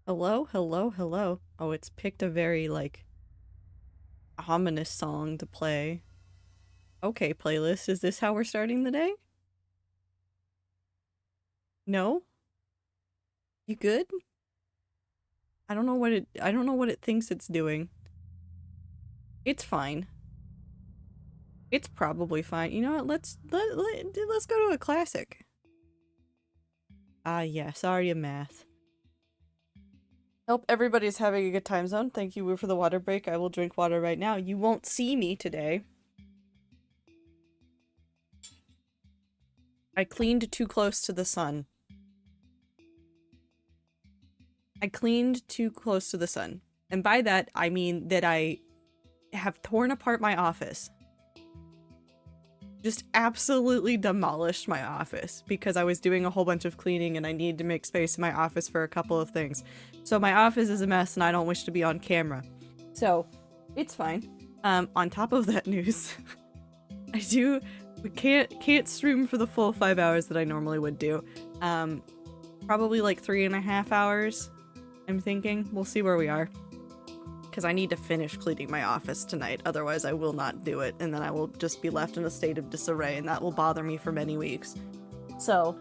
Hello, hello, hello. Oh, it's picked a very, like, ominous song to play. Okay, playlist, is this how we're starting the day? No? You good? I don't know what it thinks it's doing. It's fine. It's probably fine. You know what, let's go to a classic. Ah, yeah, sorry to math. Hope everybody's having a good time zone. Thank you for the water break. I will drink water right now. You won't see me today. I cleaned too close to the sun. I cleaned too close to the sun. And by that, I mean that I have torn apart my office. Just absolutely demolished my office because I was doing a whole bunch of cleaning and I needed to make space in my office for a couple of things. So my office is a mess and I don't wish to be on camera. So, it's fine. On top of that news, we can't stream for the full 5 hours that I normally would do. Probably like 3.5 hours, I'm thinking. We'll see where we are. Because I need to finish cleaning my office tonight, otherwise I will not do it, and then I will just be left in a state of disarray, and that will bother me for many weeks. So,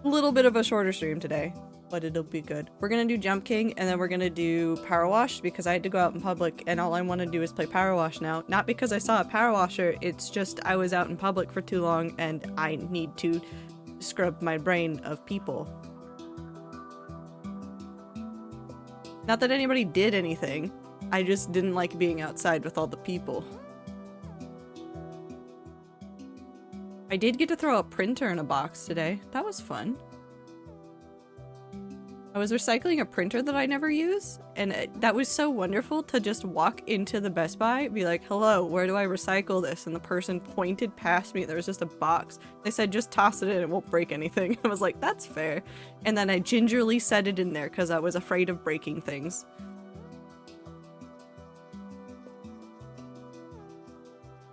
a little bit of a shorter stream today, but it'll be good. We're gonna do Jump King, and then we're gonna do PowerWash, because I had to go out in public, and all I want to do is play PowerWash now. Not because I saw a Power Washer, it's just I was out in public for too long, and I need to scrub my brain of people. Not that anybody did anything. I just didn't like being outside with all the people. I did get to throw a printer in a box today. That was fun. I was recycling a printer that I never use, and that was so wonderful to just walk into the Best Buy, be like, hello, where do I recycle this? And the person pointed past me, there was just a box. They said, just toss it in, it won't break anything. I was like, that's fair. And then I gingerly set it in there because I was afraid of breaking things.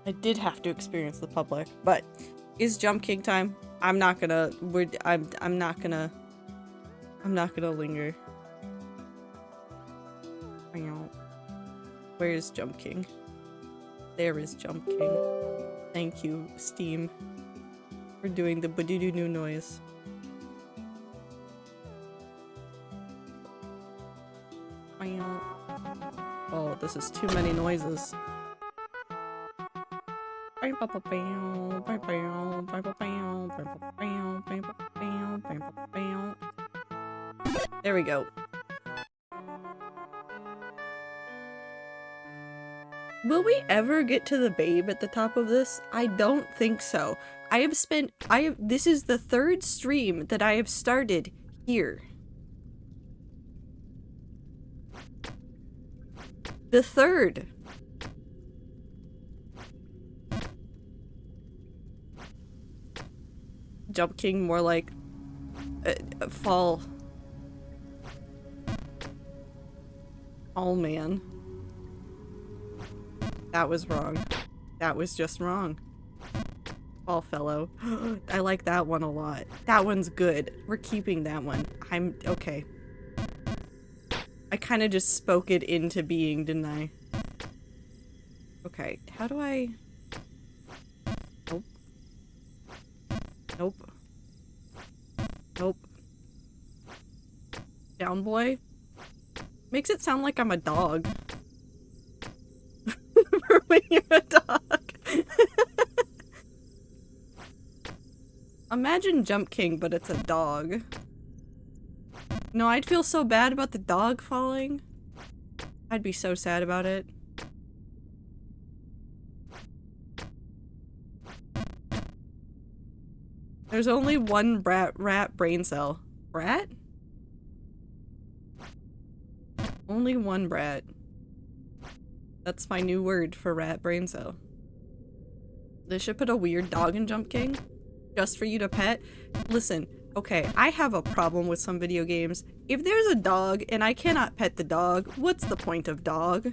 I did have to experience the public, but is Jump King time? I'm not gonna linger. Where is Jump King? There is Jump King. Thank you, Steam, for doing the ba-doo-doo-doo noise. Oh, this is too many noises. There we go. Will we ever get to the babe at the top of this? I don't think so. This is the third stream that I have started here. The third. Jump King, more like fall. Oh man. That was wrong. That was just wrong. Fall fellow. I like that one a lot. That one's good. We're keeping that one. I'm okay. I kind of just spoke it into being, didn't I? Okay, how do I... Nope. Nope. Nope. Down boy? Makes it sound like I'm a dog. When you're a dog. Imagine Jump King, but it's a dog. No, I'd feel so bad about the dog falling. I'd be so sad about it. There's only one rat brain cell. Brat? Only one brat. That's my new word for rat brain cell. They should put a weird dog in Jump King just for you to pet. Listen, okay, I have a problem with some video games. If there's a dog and I cannot pet the dog, what's the point of dog?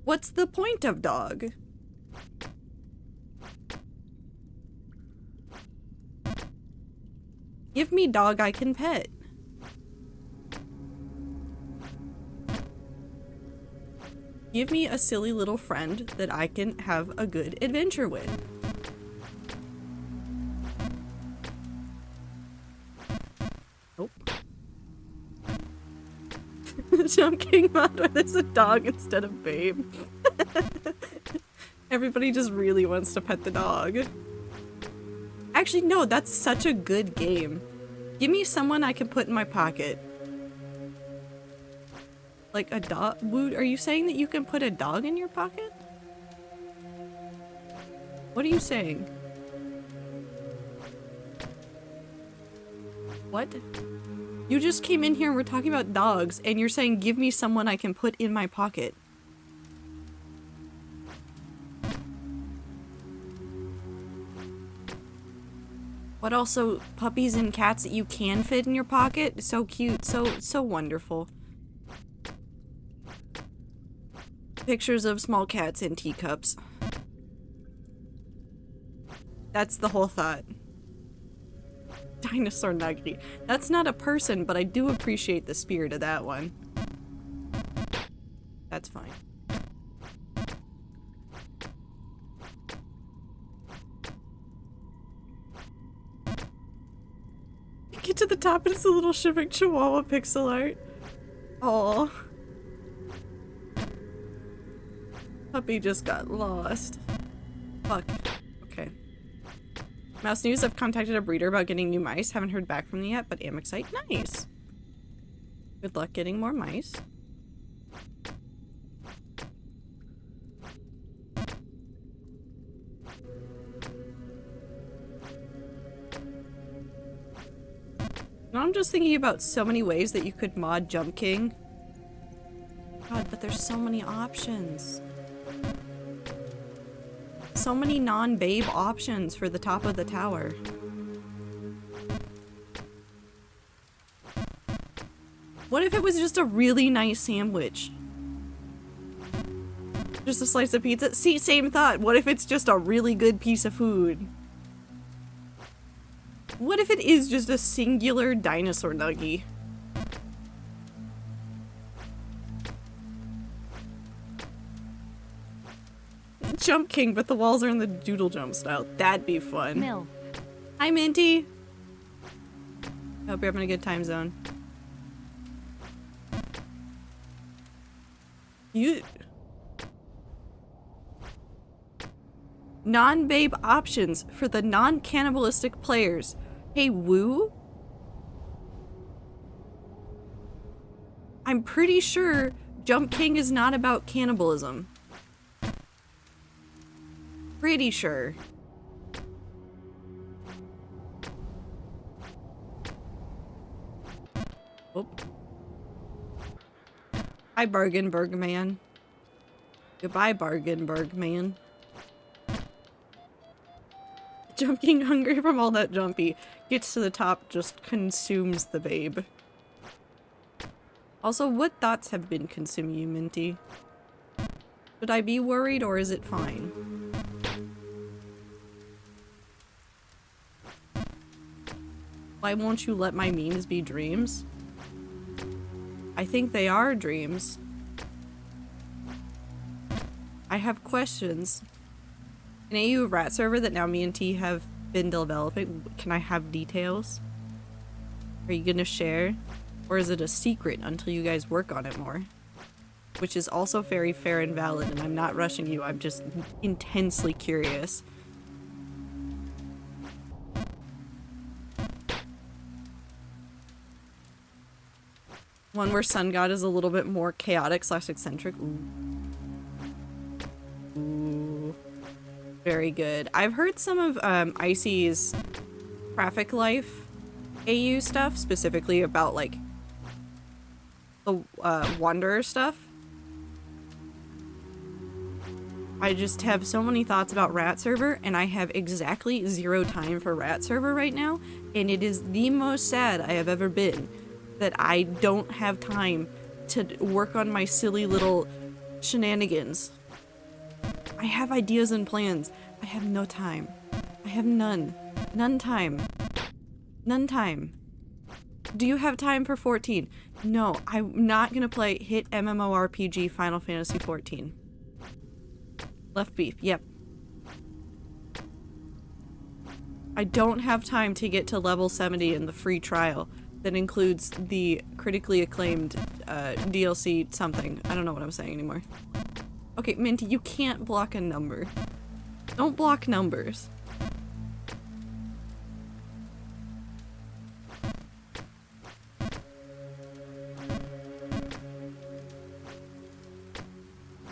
What's the point of dog? Give me dog I can pet. Give me a silly little friend that I can have a good adventure with. Nope. Jump King mod where there's a dog instead of babe. Everybody just really wants to pet the dog. Actually, no, that's such a good game. Give me someone I can put in my pocket. Like a dog? Woot, are you saying that you can put a dog in your pocket? What are you saying? What? You just came in here and we're talking about dogs, and you're saying give me someone I can put in my pocket. But also, puppies and cats that you can fit in your pocket? So cute, so wonderful. Pictures of small cats in teacups. That's the whole thought. Dinosaur nugget. That's not a person, but I do appreciate the spirit of that one. That's fine. You get to the top and it's a little shivering chihuahua pixel art. Aww. Puppy just got lost. Fuck. Okay. Mouse news, I've contacted a breeder about getting new mice. Haven't heard back from them yet, but am excited. Nice. Good luck getting more mice. Now I'm just thinking about so many ways that you could mod Jump King. God, but there's so many options. So many non-babe options for the top of the tower. What if it was just a really nice sandwich? Just a slice of pizza? See, same thought. What if it's just a really good piece of food? What if it is just a singular dinosaur nuggie? Jump King, but the walls are in the doodle jump style. That'd be fun. Mill. Hi, Minty. Hope you're having a good time zone. You... Non-babe options for the non-cannibalistic players. Hey, Woo? I'm pretty sure Jump King is not about cannibalism. Pretty sure. Oh. Hi, Bargainberg man. Goodbye, Bargainberg man. Jumping hungry from all that jumpy. Gets to the top, just consumes the babe. Also, what thoughts have been consuming you, Minty? Should I be worried or is it fine? Why won't you let my memes be dreams? I think they are dreams. I have questions. An AU rat server that now me and T have been developing. Can I have details? Are you gonna share? Or is it a secret until you guys work on it more? Which is also very fair and valid, and I'm not rushing you, I'm just intensely curious. One where Sun God is a little bit more chaotic / eccentric. Ooh. Ooh. Very good. I've heard some of Icy's Traffic Life AU stuff, specifically about like the Wanderer stuff. I just have so many thoughts about Rat Server, and I have exactly 0 time for Rat Server right now, and it is the most sad I have ever been that I don't have time to work on my silly little shenanigans. I have ideas and plans. I have no time. I have none. None time. None time. Do you have time for 14? No, I'm not gonna play hit MMORPG Final Fantasy 14. Left beef, yep. I don't have time to get to level 70 in the free trial that includes the critically acclaimed DLC something. I don't know what I'm saying anymore. Okay, Minty, you can't block a number. Don't block numbers.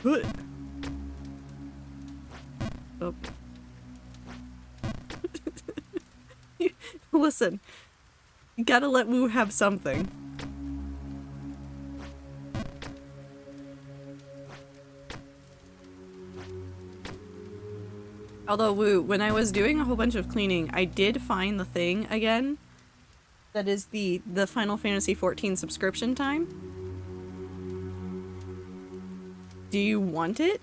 Good. Oh. Listen, You gotta let Woo have something. Although, Woo, when I was doing a whole bunch of cleaning, I did find the thing again. That is the Final Fantasy XIV subscription time. Do you want it?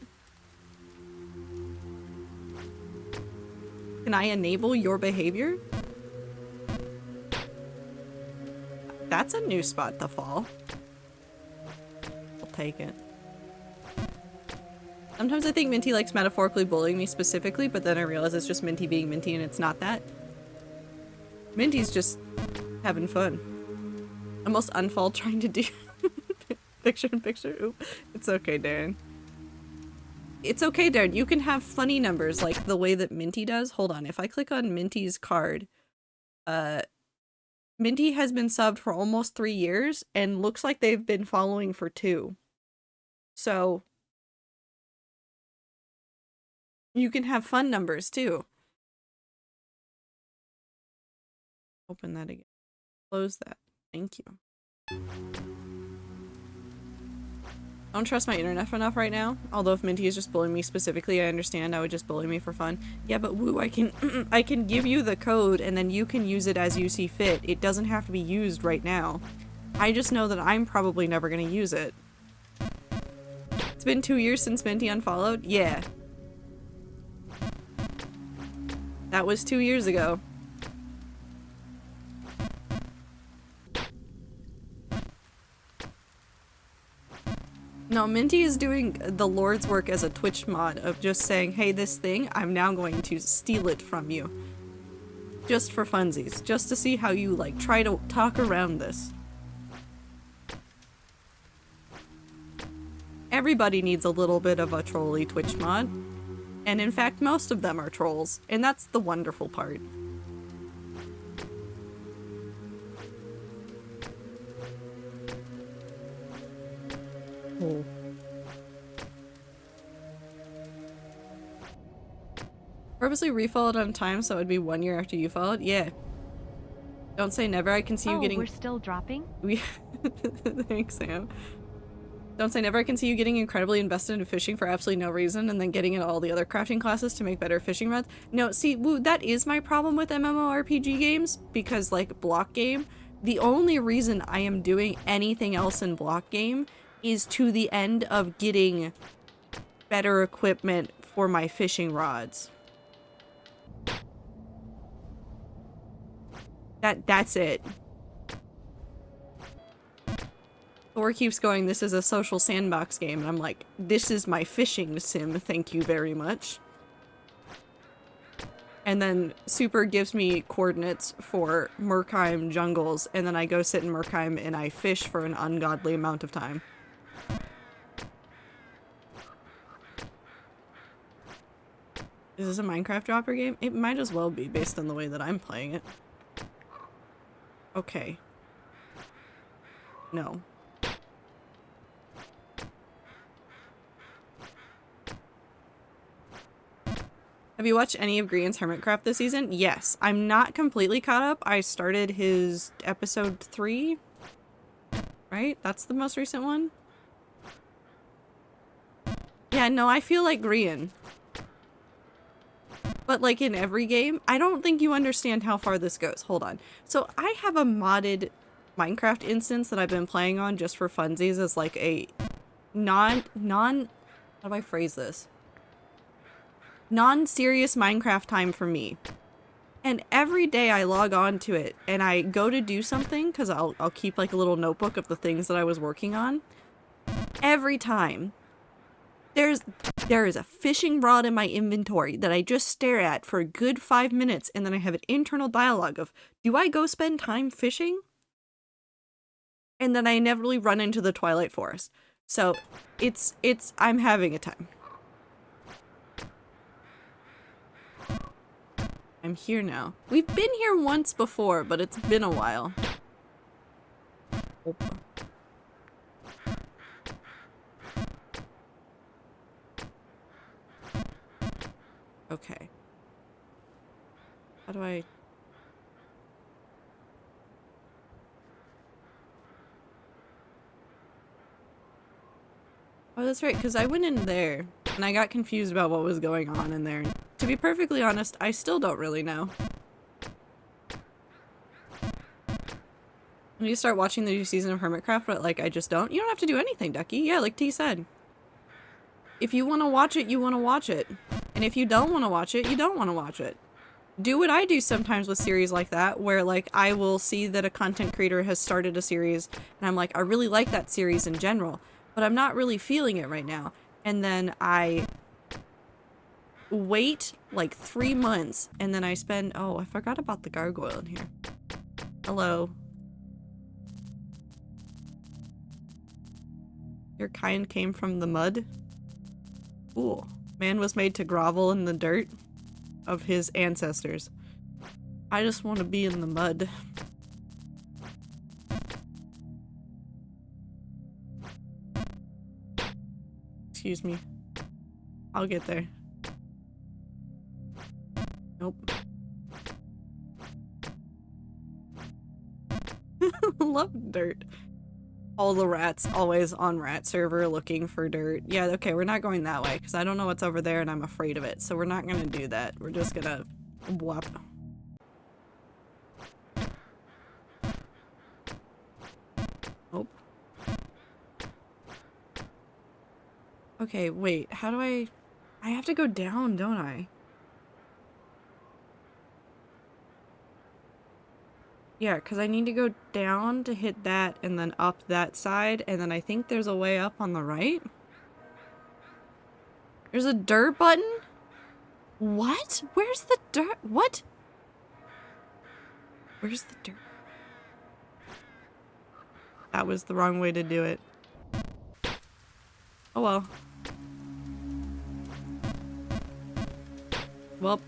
Can I enable your behavior? That's a new spot to fall. I'll take it. Sometimes I think Minty likes metaphorically bullying me specifically, but then I realize it's just Minty being Minty and it's not that. Minty's just having fun. Almost unfold trying to do picture-in-picture. Oop. It's okay, Darren. It's okay, Darren. You can have funny numbers like the way that Minty does. Hold on. If I click on Minty's card, Minty has been subbed for almost 3 years and looks like they've been following for 2. So you can have fun numbers too. Open that again. Close that. Thank you. I don't trust my internet enough right now. Although if Minty is just bullying me specifically, I understand. I would just bully me for fun. Yeah, but Woo, I can I can give you the code and then you can use it as you see fit. It doesn't have to be used right now. I just know that I'm probably never gonna use it. It's been 2 years since Minty unfollowed? Yeah. That was 2 years ago. No, Minty is doing the Lord's work as a Twitch mod of just saying, hey, this thing, I'm now going to steal it from you. Just for funsies. Just to see how you, like, try to talk around this. Everybody needs a little bit of a trolly Twitch mod. And in fact, most of them are trolls. And that's the wonderful part. Oh. Purposely refollowed on time so it would be 1 year after you followed? Yeah. Don't say never, I can see you getting- we're still dropping? Thanks, Sam. Don't say never, I can see you getting incredibly invested into fishing for absolutely no reason and then getting into all the other crafting classes to make better fishing rods. No, see, Woo, that is my problem with MMORPG games, because, like, block game, the only reason I am doing anything else in block game is to the end of getting better equipment for my fishing rods. That's it. Thor keeps going, this is a social sandbox game, and I'm like, this is my fishing sim, thank you very much. And then Super gives me coordinates for Murkheim jungles, and then I go sit in Murkheim and I fish for an ungodly amount of time. Is this a Minecraft dropper game? It might as well be, based on the way that I'm playing it. Okay. No. Have you watched any of Grian's Hermitcraft this season? Yes. I'm not completely caught up. I started his episode 3. Right? That's the most recent one? Yeah, no, I feel like Grian. But like in every game, I don't think you understand how far this goes. Hold on. So I have a modded Minecraft instance that I've been playing on just for funsies as like a how do I phrase this? Non-serious Minecraft time for me. And every day I log on to it and I go to do something, because I'll keep like a little notebook of the things that I was working on. Every time there is a fishing rod in my inventory that I just stare at for a good 5 minutes, and then I have an internal dialogue of, do I go spend time fishing? And then I inevitably run into the Twilight Forest. So I'm having a time. I'm here now. We've been here once before, but it's been a while. Opa. Okay. How do I... Oh, that's right, because I went in there and I got confused about what was going on in there. To be perfectly honest, I still don't really know. When you start watching the new season of Hermitcraft, but like I just don't. You don't have to do anything, Ducky. Yeah, like T said. If you want to watch it, you want to watch it. And if you don't want to watch it, you don't want to watch it. Do what I do sometimes with series like that, where like I will see that a content creator has started a series and I'm like, I really like that series in general, but I'm not really feeling it right now. And then I wait like 3 months and then I spend, oh, I forgot about the gargoyle in here. Hello. Your kind came from the mud? Cool. Man was made to grovel in the dirt of his ancestors. I just want to be in the mud. Excuse me. I'll get there. Nope. Love dirt. All the rats always on rat server looking for dirt. Yeah, okay, we're not going that way because I don't know what's over there and I'm afraid of it. So we're not gonna do that. We're just gonna whoop. Oh. Okay, wait, how do I have to go down, don't I? Yeah, because I need to go down to hit that and then up that side, and then I think there's a way up on the right. There's a dirt button? What? Where's the dirt? What? Where's the dirt? That was the wrong way to do it. Oh well. Well.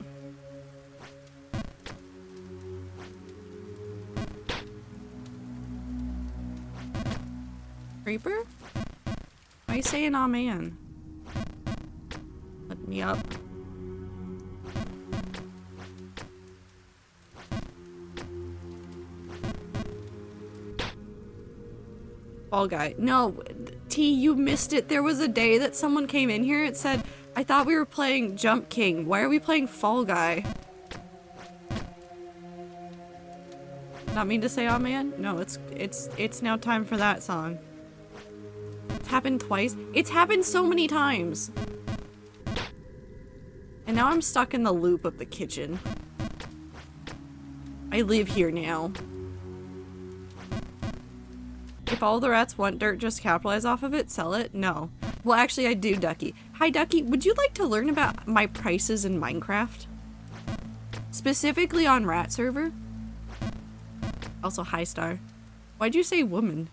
Creeper? Why are you saying aw man? Let me up. Fall Guy. No, T, you missed it. There was a day that someone came in here. It said, I thought we were playing Jump King. Why are we playing Fall Guy? Not mean to say aw man? No, it's now time for that song. It's happened twice. It's happened so many times. And now I'm stuck in the loop of the kitchen. I live here now. If all the rats want dirt, just capitalize off of it, sell it? No. Well, actually, I do, Ducky. Hi, Ducky. Would you like to learn about my prices in Minecraft? Specifically on Rat Server? Also, hi, Star. Why'd you say woman?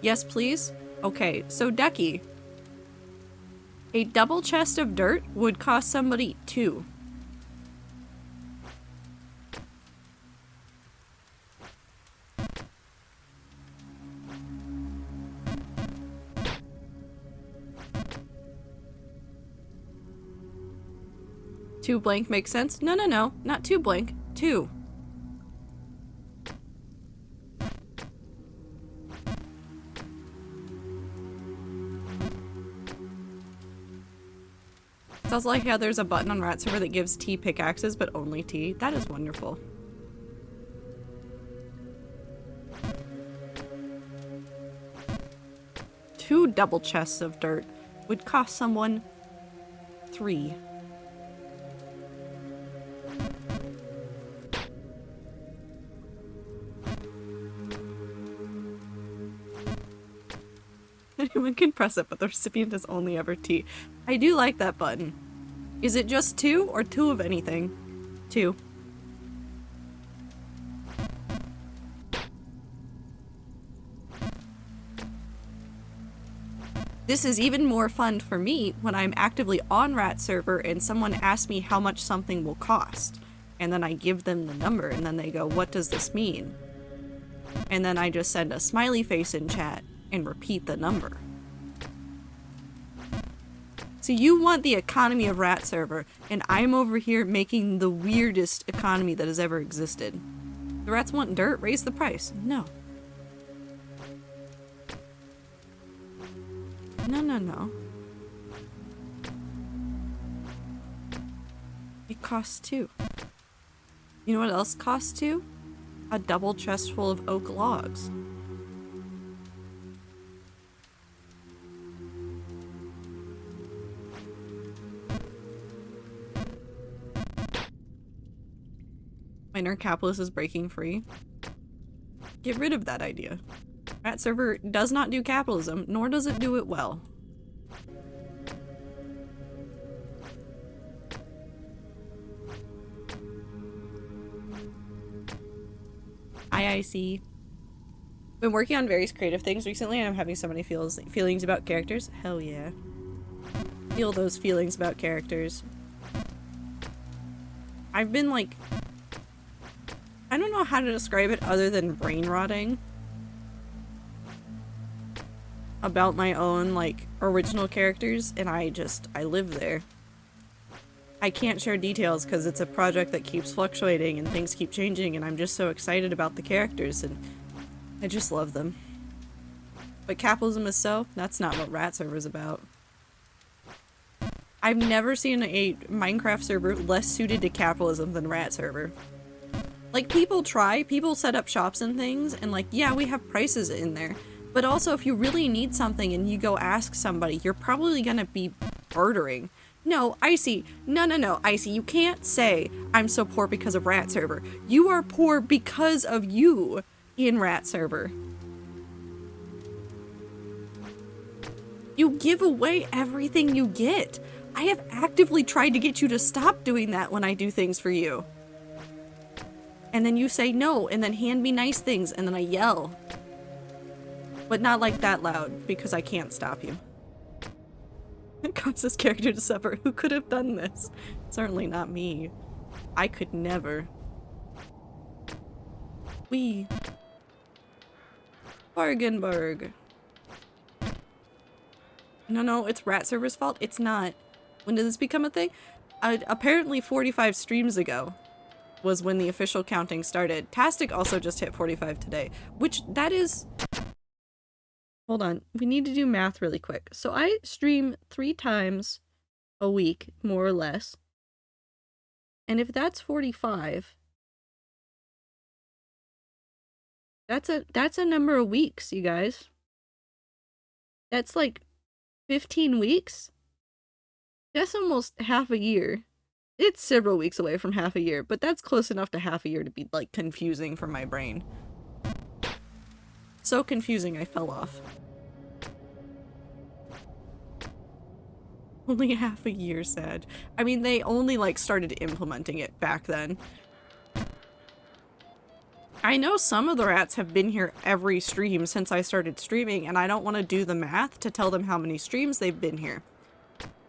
Yes, please? Okay, so Ducky. A double chest of dirt would cost somebody 2. Two blank makes sense? No, no, no. Not 2 blank. 2. Sounds like how there's a button on Rat Server that gives T pickaxes, but only T. That is wonderful. Two double chests of dirt would cost someone 3. Anyone can press it, but the recipient is only ever T. I do like that button. Is it just 2 or 2 of anything? 2. This is even more fun for me when I'm actively on Rat Server and someone asks me how much something will cost. And then I give them the number and then they go, what does this mean? And then I just send a smiley face in chat and repeat the number. So you want the economy of Rat Server, and I'm over here making the weirdest economy that has ever existed. The rats want dirt, raise the price. No. No, no, no. It costs 2. You know what else costs 2? A double chest full of oak logs. My inner capitalist is breaking free. Get rid of that idea. Rat server does not do capitalism, nor does it do it well. IIC. Been working on various creative things recently and I'm having so many feelings about characters. Hell yeah. Feel those feelings about characters. I've been like... I don't know how to describe it other than brain rotting. About my own, like, original characters, and I live there. I can't share details because it's a project that keeps fluctuating and things keep changing and I'm just so excited about the characters and I just love them. But capitalism is that's not what Rat Server's about. I've never seen a Minecraft server less suited to capitalism than Rat Server. Like, people set up shops and things, and like, yeah, we have prices in there. But also, if you really need something and you go ask somebody, you're probably gonna be bartering. No, Icy. No, Icy, you can't say, I'm so poor because of Rat Server. You are poor because of you in Rat Server. You give away everything you get. I have actively tried to get you to stop doing that when I do things for you. And then you say no, and then hand me nice things, and then I yell. But not like that loud, because I can't stop you. It caused this character to suffer. Who could have done this? Certainly not me. I could never. We. Bargainburg. No, it's Rat Server's fault. It's not. When did this become a thing? Apparently 45 streams ago was when the official counting started. Tastic also just hit 45 today, which that is... Hold on, we need to do math really quick. So I stream 3 times a week, more or less. And if that's 45, that's a number of weeks, you guys. That's like 15 weeks? That's almost half a year. It's several weeks away from half a year, but that's close enough to half a year to be, like, confusing for my brain. So confusing I fell off. Only half a year, sad. I mean, they only, like, started implementing it back then. I know some of the rats have been here every stream since I started streaming, and I don't want to do the math to tell them how many streams they've been here.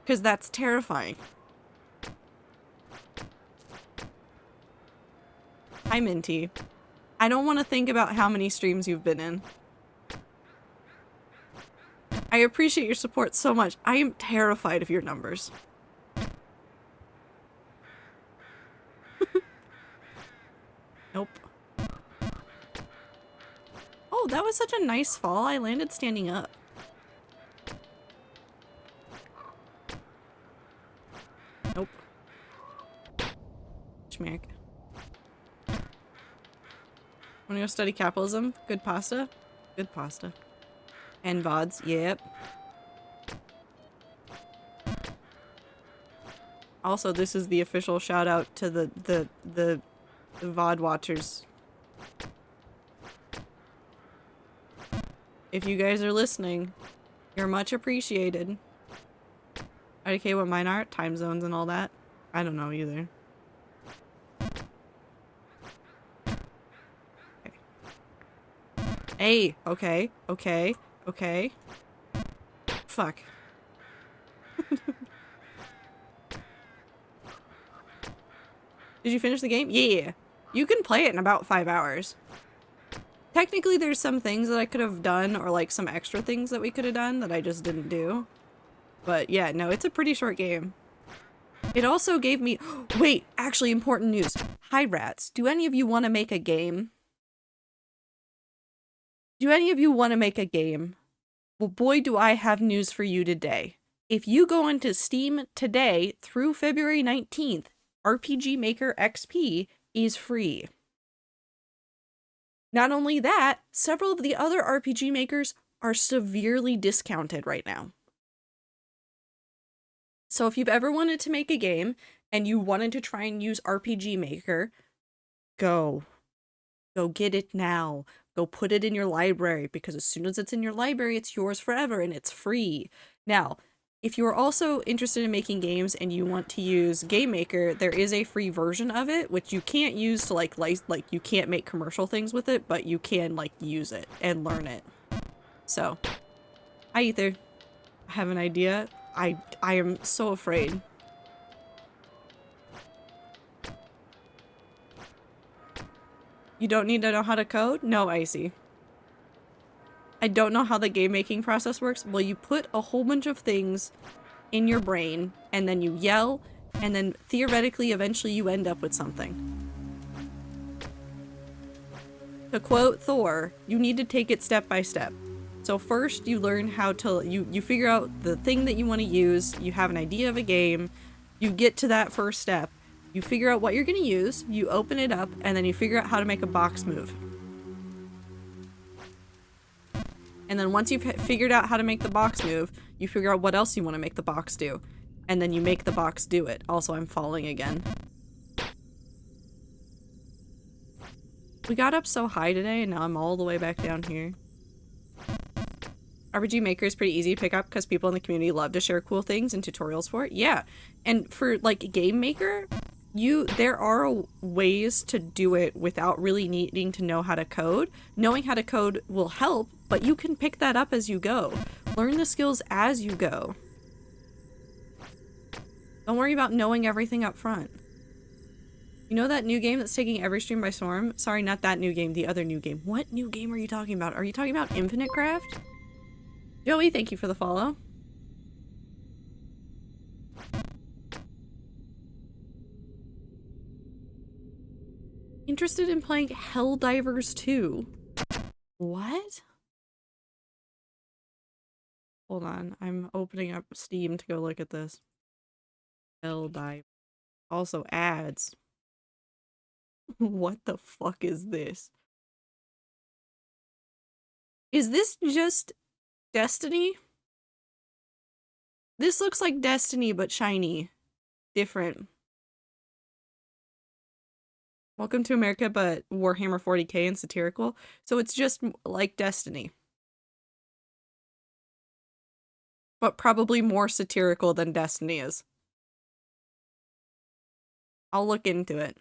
Because that's terrifying. Hi, Minty. I don't want to think about how many streams you've been in. I appreciate your support so much. I am terrified of your numbers. Nope. Oh, that was such a nice fall. I landed standing up. Nope. Schmack. Wanna go study capitalism? Good pasta? Good pasta. And VODs, yep. Also, this is the official shout out to the VOD watchers. If you guys are listening, you're much appreciated. Okay, what mine are? Time zones and all that? I don't know either. Hey, okay. Fuck. Did you finish the game? Yeah. You can play it in about 5 hours. Technically, there's some things that I could have done, or like some extra things that we could have done that I just didn't do. But yeah, no, it's a pretty short game. It also gave me- Wait, actually important news. Hi, rats. Do any of you want to make a game? Do any of you want to make a game Well, boy, do I have news for you today. If you go into Steam today through February 19th, RPG Maker XP is free. Not only that, several of the other RPG makers are severely discounted right now. So if you've ever wanted to make a game and you wanted to try and use RPG Maker, go. Go get it now. Go put it in your library, because as soon as it's in your library, it's yours forever and it's free. Now, if you are also interested in making games and you want to use Game Maker, there is a free version of it, which you can't use to like you can't make commercial things with it, but you can like use it and learn it. So, hi Ether. I have an idea. I am so afraid. You don't need to know how to code? No, Icy. I don't know how the game making process works. Well, you put a whole bunch of things in your brain, and then you yell, and then theoretically, eventually you end up with something. To quote Thor, you need to take it step by step. So first you learn how to, you figure out the thing that you want to use, you have an idea of a game, you get to that first step, you figure out what you're going to use, you open it up, and then you figure out how to make a box move. And then once you've figured out how to make the box move, you figure out what else you want to make the box do. And then you make the box do it. Also, I'm falling again. We got up so high today, and now I'm all the way back down here. RPG Maker is pretty easy to pick up because people in the community love to share cool things and tutorials for it. Yeah, and for like Game Maker, there are ways to do it without really needing to know how to code. Knowing how to code will help, but you can pick that up as you go. Learn the skills as you go. Don't worry about knowing everything up front. You know that new game that's taking every stream by storm? Sorry, not that new game, the other new game. What new game are you talking about? Are you talking about Infinite Craft? Joey, thank you for the follow. Interested in playing Helldivers 2? What? Hold on, I'm opening up Steam to go look at this. Helldive. Also ads. What the fuck is this? Is this just Destiny? This looks like Destiny, but shiny. Different. Welcome to America, but Warhammer 40k and satirical. So it's just like Destiny. But probably more satirical than Destiny is. I'll look into it.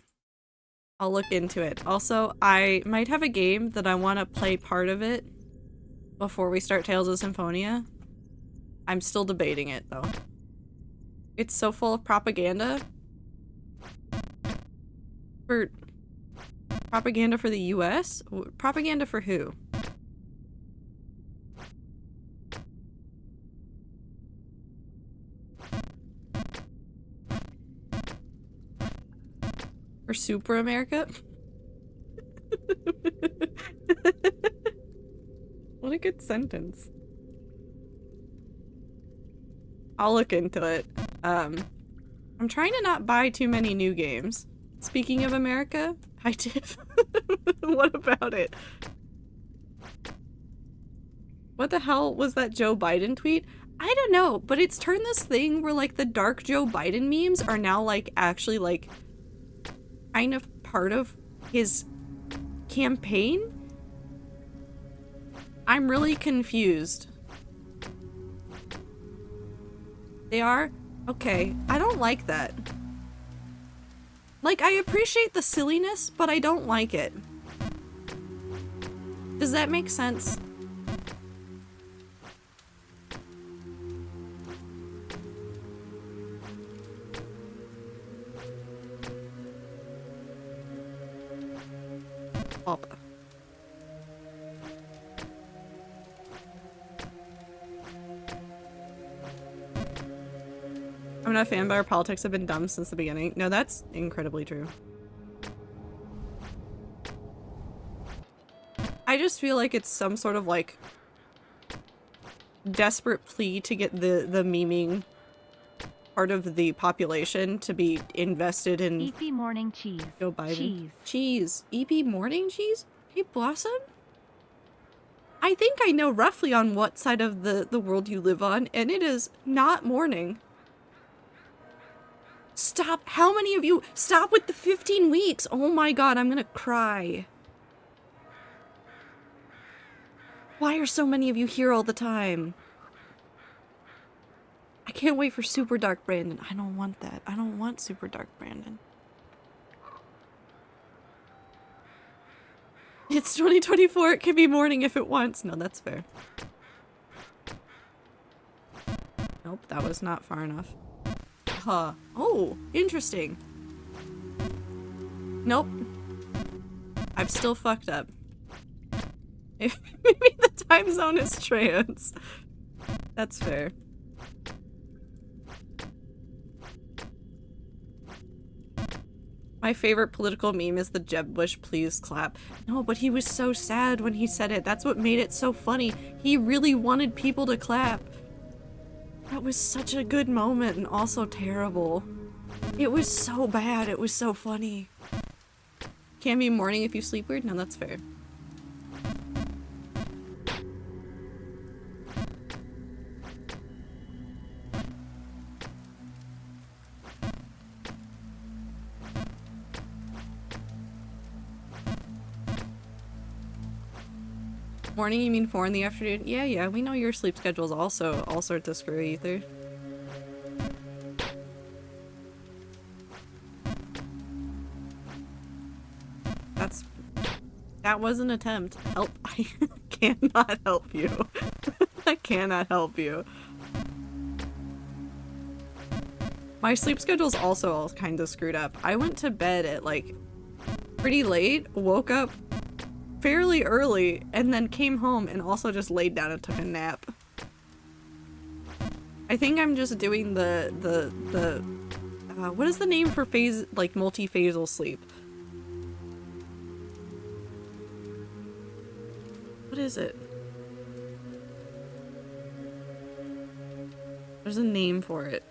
I'll look into it. Also, I might have a game that I want to play part of it before we start Tales of Symphonia. I'm still debating it, though. It's so full of propaganda. Propaganda for the US? Propaganda for who? For Super America? What a good sentence. I'll look into it. I'm trying to not buy too many new games. Speaking of America, hi Tiff. What about it? What the hell was that Joe Biden tweet? I don't know, but it's turned this thing where like the dark Joe Biden memes are now like actually like kind of part of his campaign? I'm really confused. They are? Okay, I don't like that. Like, I appreciate the silliness, but I don't like it. Does that make sense? Up. I'm not a fan, but our politics have been dumb since the beginning. No, that's incredibly true. I just feel like it's some sort of like desperate plea to get the memeing part of the population to be invested in EP morning cheese. Joe Biden. Cheese. Cheese. EP morning cheese? Hey, Blossom? I think I know roughly on what side of the world you live on, and it is not morning. Stop. How many of you? Stop with the 15 weeks. Oh my god, I'm gonna cry. Why are so many of you here all the time? I can't wait for Super Dark Brandon. I don't want that. I don't want Super Dark Brandon. It's 2024. It can be morning if it wants. No, that's fair. Nope, that was not far enough. Huh. Oh, interesting. Nope. I've still fucked up. Maybe the time zone is trans. That's fair. My favorite political meme is the Jeb Bush please clap. No, but he was so sad when he said it. That's what made it so funny. He really wanted people to clap. That was such a good moment and also terrible. It was so bad. It was so funny. Can be morning if you sleep weird? No, that's fair. Morning, you mean 4 in the afternoon? Yeah, we know your sleep schedule's also all sorts of screwy either. That was an attempt. Help. I cannot help you. I cannot help you. My sleep schedule's also all kind of screwed up. I went to bed at like pretty late, woke up fairly early, and then came home and also just laid down and took a nap. I think I'm just doing what is the name for phase, like multi-phasal sleep? What is it? There's a name for it.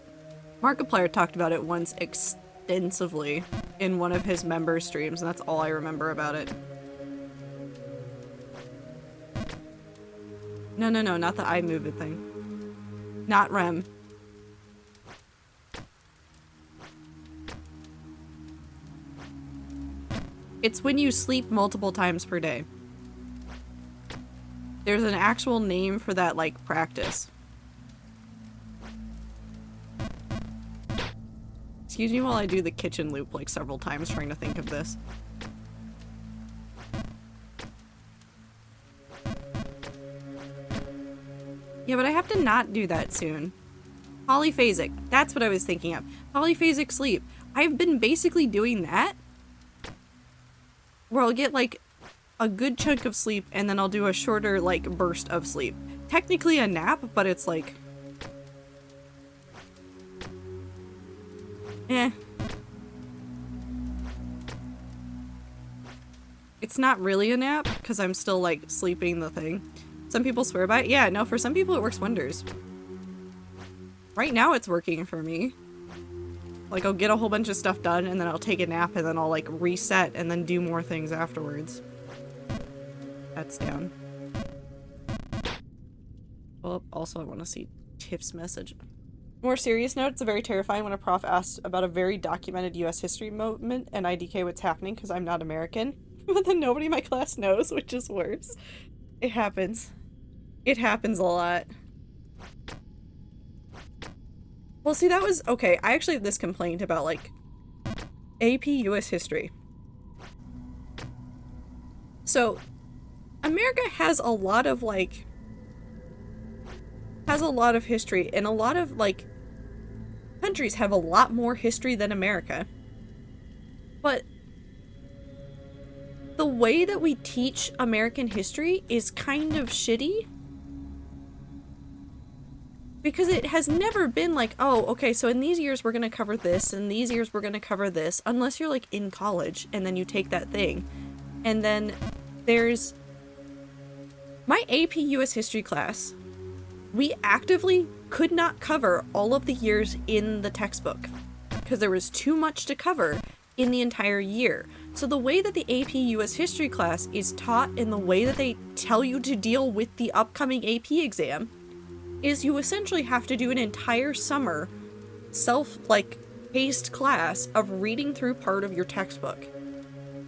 Markiplier talked about it once extensively in one of his member streams, and that's all I remember about it. No, not the eye movement thing. Not REM. It's when you sleep multiple times per day. There's an actual name for that, like, practice. Excuse me while I do the kitchen loop, like, several times trying to think of this. Yeah, but I have to not do that soon. Polyphasic. That's what I was thinking of. Polyphasic sleep. I've been basically doing that. Where I'll get, like, a good chunk of sleep, and then I'll do a shorter, like, burst of sleep. Technically a nap, but it's like... eh. It's not really a nap, because I'm still, like, sleeping the thing. Some people swear by it. Yeah, no, for some people it works wonders. Right now it's working for me. Like, I'll get a whole bunch of stuff done, and then I'll take a nap, and then I'll, like, reset, and then do more things afterwards. That's down. Well, also I want to see Tiff's message. More serious note, it's very terrifying when a prof asks about a very documented US history moment and IDK what's happening because I'm not American. But then nobody in my class knows, which is worse. It happens. It happens a lot. Well, see, that was... okay, I actually have this complaint about, like, AP US history. So, America has a lot of, like... has a lot of history, and a lot of, like... countries have a lot more history than America. But... the way that we teach American history is kind of shitty. Because it has never been like, oh, okay, so in these years we're gonna cover this, and these years we're gonna cover this, unless you're, like, in college, and then you take that thing. And then there's... my AP US history class we actively could not cover all of the years in the textbook because there was too much to cover in the entire year. So the way that the AP US History class is taught and the way that they tell you to deal with the upcoming AP exam is you essentially have to do an entire summer paced class of reading through part of your textbook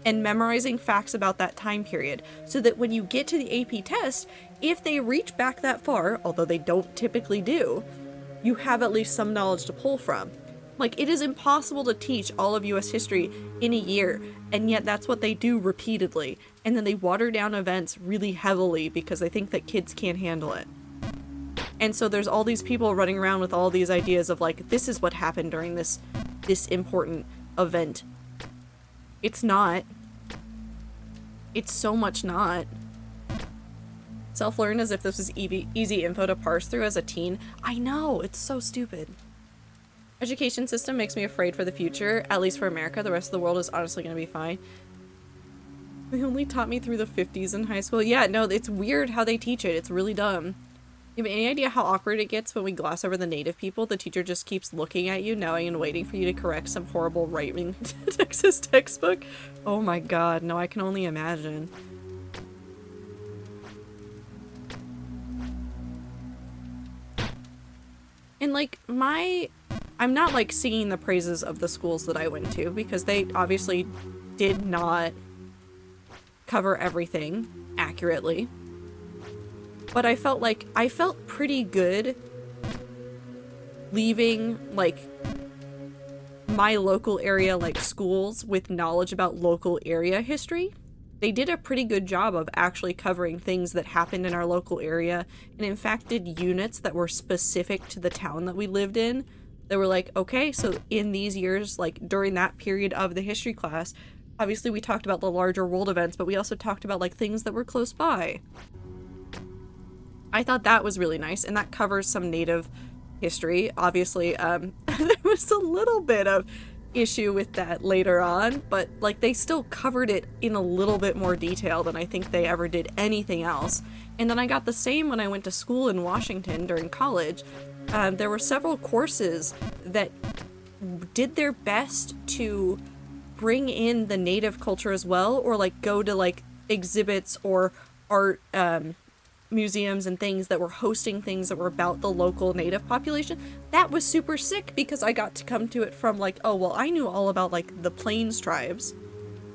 and memorizing facts about that time period so that when you get to the AP test, if they reach back that far, although they don't typically do, you have at least some knowledge to pull from. Like, it is impossible to teach all of US history in a year, and yet that's what they do repeatedly. And then they water down events really heavily because they think that kids can't handle it. And so there's all these people running around with all these ideas of like, this is what happened during this important event. It's not. It's so much not. Self-learn as if this was easy info to parse through as a teen. I know, it's so stupid. Education system makes me afraid for the future, at least for America. The rest of the world is honestly going to be fine. They only taught me through the 50s in high school. Yeah, no, it's weird how they teach it. It's really dumb. You have any idea how awkward it gets when we gloss over the native people? The teacher just keeps looking at you, knowing and waiting for you to correct some horrible right-wing Texas textbook. Oh my god, no, I can only imagine. And like, I'm not like singing the praises of the schools that I went to because they obviously did not cover everything accurately. But I felt pretty good leaving like my local area like schools with knowledge about local area history. They did a pretty good job of actually covering things that happened in our local area, and in fact did units that were specific to the town that we lived in. They were like, okay, so in these years, like during that period of the history class, obviously we talked about the larger world events, but we also talked about like things that were close by. I thought that was really nice, and that covers some native history. Obviously, there was a little bit of issue with that later on, but like they still covered it in a little bit more detail than I think they ever did anything else. And then I got the same when I went to school in Washington during college. There were several courses that did their best to bring in the native culture as well, or like go to like exhibits or art museums and things that were hosting things that were about the local native population. That was super sick because I got to come to it from like, oh, well, I knew all about like the Plains tribes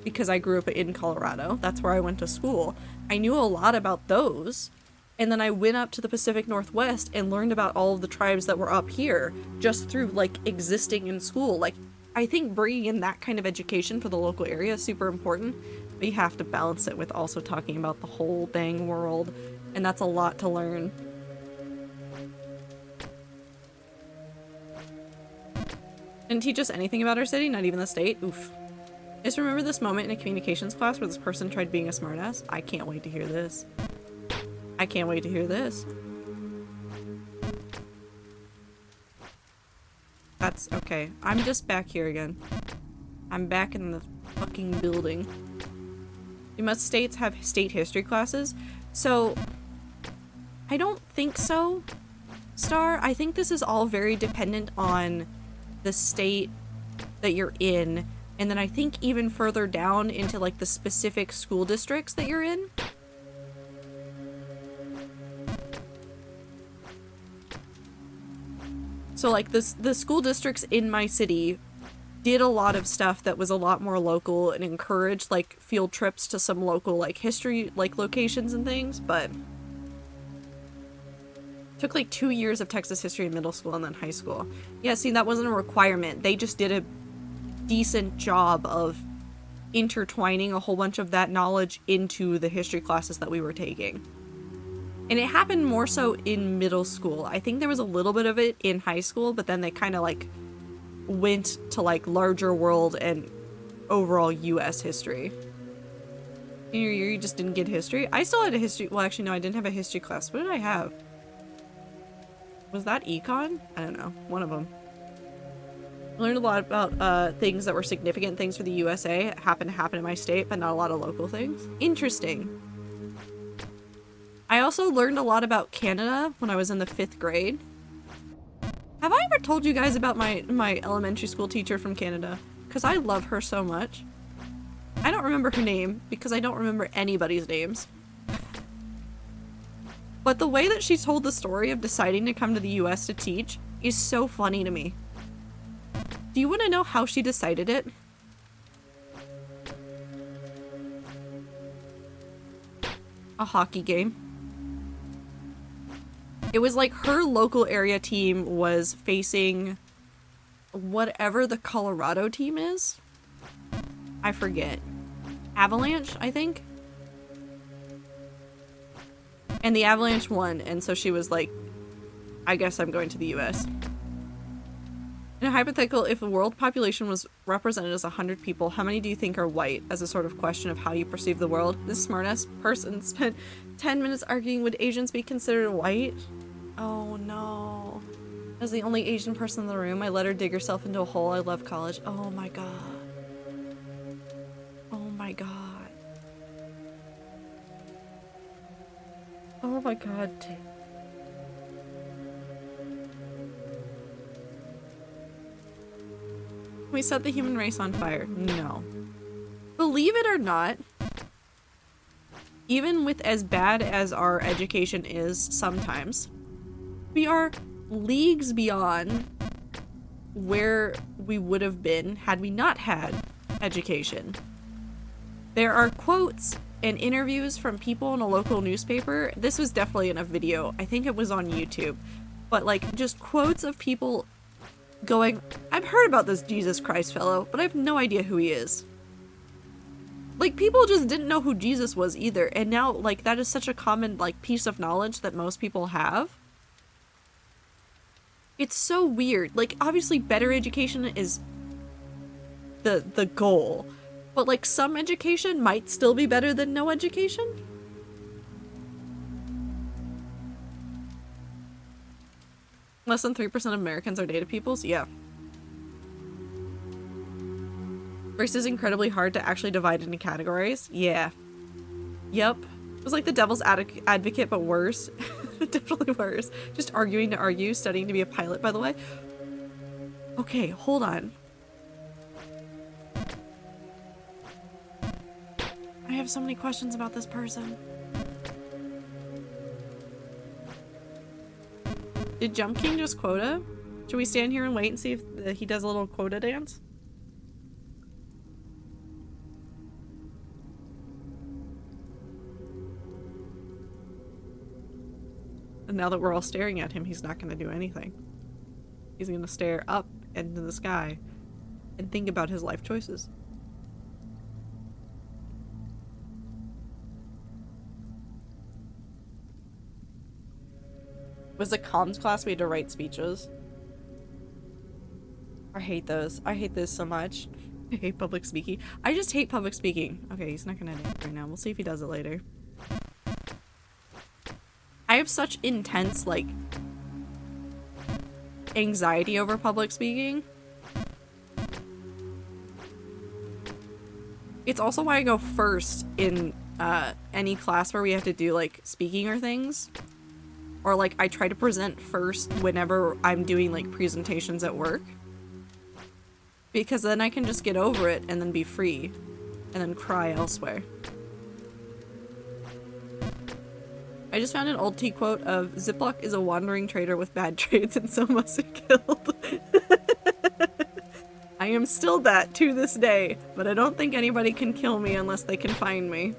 because I grew up in Colorado. That's where I went to school. I knew a lot about those. And then I went up to the Pacific Northwest and learned about all of the tribes that were up here just through like existing in school. Like, I think bringing in that kind of education for the local area is super important. But you have to balance it with also talking about the whole dang world. And that's a lot to learn. Didn't teach us anything about our city, not even the state. Oof. Just remember this moment in a communications class where this person tried being a smartass. I can't wait to hear this. I can't wait to hear this. That's okay. I'm just back here again. I'm back in the fucking building. Do most states have state history classes? So, I don't think so, Star. I think this is all very dependent on the state that you're in, and then I think even further down into like the specific school districts that you're in. So like the school districts in my city did a lot of stuff that was a lot more local and encouraged like field trips to some local like history like locations and things, but took like 2 years of Texas history in middle school and then high school. Yeah, see, that wasn't a requirement. They just did a decent job of intertwining a whole bunch of that knowledge into the history classes that we were taking. And it happened more so in middle school. I think there was a little bit of it in high school, but then they kind of like went to like larger world and overall US history. Senior year, you just didn't get history? I still had a history. Well, actually, no, I didn't have a history class. What did I have? Was that econ? I don't know. One of them. I learned a lot about things that were significant things for the USA. It happened to happen in my state, but not a lot of local things. Interesting. I also learned a lot about Canada when I was in the 5th grade. Have I ever told you guys about my elementary school teacher from Canada? Because I love her so much. I don't remember her name because I don't remember anybody's names. But the way that she told the story of deciding to come to the US to teach is so funny to me. Do you want to know how she decided it? A hockey game. It was like her local area team was facing whatever the Colorado team is. I forget. Avalanche, I think? And the Avalanche won, and so she was like, I guess I'm going to the US. In a hypothetical, if the world population was represented as 100 people, how many do you think are white? As a sort of question of how you perceive the world. This smartass person spent 10 minutes arguing, would Asians be considered white? Oh no. As the only Asian person in the room, I let her dig herself into a hole. I love college. Oh my god. Oh my god. Oh my god. We set the human race on fire. No. Believe it or not, even with as bad as our education is sometimes, we are leagues beyond where we would have been had we not had education. There are quotes and interviews from people in a local newspaper. This was definitely in a video. I think it was on YouTube. But like just quotes of people going, I've heard about this Jesus Christ fellow, but I have no idea who he is. Like, people just didn't know who Jesus was either, and now, like, that is such a common, like, piece of knowledge that most people have. It's so weird. Like, obviously, better education is the goal, but, like, some education might still be better than no education. Less than 3% of Americans are data peoples? Yeah. Race is incredibly hard to actually divide into categories. Yeah. Yep. It was like the devil's advocate, but worse. Definitely worse. Just arguing to argue, studying to be a pilot, by the way. Okay, hold on. I have so many questions about this person. Did Jump King just quota? Should we stand here and wait and see if he does a little quota dance? And now that we're all staring at him, he's not going to do anything. He's going to stare up into the sky and think about his life choices. It was a comms class, we had to write speeches. I hate those. I hate this so much. I hate public speaking. I just hate public speaking. Okay, he's not gonna do it right now. We'll see if he does it later. I have such intense, like, anxiety over public speaking. It's also why I go first in any class where we have to do, like, speaking or things. Or, like, I try to present first whenever I'm doing, like, presentations at work. Because then I can just get over it and then be free. And then cry elsewhere. I just found an old tea quote of, Ziploc is a wandering trader with bad traits and so must be killed. I am still that to this day, but I don't think anybody can kill me unless they can find me.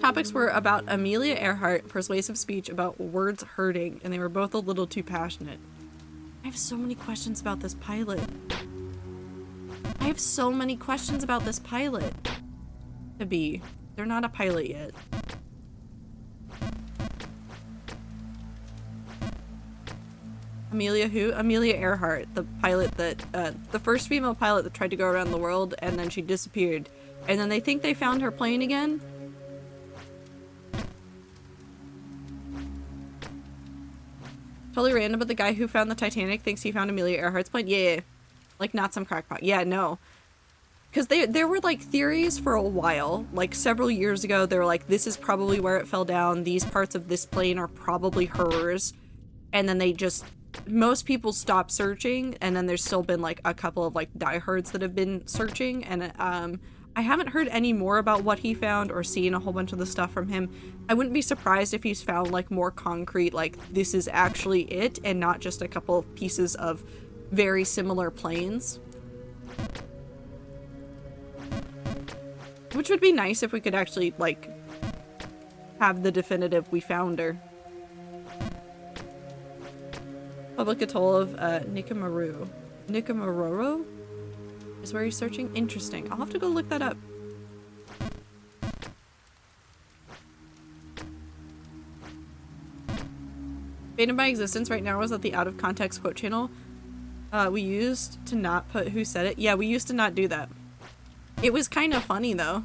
Topics were about Amelia Earhart, persuasive speech about words hurting, and they were both a little too passionate. I have so many questions about this pilot. I have so many questions about this pilot. To be. They're not a pilot yet. Amelia who? Amelia Earhart, the pilot that, the first female pilot that tried to go around the world, and then she disappeared. And then they think they found her plane again. Totally random, but the guy who found the Titanic thinks he found Amelia Earhart's plane. Yeah. Like, not some crackpot. Yeah, no. because there were like theories for a while, like several years ago. They were like, this is probably where it fell down. These parts of this plane are probably hers. And then most people stopped searching, and then there's still been like a couple of like diehards that have been searching, and I haven't heard any more about what he found or seen a whole bunch of the stuff from him. I wouldn't be surprised if he's found like more concrete, like this is actually it and not just a couple of pieces of very similar planes. Which would be nice if we could actually like have the definitive we found her. Public atoll of Nikamororo is where he's searching. Interesting. I'll have to go look that up. Bane of my existence right now is at the out of context quote channel. We used to not put who said it. Yeah, we used to not do that. It was kind of funny though.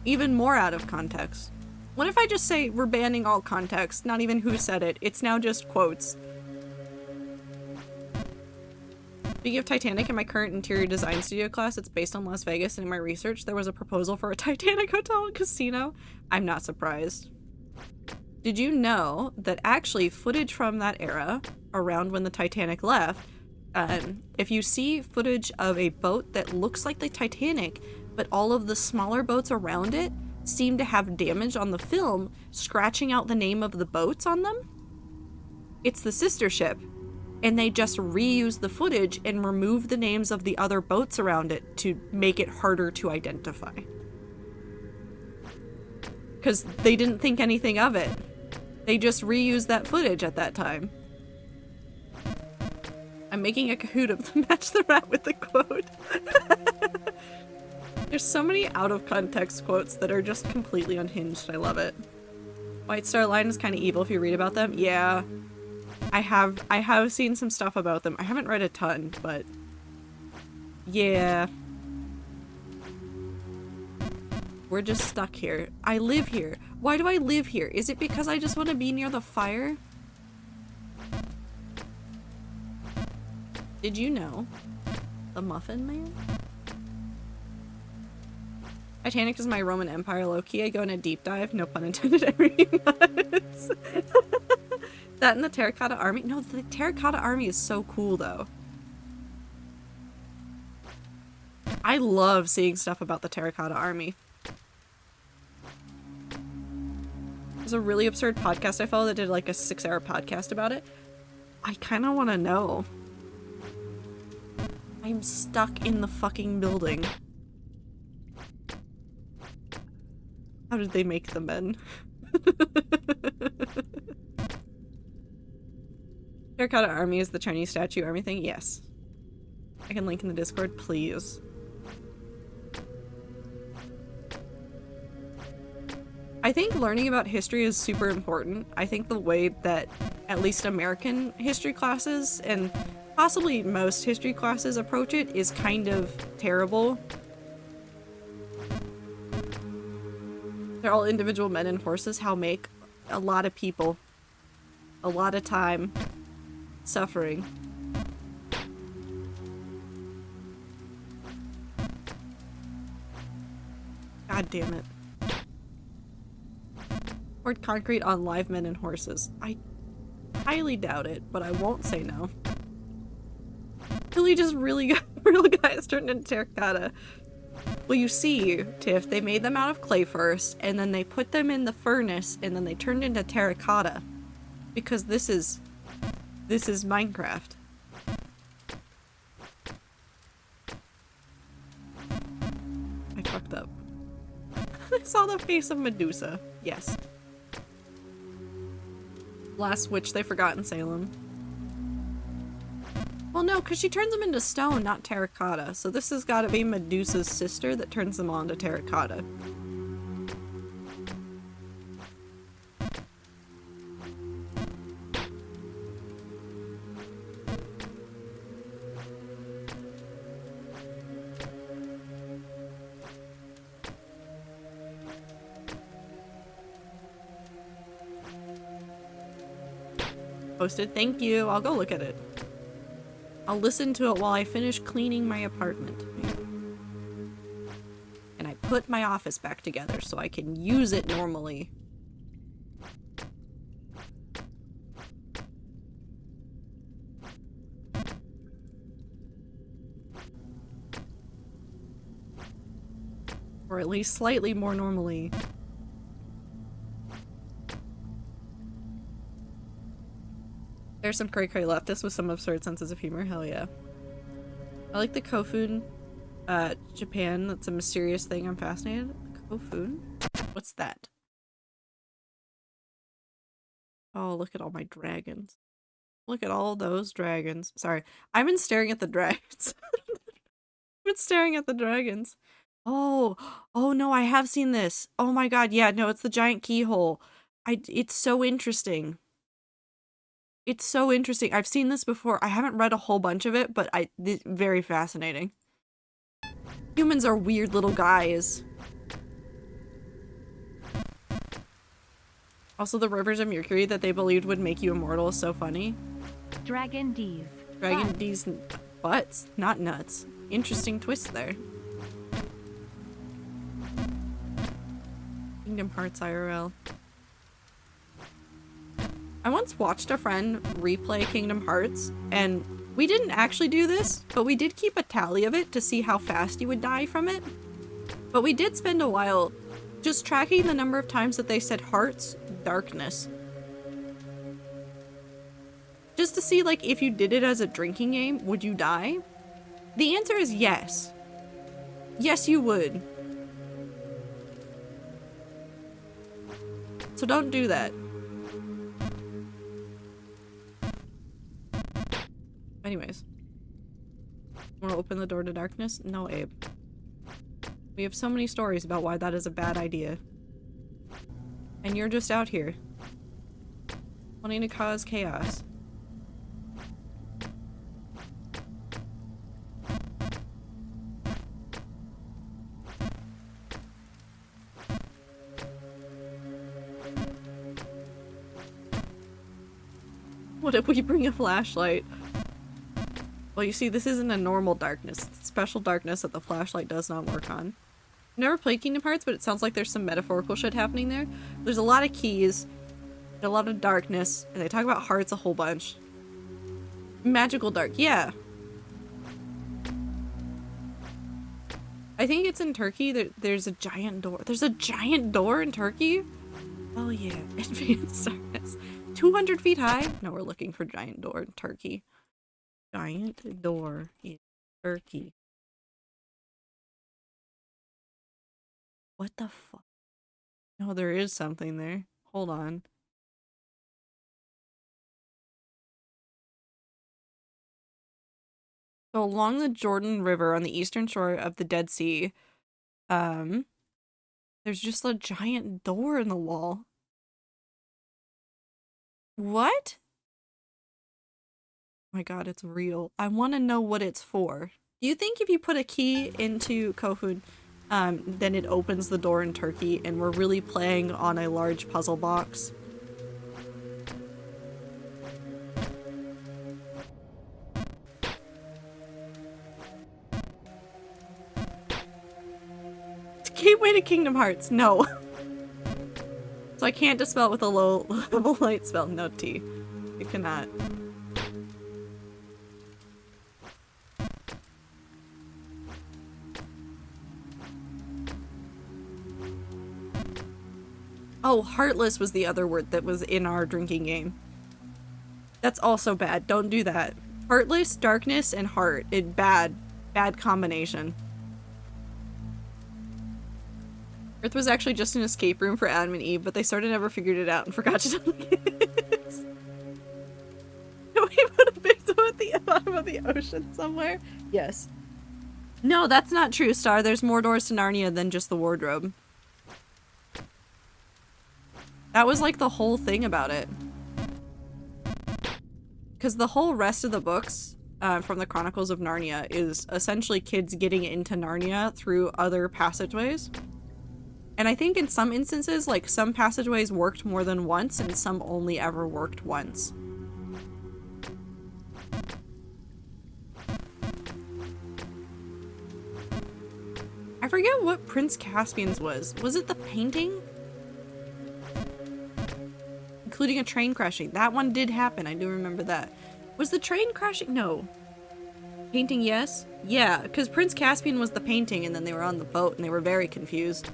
Even more out of context. What if I just say we're banning all context, not even who said it? It's now just quotes. Speaking of Titanic, in my current interior design studio class, it's based on Las Vegas, and in my research, there was a proposal for a Titanic hotel and casino. I'm not surprised. Did you know that actually footage from that era, around when the Titanic left, if you see footage of a boat that looks like the Titanic, but all of the smaller boats around it seem to have damage on the film, scratching out the name of the boats on them? It's the sister ship, and they just reuse the footage and remove the names of the other boats around it to make it harder to identify. Because they didn't think anything of it. They just reused that footage at that time. I'm making a Kahoot of the match the rat with the quote. There's so many out of context quotes that are just completely unhinged. I love it. White Star Line is kind of evil if you read about them. Yeah. I have seen some stuff about them. I haven't read a ton, but yeah. We're just stuck here. I live here. Why do I live here? Is it because I just want to be near the fire? Did you know? The Muffin Man? Titanic is my Roman Empire low-key. I go in a deep dive. No pun intended. I read nuts. That and the Terracotta Army. No, the Terracotta Army is so cool, though. I love seeing stuff about the Terracotta Army. There's a really absurd podcast I follow that did like a 6-hour podcast about it. I kind of want to know. I'm stuck in the fucking building. How did they make the men? Terracotta Army is the Chinese statue army thing? Yes. I can link in the Discord, please. I think learning about history is super important. I think the way that at least American history classes and possibly most history classes approach it is kind of terrible. They're all individual men and horses. How make a lot of people a lot of time suffering. God damn it. Poured concrete on live men and horses. I highly doubt it, but I won't say no. Really just really real guys turned into terracotta. Well, you see, Tiff, they made them out of clay first, and then they put them in the furnace, and then they turned into terracotta. Because this is Minecraft. I fucked up. I saw the face of Medusa. Yes. Last witch they forgot in Salem. Well, no, because she turns them into stone, not terracotta. So this has got to be Medusa's sister that turns them on to terracotta. Posted. Thank you. I'll go look at it. I'll listen to it while I finish cleaning my apartment. And I put my office back together so I can use it normally. Or at least slightly more normally. There's some cray-cray leftist with some absurd senses of humor. Hell yeah. I like the Kofun, Japan. That's a mysterious thing. I'm fascinated. Kofun? What's that? Oh, look at all my dragons. Look at all those dragons. Sorry. I've been staring at the dragons. I've been staring at the dragons. Oh, oh no, I have seen this. Oh my god, yeah, no, it's the giant keyhole. It's so interesting. It's so interesting. I've seen this before. I haven't read a whole bunch of it, but it's very fascinating. Humans are weird little guys. Also, the rivers of Mercury that they believed would make you immortal is so funny. Dragon D's. Dragon D's butts, not nuts. Interesting twist there. Kingdom Hearts IRL. I once watched a friend replay Kingdom Hearts, and we didn't actually do this, but we did keep a tally of it to see how fast you would die from it. But we did spend a while just tracking the number of times that they said hearts, darkness. Just to see, like, if you did it as a drinking game, would you die? The answer is yes. Yes, you would. So don't do that. Anyways. Want to open the door to darkness? No, Abe. We have so many stories about why that is a bad idea. And you're just out here. Wanting to cause chaos. What if we bring a flashlight? Well, you see, this isn't a normal darkness. It's special darkness that the flashlight does not work on. I've never played Kingdom Hearts, but it sounds like there's some metaphorical shit happening there. There's a lot of keys, a lot of darkness, and they talk about hearts a whole bunch. Magical dark, yeah. I think it's in Turkey. There's a giant door. There's a giant door in Turkey? Oh yeah, advanced darkness. 200 feet high? No, we're looking for giant door in Turkey. Giant door in Turkey. What the fuck? No, there is something there. Hold on. So along the Jordan River on the eastern shore of the Dead Sea, there's just a giant door in the wall. What? Oh my god, it's real. I want to know what it's for. Do you think if you put a key into Kofun, then it opens the door in Turkey and we're really playing on a large puzzle box? It's a gateway to Kingdom Hearts. No. So I can't dispel it with a low level light spell. No, T. You cannot. Oh, heartless was the other word that was in our drinking game. That's also bad. Don't do that. Heartless, darkness, and heart. Bad combination. Earth was actually just an escape room for Adam and Eve, but they sort of never figured it out and forgot to tell the kids. We put a big toe at the bottom of the ocean somewhere? Yes. No, that's not true, Star. There's more doors to Narnia than just the wardrobe. That was like the whole thing about it. Because the whole rest of the books from the Chronicles of Narnia is essentially kids getting into Narnia through other passageways. And I think in some instances, like, some passageways worked more than once and some only ever worked once. I forget what Prince Caspian's was. Was it the painting? Including a train crashing. That one did happen. I do remember that. Was the train crashing? No. Painting, yes? Yeah, because Prince Caspian was the painting and then they were on the boat and they were very confused.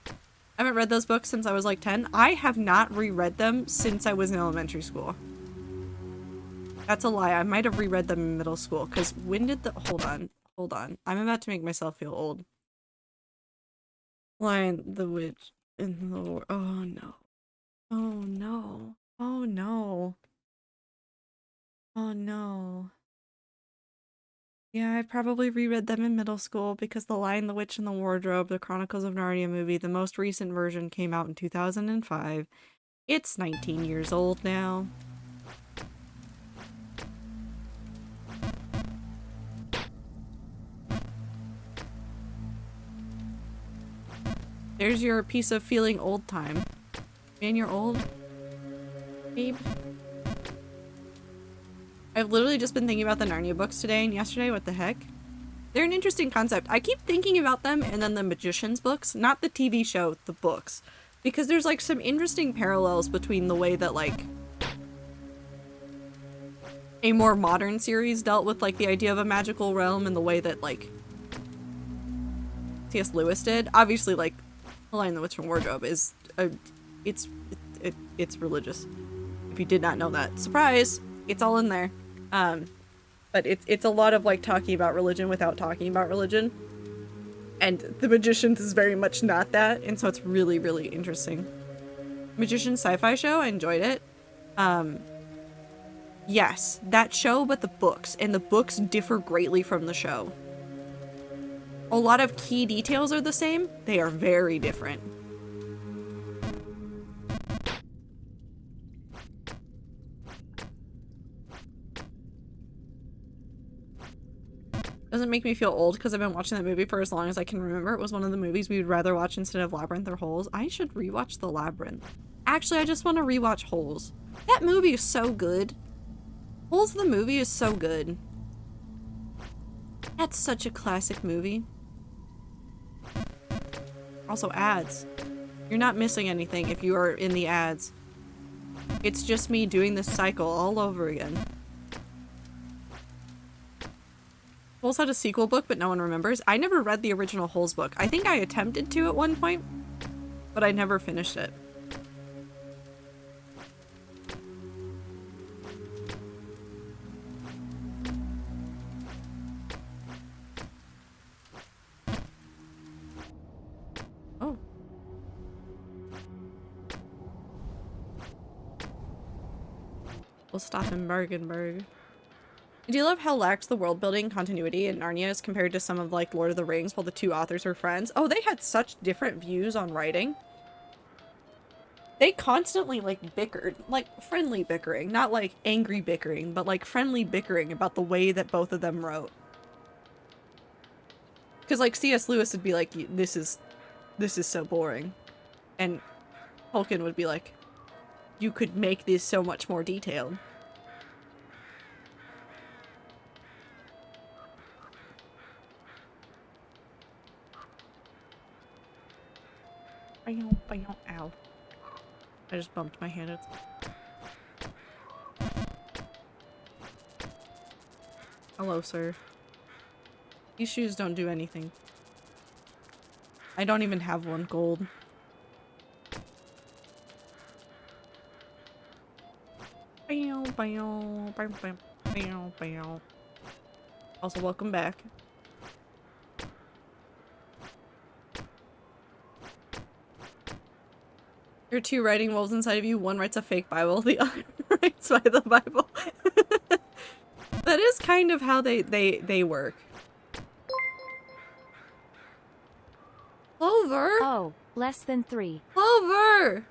I haven't read those books since I was like 10. I have not reread them since I was in elementary school. That's a lie. I might have reread them in middle school because when did the- hold on. I'm about to make myself feel old. Lion, the Witch, and the Lord. Oh no. Oh no. Oh no. Oh no. Yeah, I probably reread them in middle school because The Lion, the Witch, and the Wardrobe, the Chronicles of Narnia movie, the most recent version came out in 2005. It's 19 years old now. There's your piece of feeling old time. Man, you're old, babe. I've literally just been thinking about the Narnia books today and yesterday. What the heck? They're an interesting concept. I keep thinking about them and then the Magician's books, not the TV show, the books. Because there's like some interesting parallels between the way that like a more modern series dealt with like the idea of a magical realm and the way that like C.S. Lewis did. Obviously, like The Lion, the Witch, and Wardrobe is it's religious. If you did not know that, surprise! It's all in there. But it's a lot of like talking about religion without talking about religion, and The Magicians is very much not that, and so it's really really interesting. Magician sci-fi show, I enjoyed it. Yes, that show, but the books, and the books differ greatly from the show. A lot of key details are the same, they are very different. Doesn't make me feel old because I've been watching that movie for as long as I can remember. It was one of the movies we would rather watch instead of Labyrinth or Holes. I should rewatch The Labyrinth. Actually, I just want to rewatch Holes. That movie is so good. Holes the movie is so good. That's such a classic movie. Also ads. You're not missing anything if you are in the ads. It's just me doing this cycle all over again. Holes had a sequel book, but no one remembers. I never read the original Holes book. I think I attempted to at one point, but I never finished it. Oh. We'll stop in Bergenberg. Do you love how lax the world building continuity in Narnia is compared to some of like Lord of the Rings while the two authors were friends? Oh, they had such different views on writing. They constantly like bickered, like friendly bickering, not like angry bickering, but like friendly bickering about the way that both of them wrote. Because like C.S. Lewis would be like, this is so boring. And Tolkien would be like, you could make this so much more detailed. Ow. I just bumped my hand. Hello, sir. These shoes don't do anything. I don't even have one gold. Also, welcome back. There are two writing wolves inside of you. One writes a fake Bible, the other writes by the Bible. That is kind of how they work. Clover! Oh, less than 3. Clover!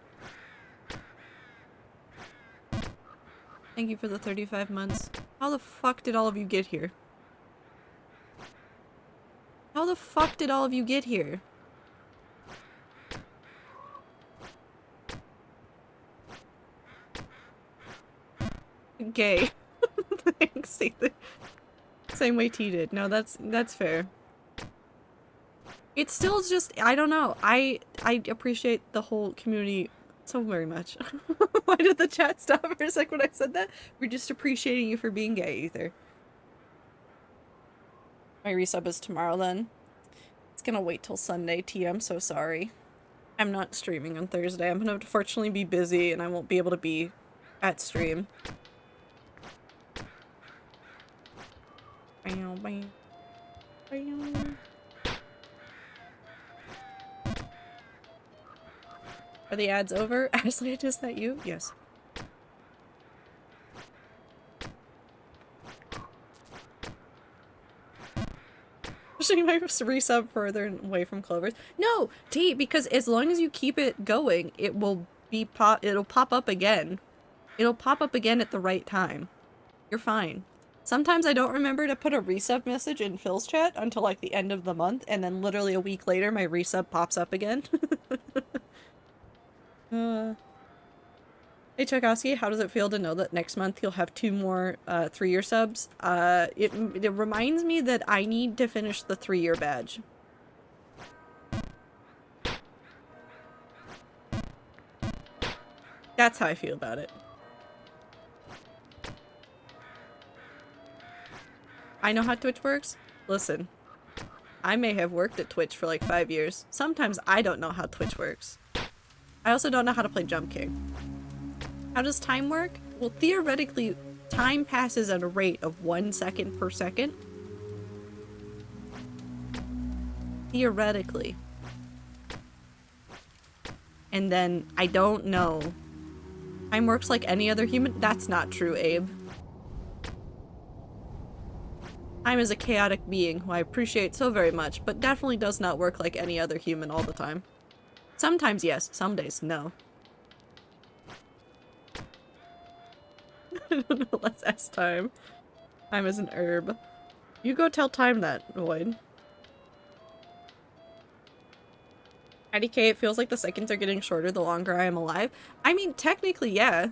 Thank you for the 35 months. How the fuck did all of you get here? How the fuck did all of you get here? Okay. Thanks. Same way T did. No, that's fair. It's still just, I don't know. I appreciate the whole community so very much. Why did the chat stop for a sec when I said that? We're just appreciating you for being gay, Ether. My resub is tomorrow then. It's gonna wait till Sunday, T. I'm so sorry. I'm not streaming on Thursday. I'm gonna unfortunately be busy and I won't be able to be at stream. Bam, bam, bam. Are the ads over? Ashley, is that you? Yes. Pushing my resub further away from Clover's. No, T, because as long as you keep it going, it will be it'll pop up again. It'll pop up again at the right time. You're fine. Sometimes I don't remember to put a resub message in Phil's chat until like the end of the month, and then literally a week later my resub pops up again. Hey Tchaikovsky, how does it feel to know that next month you'll have 2 more 3-year subs? It reminds me that I need to finish the 3-year badge. That's how I feel about it. I know how Twitch works. Listen, I may have worked at Twitch for like 5 years. Sometimes I don't know how Twitch works. I also don't know how to play Jump King. How does time work? Well, theoretically, time passes at a rate of 1 second per second. Theoretically. And then, I don't know. Time works like any other human? That's not true, Abe. Time is a chaotic being who I appreciate so very much, but definitely does not work like any other human all the time. Sometimes yes, some days no. I don't know, let's ask time. Time is an herb. You go tell time that, Void. IDK, it feels like the seconds are getting shorter the longer I am alive. I mean, technically, yeah.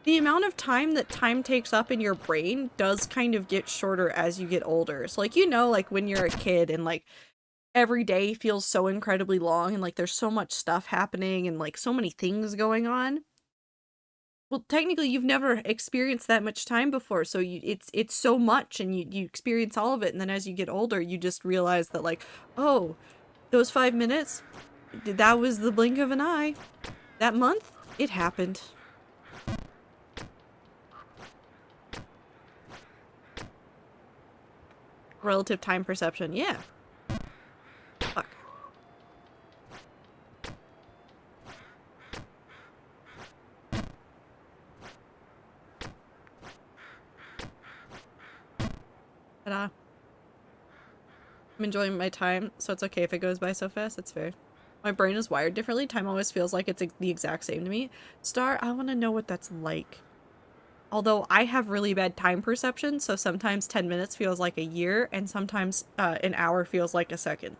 The amount of time that time takes up in your brain does kind of get shorter as you get older. So, like, you know, like, when you're a kid and, like, every day feels so incredibly long and, like, there's so much stuff happening and, like, so many things going on. Well, technically, you've never experienced that much time before, so it's so much, and you experience all of it, and then as you get older, you just realize that, like, oh, those 5 minutes, that was the blink of an eye. That month, it happened. Relative time perception, yeah. Fuck. Ta-da. I'm enjoying my time, so it's okay if it goes by so fast. It's fair. My brain is wired differently. Time always feels like it's the exact same to me. Star, I want to know what that's like. Although I have really bad time perception, so sometimes 10 minutes feels like a year, and sometimes an hour feels like a second.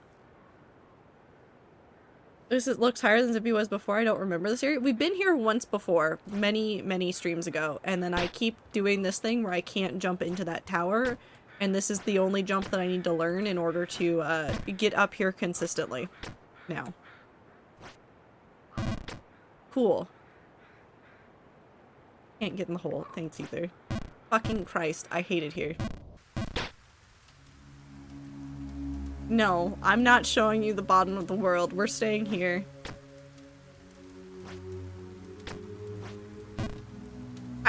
This looks higher than Zippy was before. I don't remember this area. We've been here once before, many streams ago, and then I keep doing this thing where I can't jump into that tower, and this is the only jump that I need to learn in order to get up here consistently. Now. Cool. Can't get in the hole. Thanks, either. Fucking Christ, I hate it here. No, I'm not showing you the bottom of the world. We're staying here.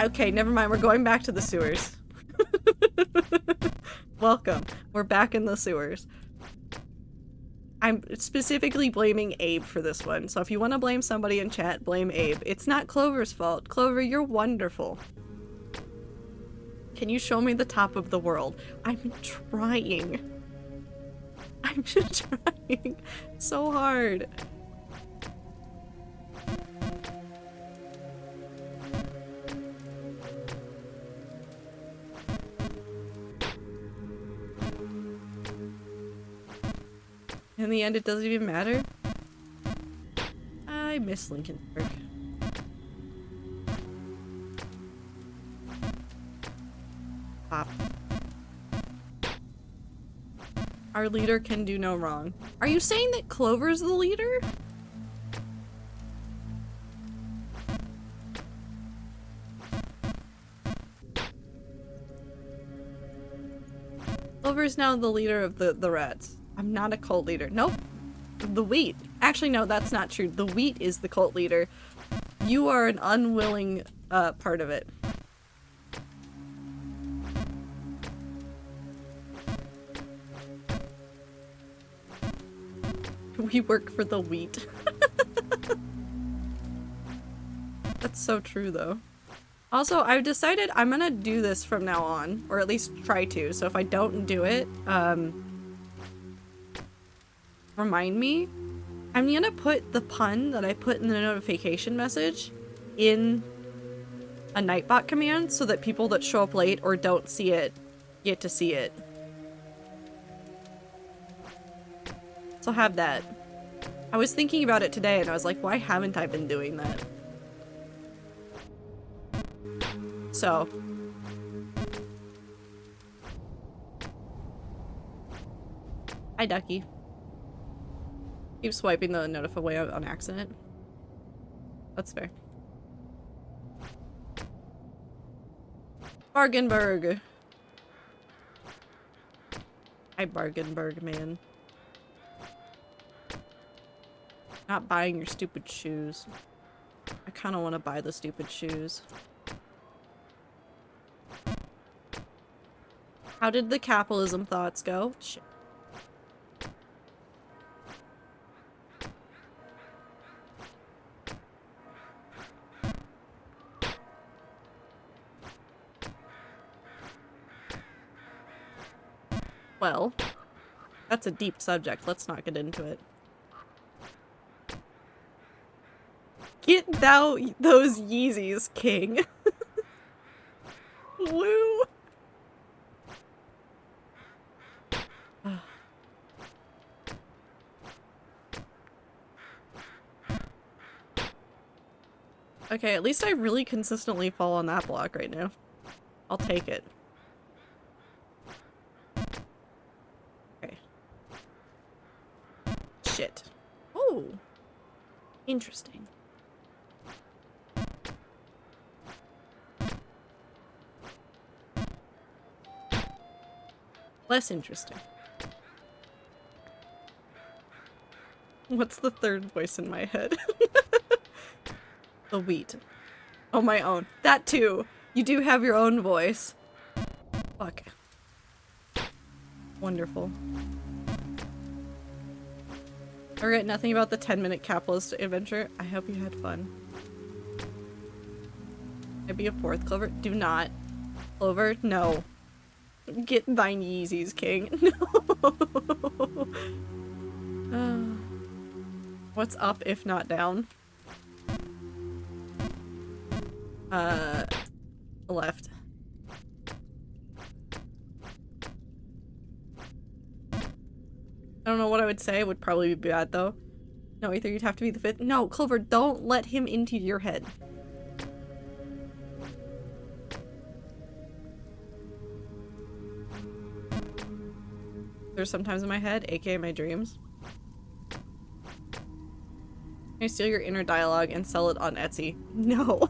Okay, never mind. We're going back to the sewers. Welcome. We're back in the sewers. I'm specifically blaming Abe for this one, so if you want to blame somebody in chat, blame Abe. It's not Clover's fault. Clover, you're wonderful. Can you show me the top of the world? I'm trying. I'm trying so hard. In the end, it doesn't even matter. I miss Lincolnburg. Pop. Our leader can do no wrong. Are you saying that Clover's the leader? Clover's now the leader of the rats. I'm not a cult leader. Nope. The wheat. Actually, no, that's not true. The wheat is the cult leader. You are an unwilling part of it. We work for the wheat. That's so true, though. Also, I've decided I'm gonna do this from now on, or at least try to. So if I don't do it, remind me. I'm gonna put the pun that I put in the notification message in a Nightbot command so that people that show up late or don't see it get to see it. So have that. I was thinking about it today and I was like, why haven't I been doing that? So. Hi, Ducky. Keep swiping the notif away on accident. That's fair. Bargainburg. Hi, Bargainburg, man. Not buying your stupid shoes. I kind of want to buy the stupid shoes. How did the capitalism thoughts go? Shit. Well, that's a deep subject. Let's not get into it. Get thou those Yeezys, King. Woo! Okay, at least I really consistently fall on that block right now. I'll take it. Okay. Shit. Oh! Interesting. Less interesting. What's the third voice in my head? The wheat. Oh, my own. That too. You do have your own voice. Fuck. Wonderful. I regret nothing about the 10-minute capitalist adventure. I hope you had fun. I'd be a fourth Clover. Do not. Clover, no. Get thine Yeezys, King. No. What's up if not down? Left. I don't know what I would say. It would probably be bad though. No, either you'd have to be the fifth. No, Clover, don't let him into your head. There's sometimes in my head, aka my dreams. Can I steal your inner dialogue and sell it on Etsy? No.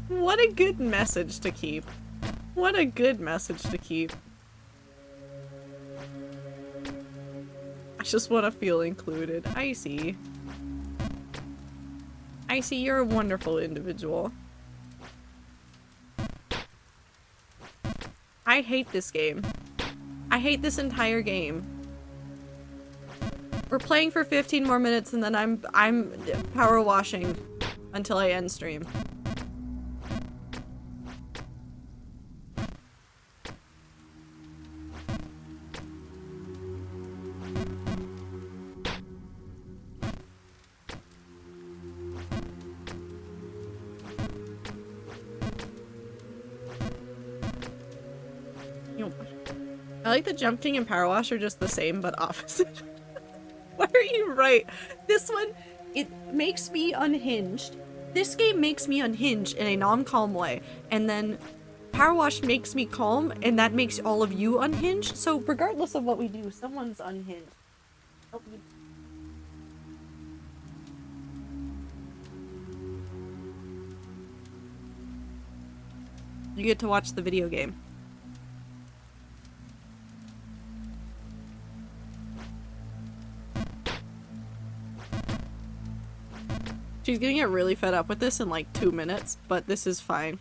What a good message to keep. What a good message to keep. I just want to feel included. I see. I see, you're a wonderful individual. I hate this game. I hate this entire game. We're playing for 15 more minutes and then I'm power washing until I end stream. I like the Jump King and Power Wash are just the same, but opposite. Why are you right? This one, it makes me unhinged. This game makes me unhinged in a non-calm way, and then Power Wash makes me calm, and that makes all of you unhinged. So regardless of what we do, someone's unhinged. Help me. You get to watch the video game. She's gonna get really fed up with this in like 2 minutes, but this is fine.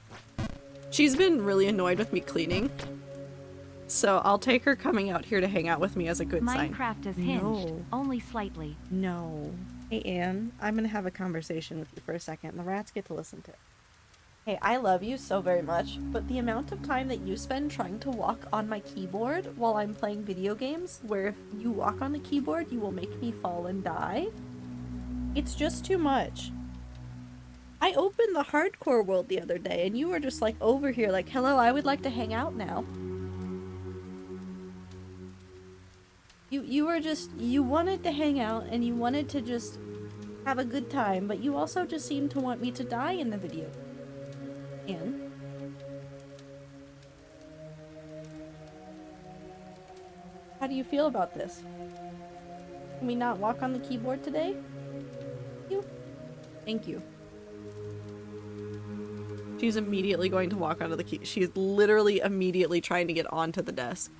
She's been really annoyed with me cleaning, so I'll take her coming out here to hang out with me as a good sign. Minecraft is hinged, only slightly. No. Hey, Anne, I'm gonna have a conversation with you for a second. The rats get to listen to it. Hey, I love you so very much, but the amount of time that you spend trying to walk on my keyboard while I'm playing video games, where if you walk on the keyboard, you will make me fall and die, it's just too much. I opened the hardcore world the other day, and you were just like over here like, hello, I would like to hang out now. You were just, you wanted to hang out, and you wanted to just have a good time, but you also just seemed to want me to die in the video. And how do you feel about this? Can we not walk on the keyboard today? Thank you. She's immediately going to walk onto the key. She's literally immediately trying to get onto the desk.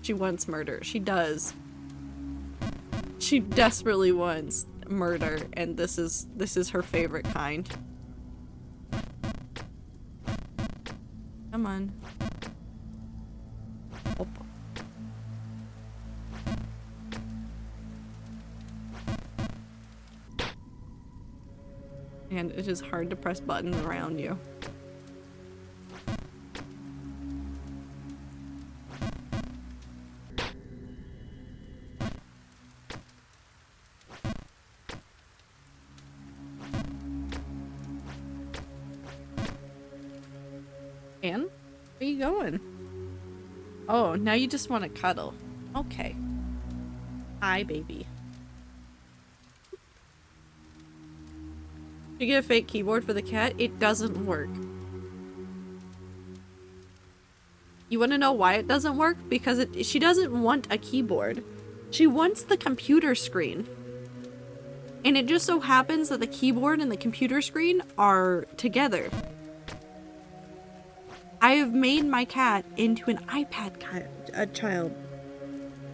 She wants murder. She does. She desperately wants murder, and this is her favorite kind. Come on. Oh. And it is hard to press buttons around you. Anne? Where are you going? Oh, now you just want to cuddle. Okay. Hi, baby. You get a fake keyboard for the cat? It doesn't work. You want to know why it doesn't work? Because she doesn't want a keyboard. She wants the computer screen. And it just so happens that the keyboard and the computer screen are together. I have made my cat into an iPad child.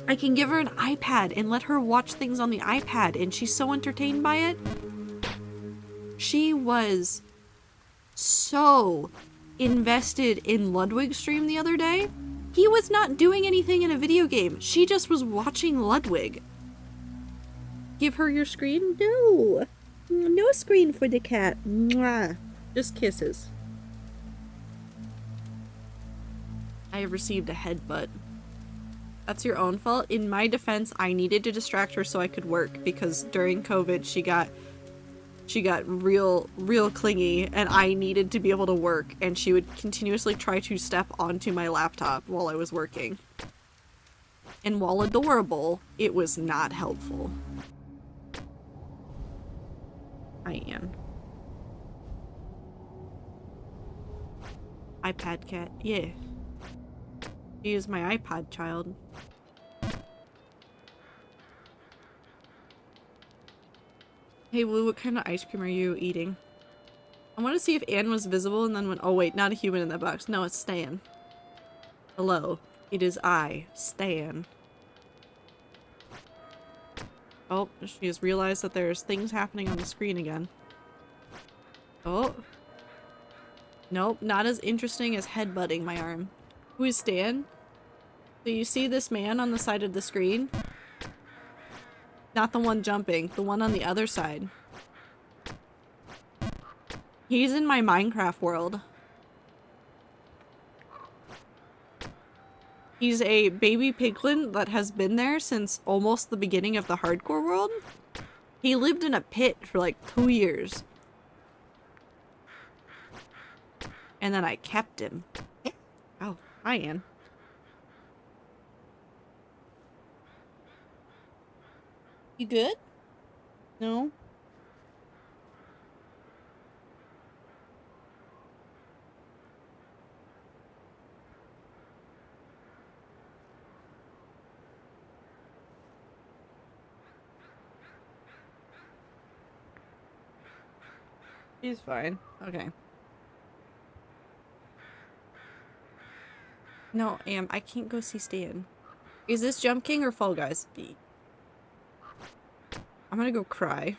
I can give her an iPad and let her watch things on the iPad, and she's so entertained by it. She was so invested in Ludwig's stream the other day. He was not doing anything in a video game. She just was watching Ludwig. Give her your screen? No. No screen for the cat. Mwah. Just kisses. I have received a headbutt. That's your own fault. In my defense, I needed to distract her so I could work, because during COVID she got real clingy, and I needed to be able to work, and she would continuously try to step onto my laptop while I was working. And while adorable, it was not helpful. I am. iPad cat, yeah. She is my iPod child. Hey Lou, what kind of ice cream are you eating? I want to see if Anne was visible and then went, oh wait, not a human in that box. No, it's Stan. Hello, it is I, Stan. Oh, she has realized that there's things happening on the screen again. Oh. Nope, not as interesting as headbutting my arm. Who is Stan? Do you see this man on the side of the screen? Not the one jumping, the one on the other side. He's in my Minecraft world. He's a baby piglin that has been there since almost the beginning of the hardcore world. He lived in a pit for like 2 years. And then I kept him. Oh, hi Anne. You good? No? He's fine. Okay. No, I can't go see Stan. Is this Jump King or Fall Guys? I'm gonna go cry.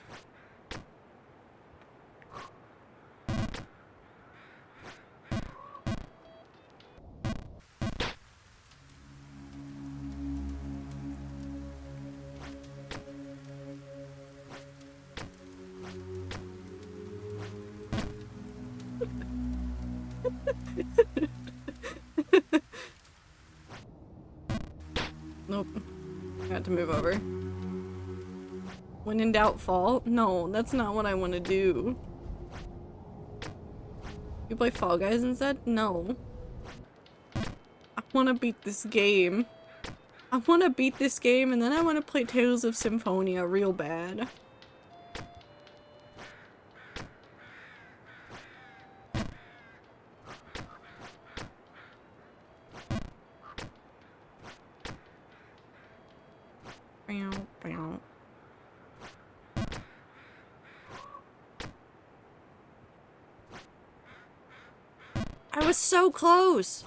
Nope. I had to move over. When in doubt, fall? No, that's not what I want to do. You play Fall Guys instead? No. I want to beat this game. I want to beat this game and then I want to play Tales of Symphonia real bad. I was so close!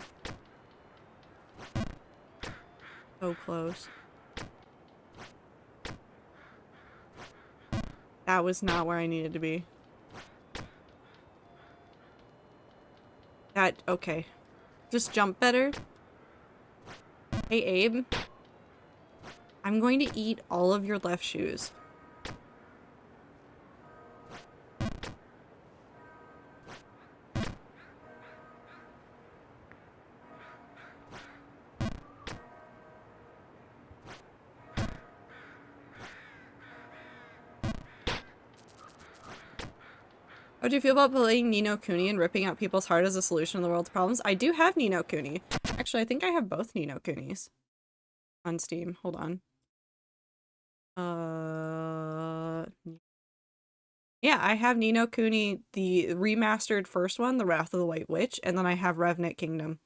So close. That was not where I needed to be. Okay. Just jump better. Hey, Abe. I'm going to eat all of your left shoes. How do you feel about playing Ni no Kuni and ripping out people's heart as a solution to the world's problems? I do have Ni no Kuni. Actually, I think I have both Ni no Kunis on Steam. Hold on. Yeah, I have Ni no Kuni, the remastered first one, The Wrath of the White Witch, and then I have Revenant Kingdom.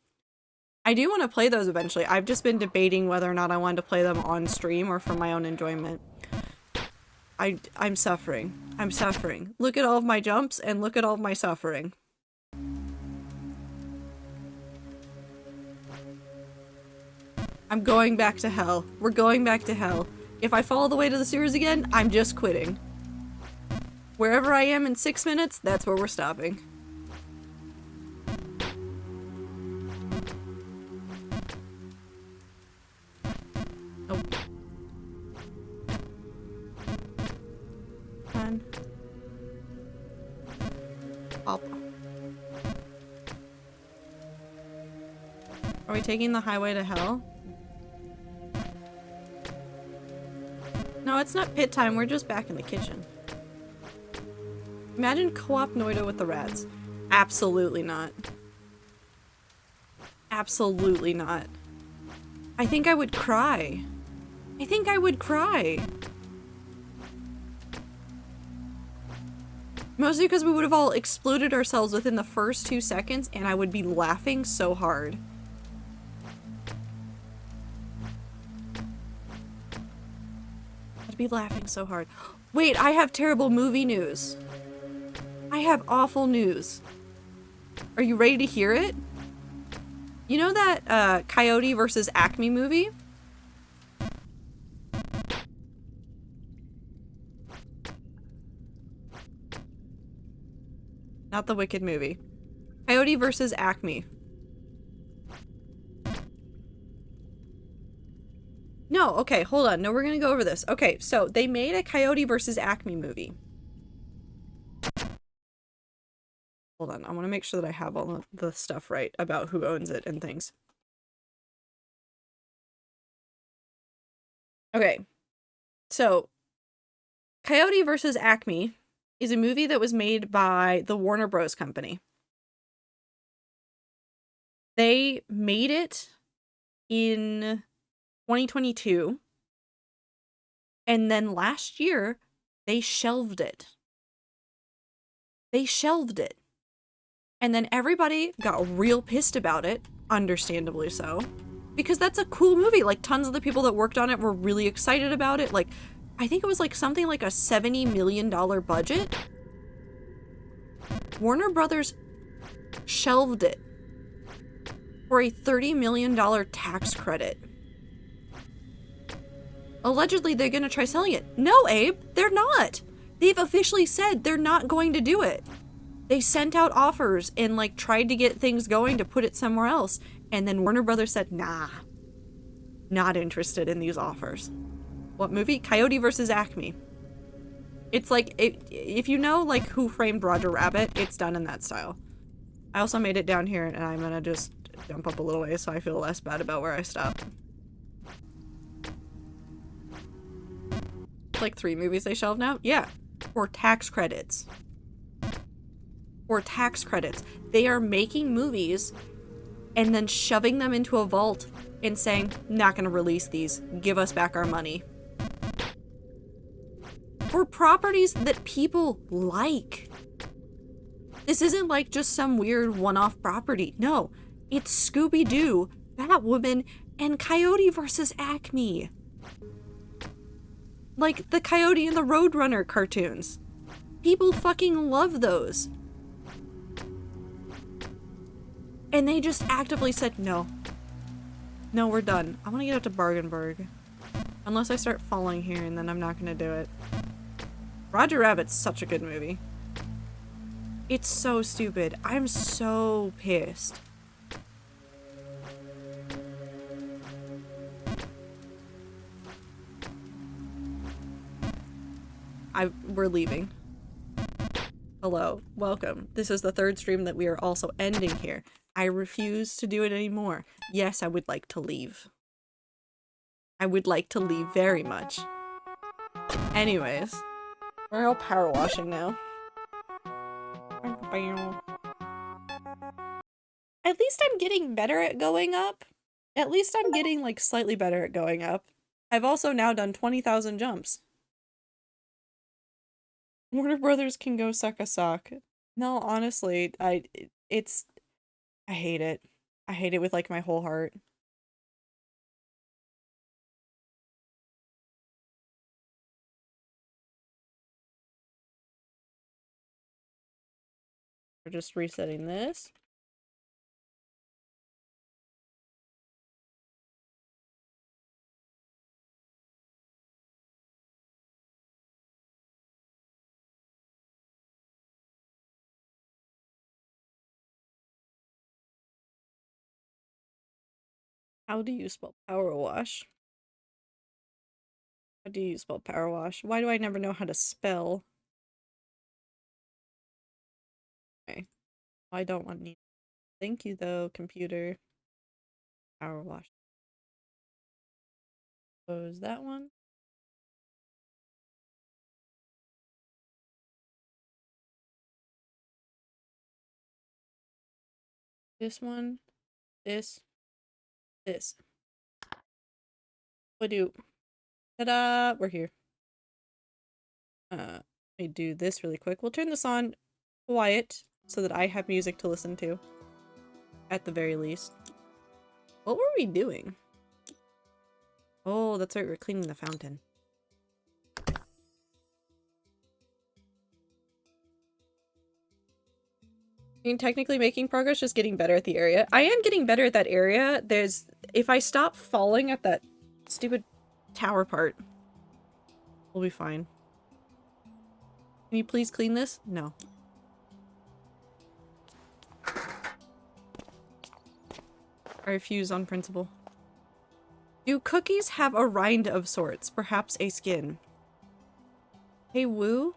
I do want to play those eventually. I've just been debating whether or not I wanted to play them on stream or for my own enjoyment. I'm suffering. I'm suffering. Look at all of my jumps and look at all of my suffering. I'm going back to hell. We're going back to hell. If I fall all the way to the sewers again, I'm just quitting. Wherever I am in 6 minutes, that's where we're stopping. Nope. Come on. Pop. Are we taking the highway to hell? No, it's not pit time. We're just back in the kitchen. Imagine co-op Noida with the rats. Absolutely not. Absolutely not. I think I would cry. I think I would cry. Mostly because we would have all exploded ourselves within the first 2 seconds and I would be laughing so hard. I'd be laughing so hard. Wait, I have terrible movie news. I have awful news. Are you ready to hear it? You know that Coyote versus Acme movie? Not the Wicked movie. Coyote versus Acme. No, okay, hold on. No, we're gonna go over this. Okay, so they made a Coyote versus Acme movie. Hold on, I want to make sure that I have all the stuff right about who owns it and things. Okay, so Coyote versus Acme is a movie that was made by the Warner Bros. Company. They made it in 2022. And then last year, they shelved it. They shelved it. And then everybody got real pissed about it, understandably so, because that's a cool movie. Like, tons of the people that worked on it were really excited about it. Like, I think it was like something like a $70 million budget. Warner Brothers shelved it for a $30 million tax credit. Allegedly, they're gonna try selling it. No, Abe, they're not. They've officially said they're not going to do it. They sent out offers and like tried to get things going to put it somewhere else. And then Warner Brothers said, nah, not interested in these offers. What movie? Coyote versus Acme. It's like, if you know like Who Framed Roger Rabbit, it's done in that style. I also made it down here and I'm gonna just jump up a little way so I feel less bad about where I stopped. Like 3 movies they shelved now? Yeah. Or tax credits. Or tax credits. They are making movies and then shoving them into a vault and saying, not gonna release these. Give us back our money. For properties that people like. This isn't like just some weird one-off property. No, it's Scooby-Doo, Batwoman, and Coyote versus Acme. Like the Coyote and the Roadrunner cartoons. People fucking love those. And they just actively said, no. No, we're done. I want to get out to Bargainburg. Unless I start falling here and then I'm not gonna do it. Roger Rabbit's such a good movie. It's so stupid. I'm so pissed. We're leaving. Hello, welcome. This is the 3rd stream that we are also ending here. I refuse to do it anymore. Yes, I would like to leave. I would like to leave very much. Anyways, we're all power washing now. At least I'm getting better at going up. At least I'm getting like slightly better at going up. I've also now done 20,000 jumps. Warner Brothers can go suck a sock. No, honestly, I hate it. I hate it with like my whole heart. We're just resetting this. How do you spell PowerWash? How do you spell PowerWash? Why do I never know how to spell? Okay. I don't want need. Thank you though, computer. PowerWash. Close that one. This one. This. What do? Ta-da! We're here. Let me do this really quick. We'll turn this on quiet so that I have music to listen to. At the very least. What were we doing? Oh, that's right, we're cleaning the fountain. I mean, technically making progress, just getting better at the area. I am getting better at that area. If I stop falling at that stupid tower part, we'll be fine. Can you please clean this? No. I refuse on principle. Do cookies have a rind of sorts? Perhaps a skin? Hey, woo?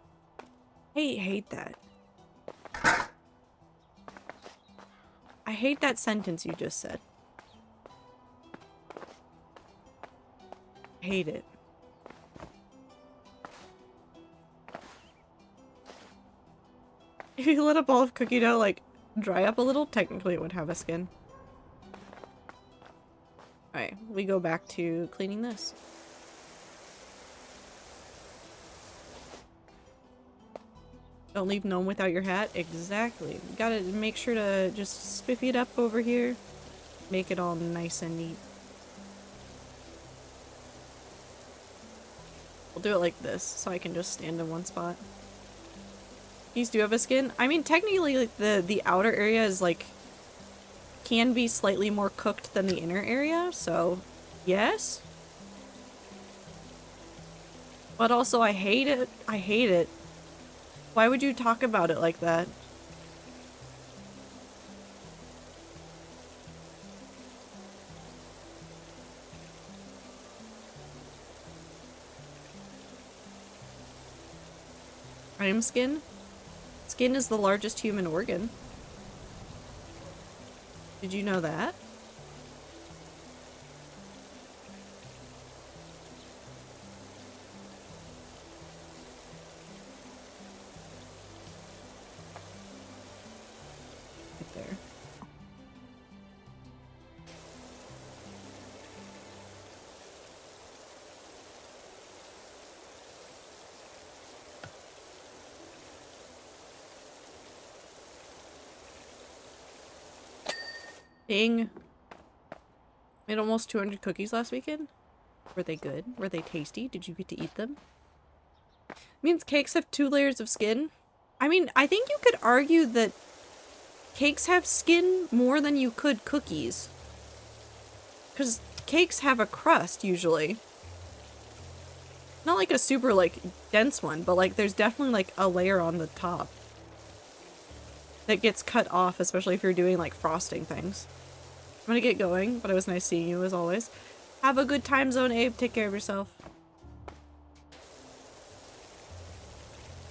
I hate that. I hate that sentence you just said. I hate it. If you let a ball of cookie dough, like, dry up a little, technically it would have a skin. Alright, we go back to cleaning this. Don't leave gnome without your hat. Exactly. You gotta make sure to just spiffy it up over here. Make it all nice and neat. We'll do it like this, so I can just stand in one spot. These do have a skin. I mean, technically, like, the outer area is, like, can be slightly more cooked than the inner area, so yes. But also, I hate it. I hate it. Why would you talk about it like that? Ram skin? Skin is the largest human organ. Did you know that? Right there. Dang. Made almost 200 cookies last weekend. Were they good? Were they tasty? Did you get to eat them? Means cakes have 2 layers of skin. I mean, I think you could argue that cakes have skin more than you could cookies. Because cakes have a crust, usually. Not like a super, like, dense one, but, like, there's definitely, like, a layer on the top that gets cut off, especially if you're doing, like, frosting things. I'm gonna get going, but it was nice seeing you, as always. Have a good time zone, Abe. Take care of yourself.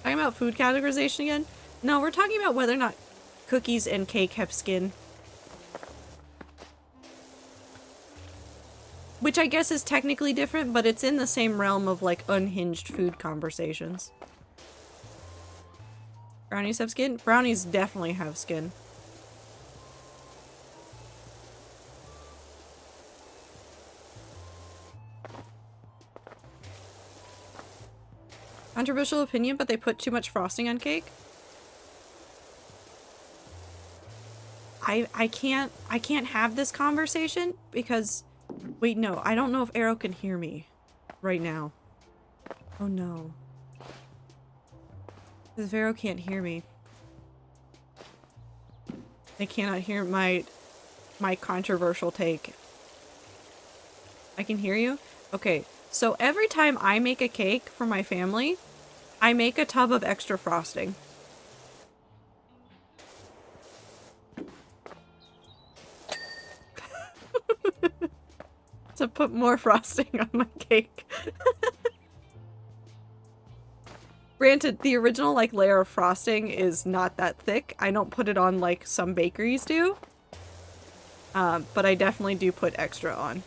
Talking about food categorization again? No, we're talking about whether or not cookies and cake have skin. Which I guess is technically different, but it's in the same realm of, like, unhinged food conversations. Brownies have skin? Brownies definitely have skin. Controversial opinion, but they put too much frosting on cake? I can't have this conversation because... Wait, no, I don't know if Arrow can hear me right now. Oh no. Because Arrow can't hear me. They cannot hear my controversial take. I can hear you? Okay, so every time I make a cake for my family, I make a tub of extra frosting. To put more frosting on my cake. Granted, the original, like, layer of frosting is not that thick. I don't put it on like some bakeries do. But I definitely do put extra on.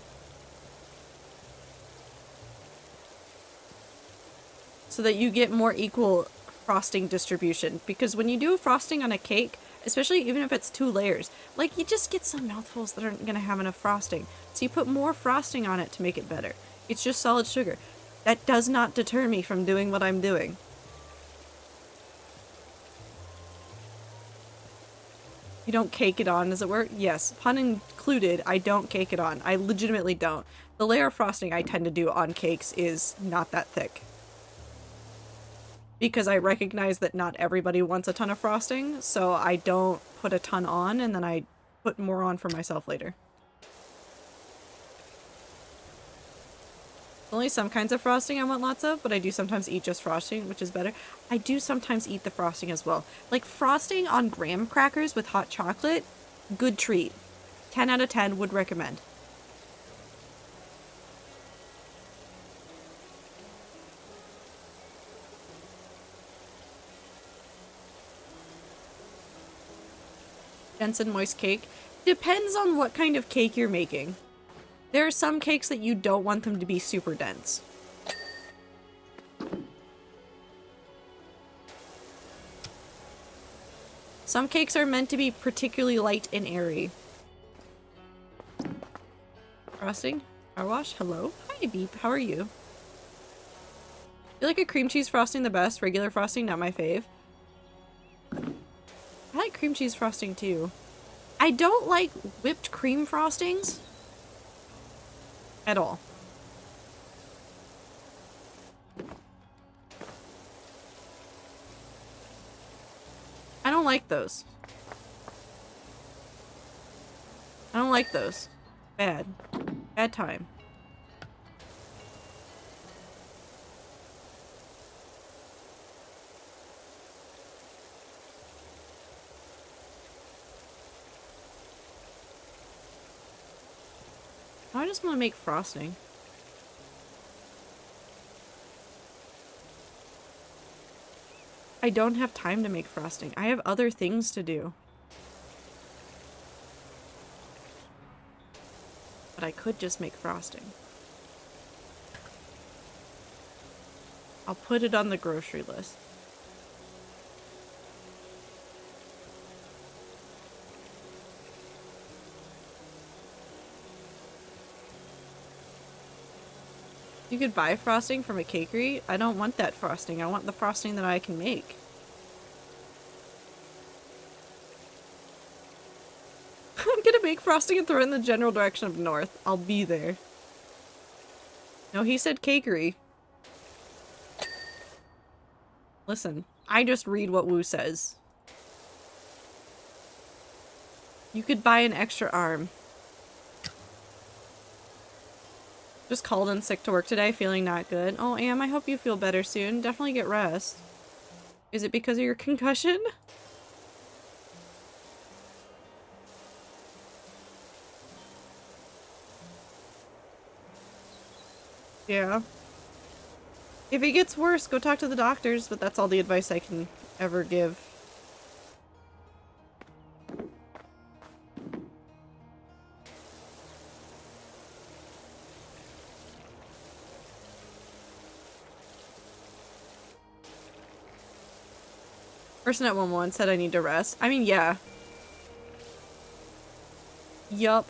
So that you get more equal frosting distribution. Because when you do frosting on a cake, especially even if it's 2 layers, like, you just get some mouthfuls that aren't gonna have enough frosting. So you put more frosting on it to make it better. It's just solid sugar. That does not deter me from doing what I'm doing. You don't cake it on, as it were? Yes, pun included, I don't cake it on. I legitimately don't. The layer of frosting I tend to do on cakes is not that thick. Because I recognize that not everybody wants a ton of frosting, so I don't put a ton on, and then I put more on for myself later. Only some kinds of frosting I want lots of, but I do sometimes eat just frosting, which is better. I do sometimes eat the frosting as well. Like, frosting on graham crackers with hot chocolate, good treat. 10 out of 10 would recommend. Dense and moist cake. Depends on what kind of cake you're making. There are some cakes that you don't want them to be super dense. Some cakes are meant to be particularly light and airy. Frosting? PowerWash? Hello? Hi, Beep. How are you? You like a cream cheese frosting the best? Regular frosting, not my fave. cream cheese frosting too. I don't like whipped cream frostings at all. I don't like those. I don't like those. Bad. Bad time. I just want to make frosting. I don't have time to make frosting. I have other things to do. But I could just make frosting. I'll put it on the grocery list. You could buy frosting from a cakery. I don't want that frosting. I want the frosting that I can make. I'm gonna make frosting and throw it in the general direction of north. I'll be there. No, he said cakery. Listen, I just read what Wu says. You could buy an extra arm. Just called in sick to work today, feeling not good. Oh, Am, I hope you feel better soon. Definitely get rest. Is it because of your concussion? Yeah. If it gets worse, go talk to the doctors, but that's all the advice I can ever give. Person at 111 said I need to rest. I mean, yeah. Yup.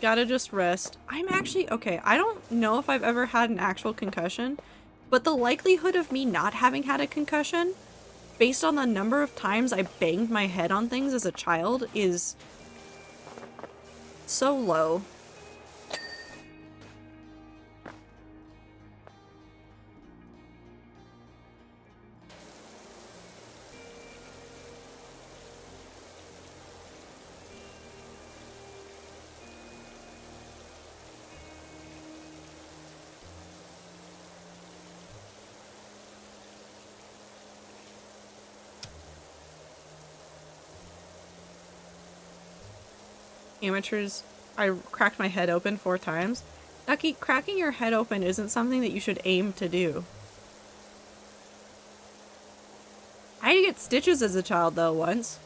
Gotta just rest. I'm actually, okay, I don't know if I've ever had an actual concussion, but the likelihood of me not having had a concussion, based on the number of times I banged my head on things as a child, is so low. Amateurs, I cracked my head open 4 times. Ducky, cracking your head open isn't something that you should aim to do. I had to get stitches as a child, though, once.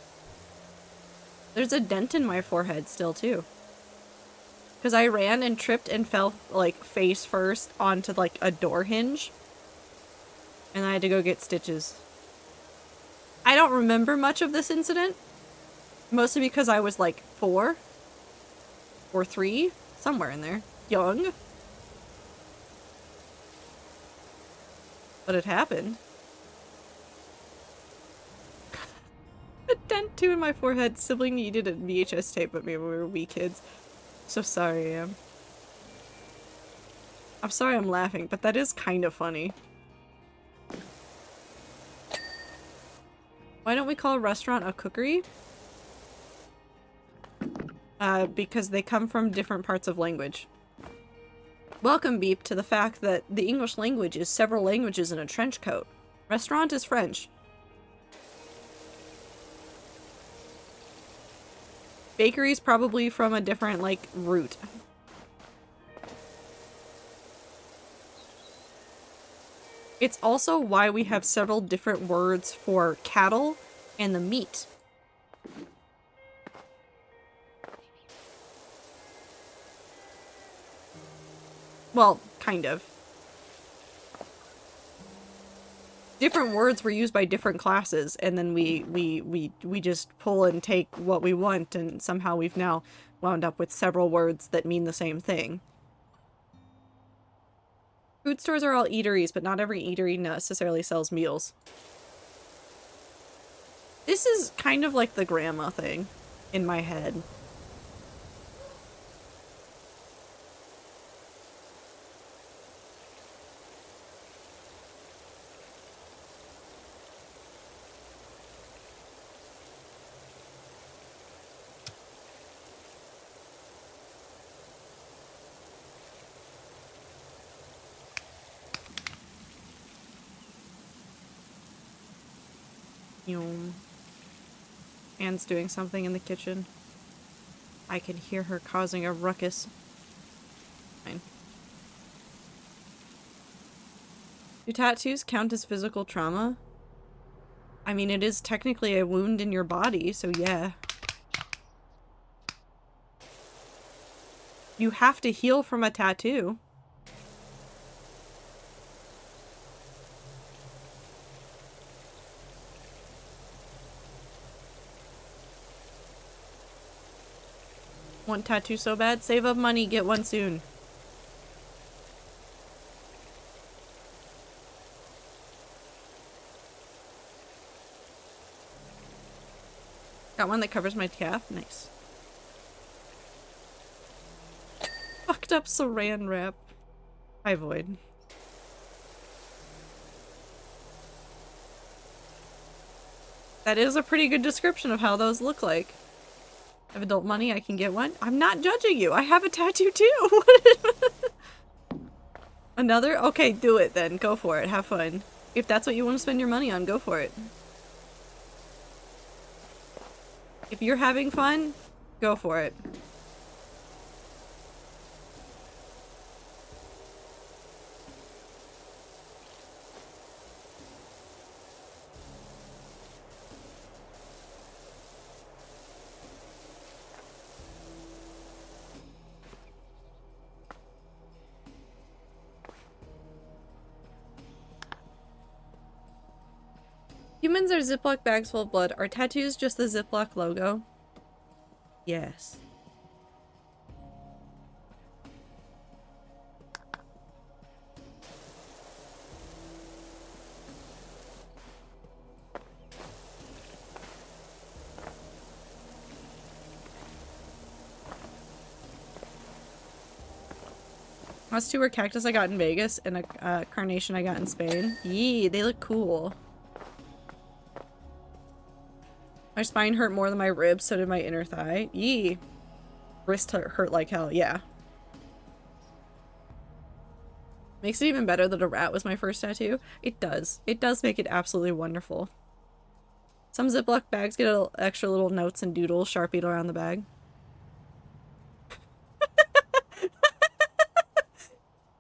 There's a dent in my forehead still, too. Because I ran and tripped and fell, like, face first onto, like, a door hinge. And I had to go get stitches. I don't remember much of this incident. Mostly because I was, like, 4. Or 3. Somewhere in there. Young. But it happened. A dent too in my forehead. Sibling needed a VHS tape with me when we were wee kids. So sorry, Am. I'm sorry I'm laughing, but that is kind of funny. Why don't we call a restaurant a cookery? Because they come from different parts of language. Welcome, Beep, to the fact that the English language is several languages in a trench coat. Restaurant is French. Bakery's probably from a different, like, root. It's also why we have several different words for cattle and the meat. Well, kind of. Different words were used by different classes, and then we just pull and take what we want, and somehow we've now wound up with several words that mean the same thing. Food stores are all eateries, but not every eatery necessarily sells meals. This is kind of like the grandma thing in my head. Anne's doing something in the kitchen. I can hear her causing a ruckus. Fine. Do tattoos count as physical trauma? I mean, it is technically a wound in your body, so yeah. You have to heal from a tattoo. Want tattoo so bad? Save up money, get one soon. Got one that covers my calf? Nice. Fucked up saran wrap. Hi, Void. That is a pretty good description of how those look like. I have adult money, I can get one. I'm not judging you. I have a tattoo too. Another? Okay, do it then. Go for it. Have fun. If that's what you want to spend your money on, go for it. If you're having fun, go for it. Humans are Ziploc bags full of blood. Are tattoos just the Ziploc logo? Yes. Those two were cactus I got in Vegas and a carnation I got in Spain. Yee, they look cool. My spine hurt more than my ribs, so did my inner thigh. Yee. Wrist hurt like hell, yeah. Makes it even better that a rat was my first tattoo. It does. It does make it absolutely wonderful. Some Ziploc bags get extra little notes and doodles sharpied around the bag.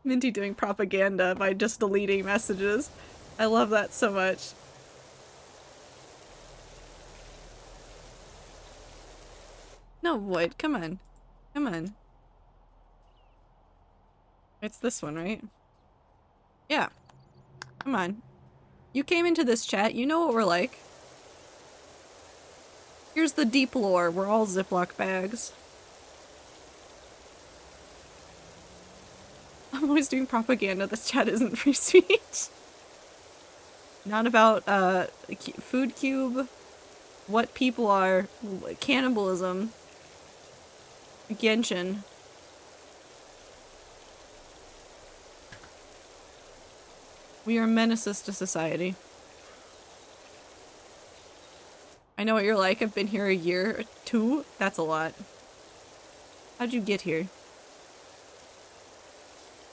Minty doing propaganda by just deleting messages. I love that so much. No, Void, come on. Come on. It's this one, right? Yeah. Come on. You came into this chat, you know what we're like. Here's the deep lore, we're all Ziploc bags. I'm always doing propaganda, this chat isn't free speech. Not about, food cube, what people are, cannibalism, Genshin. We are menaces to society. I know what you're like, I've been here a year or two. That's a lot. How'd you get here?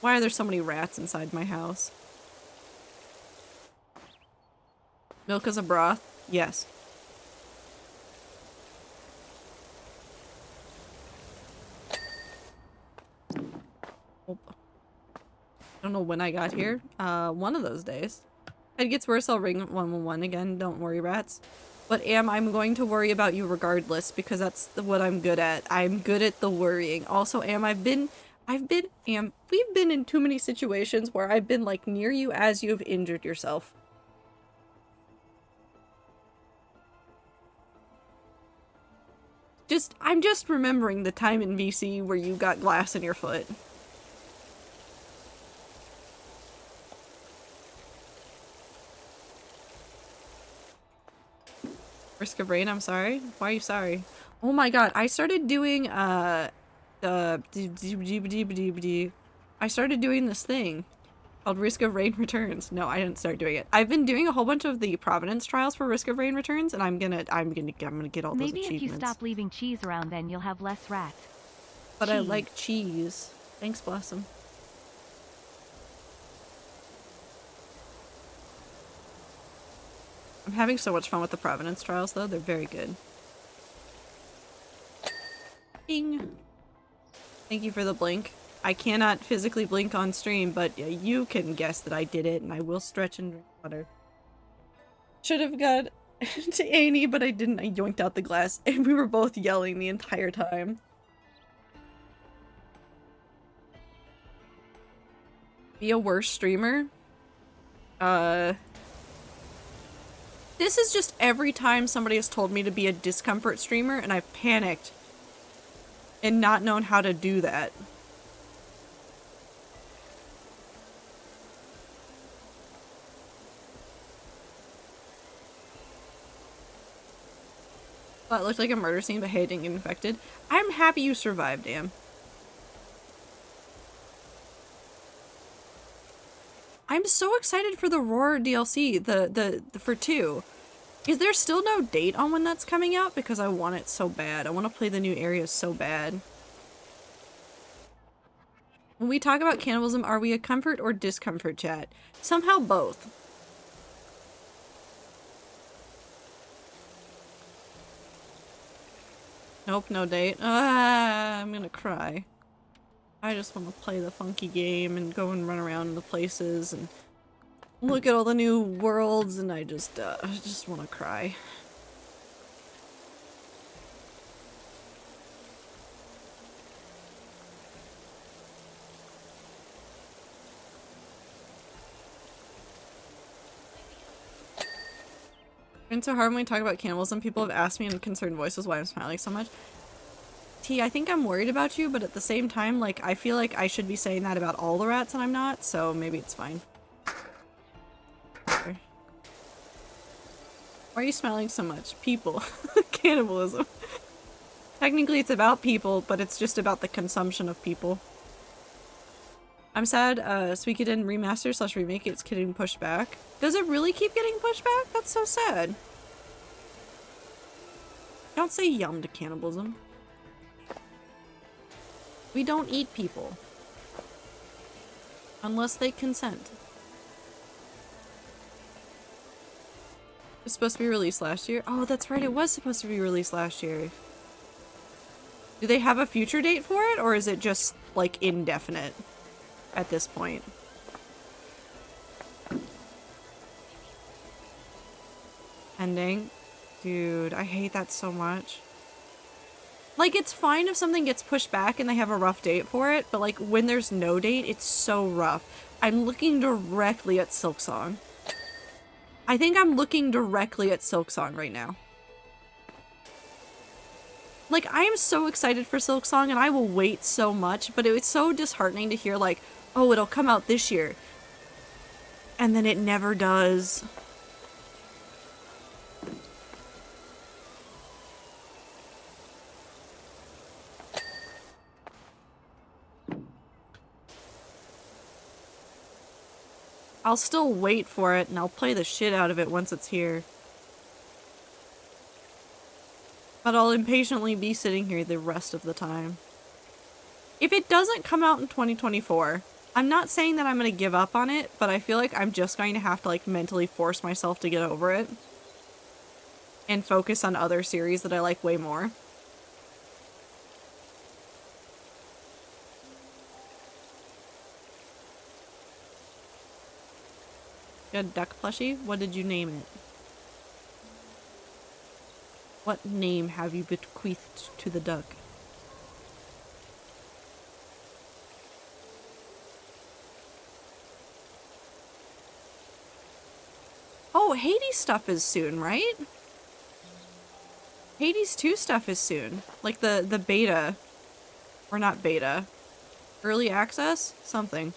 Why are there so many rats inside my house? Milk as a broth? Yes. Oh. I don't know when I got here. One of those days. If it gets worse, I'll ring 111 again. Don't worry, rats. But I'm going to worry about you regardless because that's what I'm good at. I'm good at the worrying. Also, we've been in too many situations where I've been like near you as you've injured yourself. I'm just remembering the time in VC where you got glass in your foot. Risk of Rain, I'm sorry. Why are you sorry? Oh my god, I started doing, I started doing this thing called Risk of Rain Returns. No, I didn't start doing it. I've been doing a whole bunch of the Providence trials for Risk of Rain Returns, and I'm gonna get all those Maybe if you achievements. stop leaving cheese around, then you'll have less rats. But Cheese. I like cheese. Thanks, Blossom. I'm having so much fun with the Providence trials, though. They're very good. Bing! Thank you for the blink. I cannot physically blink on stream, but you can guess that I did it, and I will stretch and drink water. Should have got to Annie, but I didn't. I yoinked out the glass, and we were both yelling the entire time. Be a worse streamer? This is just every time somebody has told me to be a discomfort streamer, and I've panicked and not known how to do that. Well, it looked like a murder scene, but hey, it didn't get infected. I'm happy you survived, Dan. I'm so excited for the Roar DLC, the for 2. Is there still no date on when that's coming out? Because I want it so bad. I want to play the new areas so bad. When we talk about cannibalism, are we a comfort or discomfort chat? Somehow both. Nope, no date. Ah, I'm gonna cry. I just want to play the funky game and go and run around the places and look at all the new worlds, and I just want to cry. It's so hard when we talk about cannibalism. People have asked me in concerned voices why I'm smiling so much. T, I think I'm worried about you, but at the same time, like, I feel like I should be saying that about all the rats and I'm not, so maybe it's fine. Why are you smiling so much? People. Cannibalism. Technically it's about people, but it's just about the consumption of people. I'm sad Suikoden remaster slash remake it's getting pushed back. Does it really keep getting pushed back? That's so sad. Don't say yum to cannibalism. We don't eat people. Unless they consent. It's supposed to be released last year? Oh, that's right, it was supposed to be released last year. Do they have a future date for it, or is it just, like, indefinite at this point? Ending? Dude, I hate that so much. Like, it's fine if something gets pushed back and they have a rough date for it, but like, when there's no date, it's so rough. I'm looking directly at Silksong. I think I'm looking directly at Silksong right now. Like, I am so excited for Silksong and I will wait so much, but it was so disheartening to hear like, oh, it'll come out this year. And then it never does. I'll still wait for it, and I'll play the shit out of it once it's here. But I'll impatiently be sitting here the rest of the time. If it doesn't come out in 2024, I'm not saying that I'm going to give up on it, but I feel like I'm just going to have to like mentally force myself to get over it. And focus on other series that I like way more. You got a duck plushie? What did you name it? What name have you bequeathed to the duck? Oh, Hades stuff is soon, right? Hades 2 stuff is soon. Like the beta. Or not beta. Early access? Something.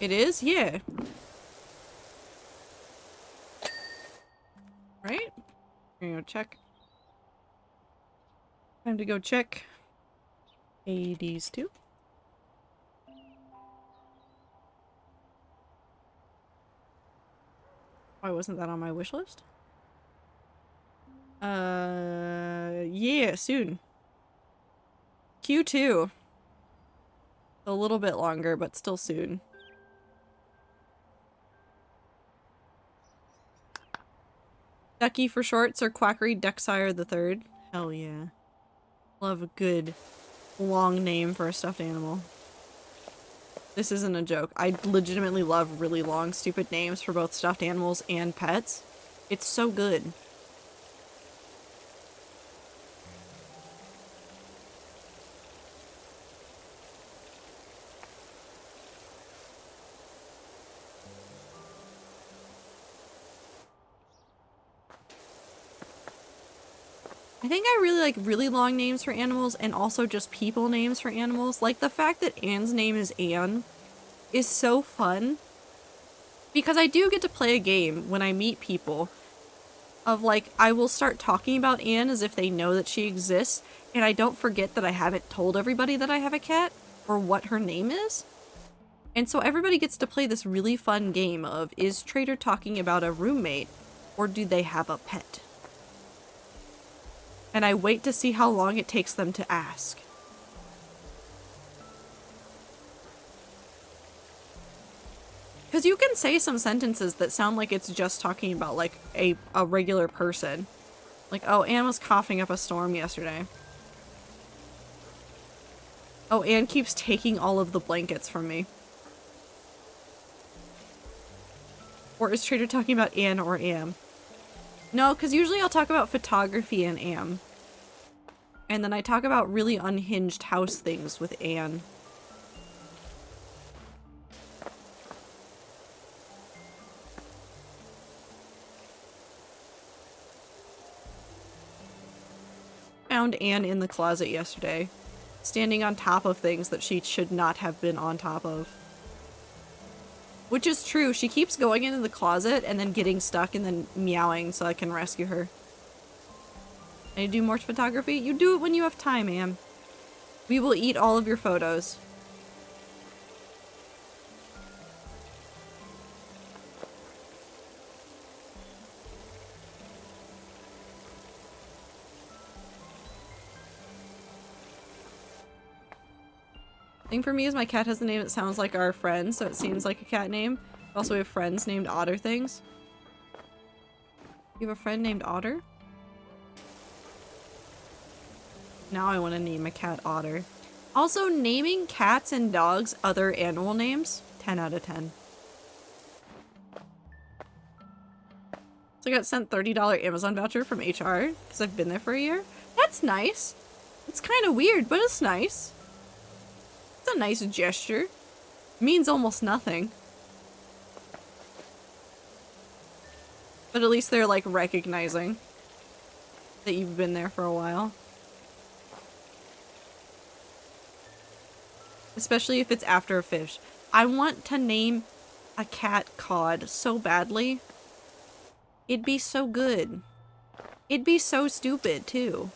It is? Yeah. Right? We're gonna go check. Time to go check. ADs too. Why wasn't that on my wish list? Yeah, soon. Q2. A little bit longer, but still soon. Ducky for short, Sir Quackery Ducksire the Third. Hell yeah. Love a good long name for a stuffed animal. This isn't a joke. I legitimately love really long, stupid names for both stuffed animals and pets. It's so good. I think I really like really long names for animals and also just people names for animals. Like the fact that Anne's name is Anne is so fun. Because I do get to play a game when I meet people of like, I will start talking about Anne as if they know that she exists, and I don't forget that I haven't told everybody that I have a cat or what her name is. And so everybody gets to play this really fun game of, is Trader talking about a roommate or do they have a pet? And I wait to see how long it takes them to ask. Because you can say some sentences that sound like it's just talking about like a regular person. Like, oh, Anne was coughing up a storm yesterday. Oh, Anne keeps taking all of the blankets from me. Or is Trader talking about Anne or Am? No, because usually I'll talk about photography and Am. And then I talk about really unhinged house things with Anne. Found Anne in the closet yesterday, standing on top of things that she should not have been on top of. Which is true, she keeps going into the closet and then getting stuck and then meowing so I can rescue her. And you do more photography? You do it when you have time, Am. We will eat all of your photos. Thing for me is my cat has a name that sounds like our friend, so it seems like a cat name. Also, we have friends named Otter things. You have a friend named Otter? Now I want to name a cat Otter. Also, naming cats and dogs other animal names, 10 out of 10. So I got sent $30 Amazon voucher from HR because I've been there for a year. That's nice. It's kind of weird, but it's nice. It's a nice gesture. Means almost nothing. But at least they're like recognizing that you've been there for a while. Especially if it's after a fish. I want to name a cat Cod so badly. It'd be so good. It'd be so stupid too.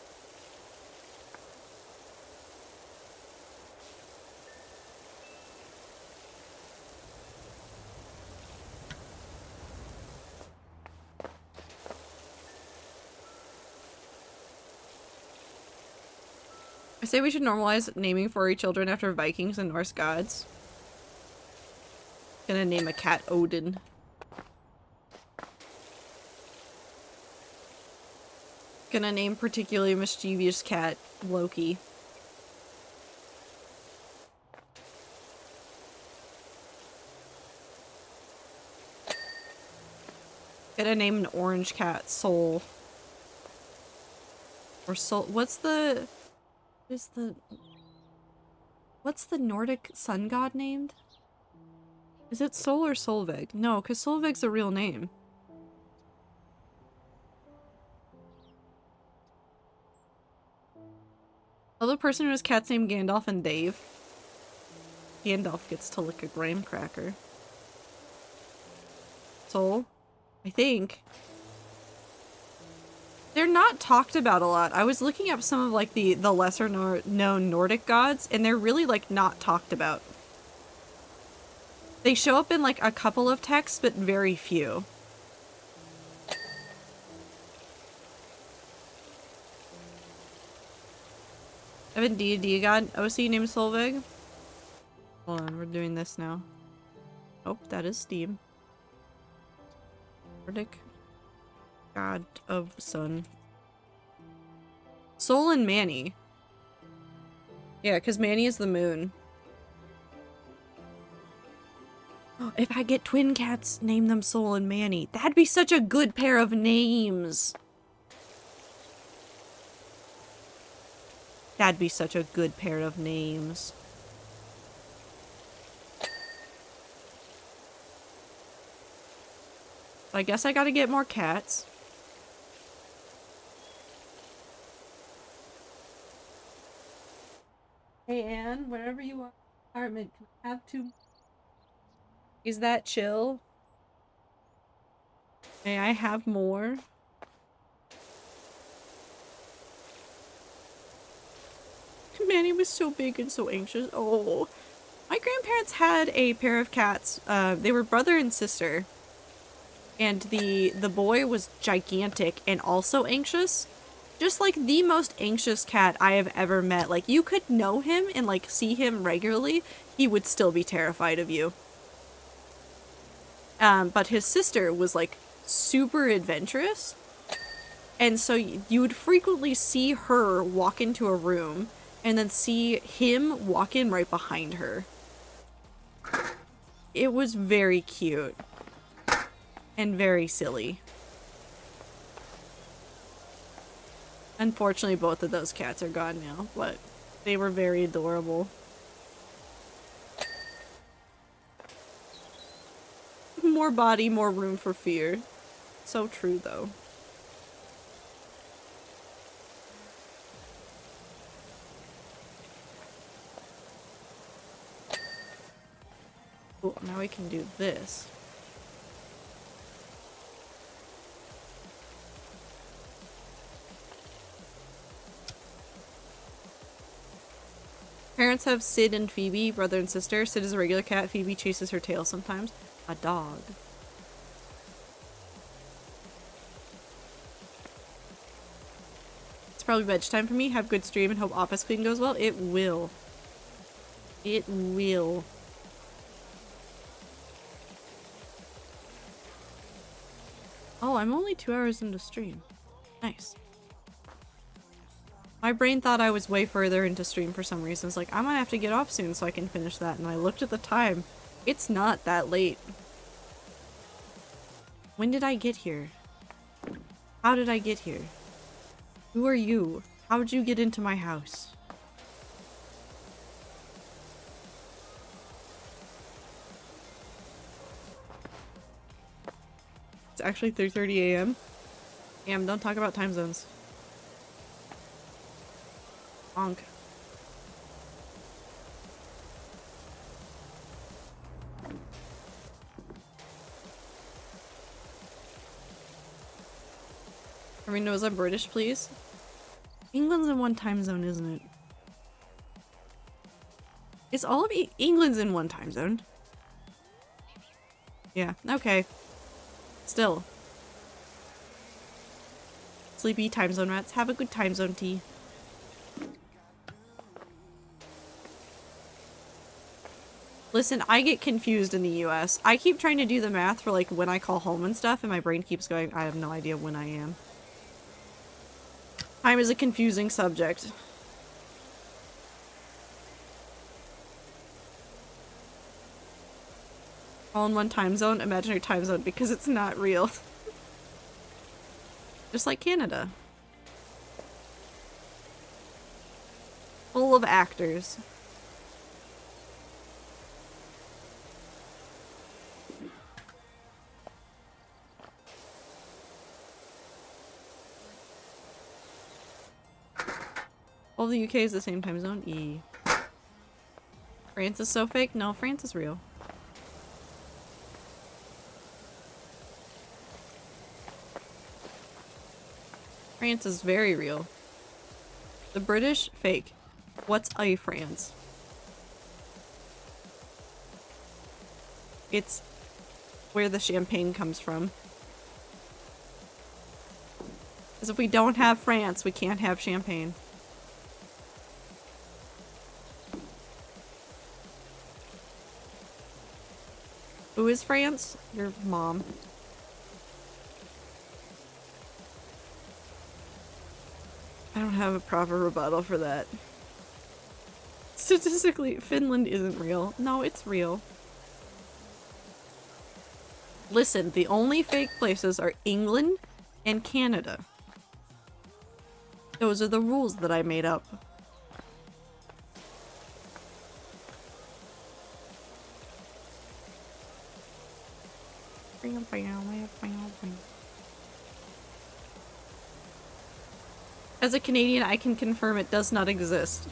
I say we should normalize naming furry children after Vikings and Norse gods. Gonna name a cat Odin. Gonna name particularly mischievous cat Loki. Gonna name an orange cat Soul. Or Soul. What's the Nordic sun god named? Is it Sol or Solveig? No, because Solveig's a real name. Other person whose cat's named Gandalf and Dave. Gandalf gets to lick a graham cracker. soul. I think. They're not talked about a lot. I was looking up some of like the lesser known Nordic gods, and they're really like not talked about. They show up in like a couple of texts, but very few. I have a D&D god OC named Solveig. Hold on, we're doing this now. Oh, that is Steam. Nordic god of sun. Sol and Manny. Yeah, because Manny is the moon. If I get twin cats, name them Sol and Manny. That'd be such a good pair of names. That'd be such a good pair of names. I guess I gotta get more cats. Hey Anne, wherever you are, apartment, can I have two? Is that chill? May I have more? Manny was so big and so anxious. Oh. My grandparents had a pair of cats. They were brother and sister. And the boy was gigantic and also anxious. Just like the most anxious cat I have ever met. Like, you could know him and like see him regularly, he would still be terrified of you. But his sister was like super adventurous. And so you would frequently see her walk into a room and then see him walk in right behind her. It was very cute. And very silly. Unfortunately, both of those cats are gone now, but they were very adorable. More body, more room for fear. So true, though. Cool, now we can do this. Parents have Sid and Phoebe, brother and sister. Sid is a regular cat. Phoebe chases her tail sometimes. A dog. It's probably bedtime for me. Have good stream and hope office clean goes well. It will. It will. Oh, I'm only 2 hours into stream. Nice. My brain thought I was way further into stream for some reason. It's like, I'm gonna have to get off soon so I can finish that. And I looked at the time. It's not that late. When did I get here? How did I get here? Who are you? How'd you get into my house? It's actually 3:30 a.m. Damn, don't talk about time zones. Honk. Everyone knows I'm British, please. England's in one time zone, isn't it? Is all of England's in one time zone? Yeah, okay. Still. Sleepy time zone rats. Have a good time zone tea. Listen, I get confused in the US. I keep trying to do the math for like when I call home and stuff, and my brain keeps going, I have no idea when I am. Time is a confusing subject. All in one time zone, imaginary time zone, because it's not real. Just like Canada. Full of actors. All the UK is the same time zone. E. France is so fake? No, France is real. France is very real. The British, fake. What's a France? It's where the champagne comes from. Because if we don't have France, we can't have champagne. Who is France? Your mom. I don't have a proper rebuttal for that. Statistically, Finland isn't real. No, it's real. Listen, the only fake places are England and Canada. Those are the rules that I made up. As a Canadian, I can confirm it does not exist.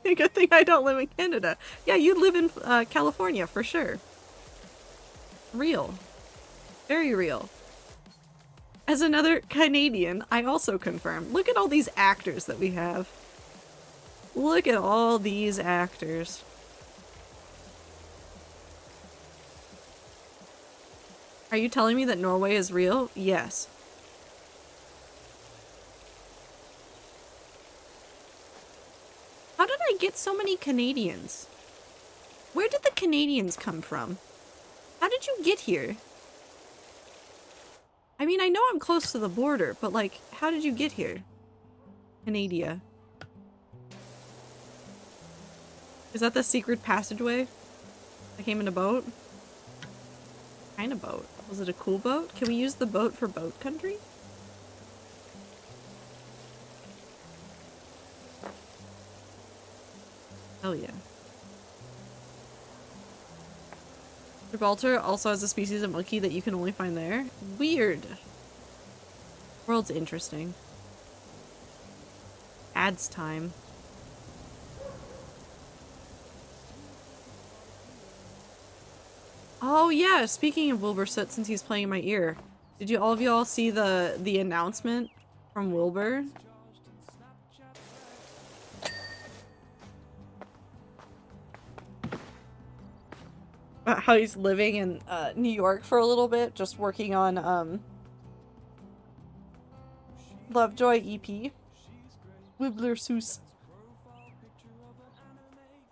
Good thing I don't live in Canada. Yeah, you live in California for sure. Real. Very real. As another Canadian, I also confirm. Look at all these actors that we have. Look at all these actors. Are you telling me that Norway is real? Yes. How did I get so many Canadians? Where did the Canadians come from? How did you get here? I mean, I know I'm close to the border, but like, how did you get here? Canada. Is that the secret passageway? I came in a boat? What kind of boat? Was it a cool boat? Can we use the boat for boat country? Hell yeah. Gibraltar also has a species of monkey that you can only find there. Weird. World's interesting. Ads time. Oh yeah, speaking of Wilbur Soot, since he's playing in my ear, did you all of y'all see the announcement from Wilbur? About how he's living in New York for a little bit, just working on Lovejoy EP. Wibbler Soos.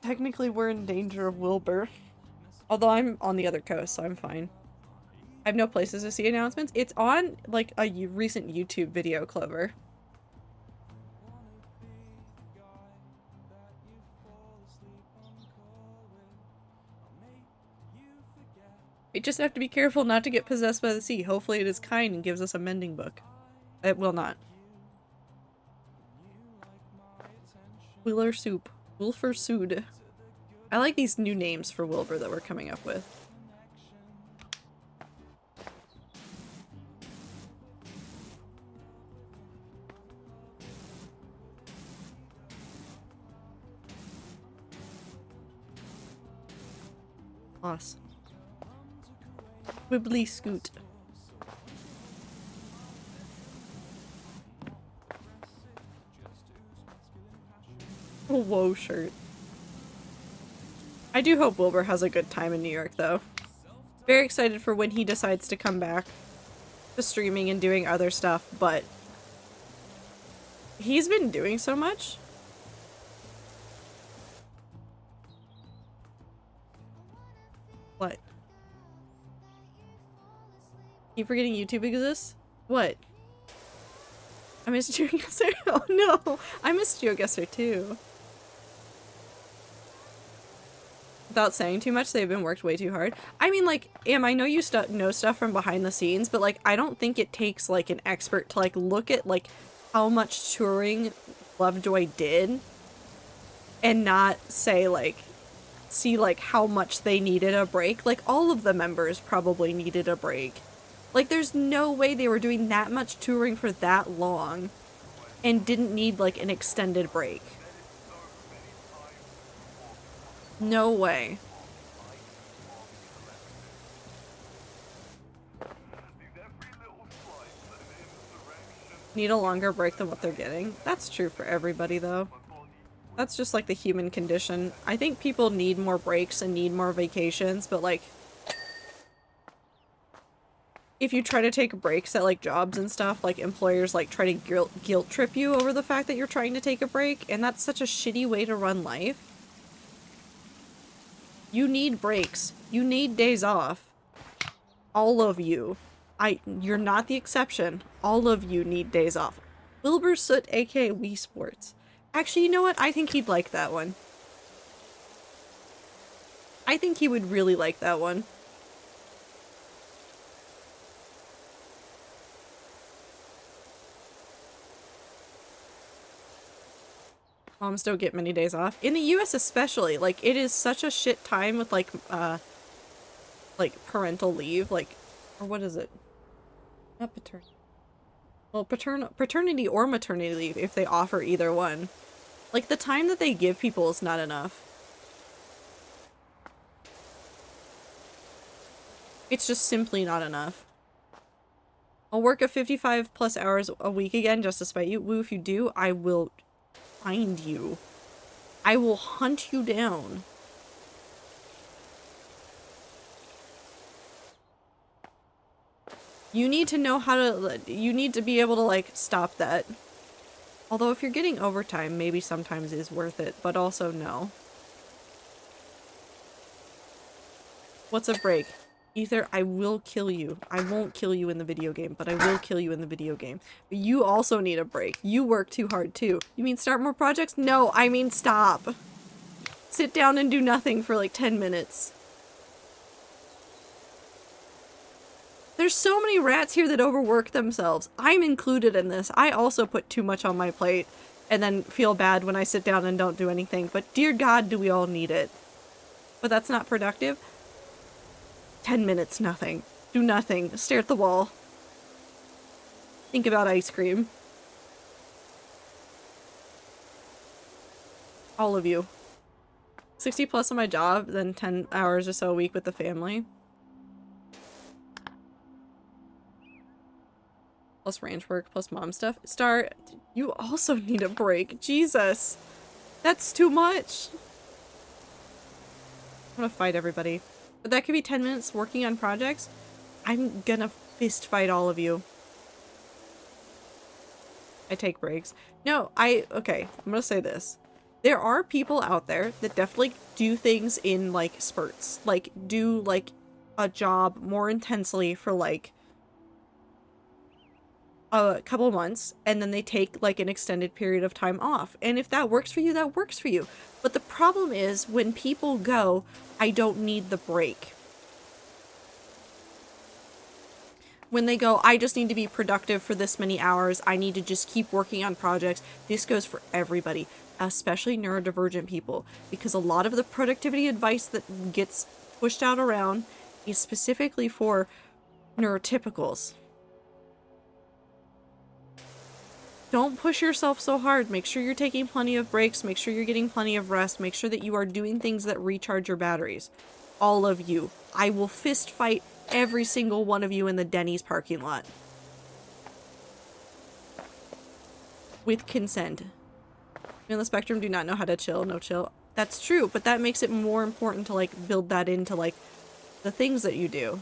Technically we're in danger of Wilbur. Although I'm on the other coast, so I'm fine. I have no places to see announcements. It's on, like, a recent YouTube video, Clover. We just have to be careful not to get possessed by the sea. Hopefully it is kind and gives us a mending book. It will not. Wheeler Soup. Wilfer Sood. I like these new names for Wilbur that we're coming up with. Us. Wibbly Scoot. A whoa shirt. I do hope Wilbur has a good time in New York, though. Very excited for when he decides to come back to streaming and doing other stuff, but he's been doing so much. What? Keep forgetting YouTube exists? What? I missed GeoGuessr? Oh no! I missed GeoGuessr too. Without saying too much, they've been worked way too hard. I mean, like, I know you know stuff from behind the scenes, but like, I don't think it takes like an expert to like look at like how much touring Lovejoy did and not say like, see like how much they needed a break. Like, all of the members probably needed a break. Like, there's no way they were doing that much touring for that long and didn't need like an extended break. No way. need a longer break than what they're getting. That's true for everybody, though. That's just like the human condition. I think people need more breaks and need more vacations, but like, if you try to take breaks at like jobs and stuff, like employers like try to guilt trip you over the fact that you're trying to take a break, and that's such a shitty way to run life. You need breaks. You need days off. All of you. You're not the exception. All of you need days off. Wilbur Soot, aka Wii Sports. Actually, you know what? I think he'd like that one. I think he would really like that one. Moms don't get many days off. In the US especially, like, it is such a shit time with, like parental leave, like, or what is it? Not paternity. Well, paternity or maternity leave, if they offer either one. Like, the time that they give people is not enough. It's just simply not enough. I'll work a 55 plus hours a week again just to spite you. Woo, if you do, I will find you. I will hunt you down. You need to know how to, you need to be able to, like, stop that. Although if you're getting overtime, maybe sometimes it is worth it, but also no. What's a break? Ether, I will kill you. I won't kill you in the video game, but I will kill you in the video game. But you also need a break. You work too hard too. You mean start more projects? No, I mean stop. Sit down and do nothing for like 10 minutes. There's so many rats here that overwork themselves. I'm included in this. I also put too much on my plate and then feel bad when I sit down and don't do anything. But dear God, do we all need it? But that's not productive. 10 minutes, nothing. Do nothing. Stare at the wall. Think about ice cream. All of you. 60 plus on my job, then 10 hours or so a week with the family. Plus ranch work, plus mom stuff. Star, you also need a break. Jesus. That's too much. I'm gonna fight everybody. But that could be 10 minutes working on projects. I'm gonna fist fight all of you. I take breaks. No, okay, I'm gonna say this. There are people out there that definitely do things in, like, spurts. Like, do, like, a job more intensely for, like, a couple months, and then they take, like, an extended period of time off. And if that works for you, that works for you. But the problem is, when people go, I don't need the break. When they go, I just need to be productive for this many hours, I need to just keep working on projects. This goes for everybody, especially neurodivergent people, because a lot of the productivity advice that gets pushed out around is specifically for neurotypicals. Don't push yourself so hard. Make sure you're taking plenty of breaks. Make sure you're getting plenty of rest. Make sure that you are doing things that recharge your batteries. All of you. I will fist fight every single one of you in the Denny's parking lot. With consent. In the spectrum, do not know how to chill. No chill. That's true, but that makes it more important to, like, build that into, like, the things that you do.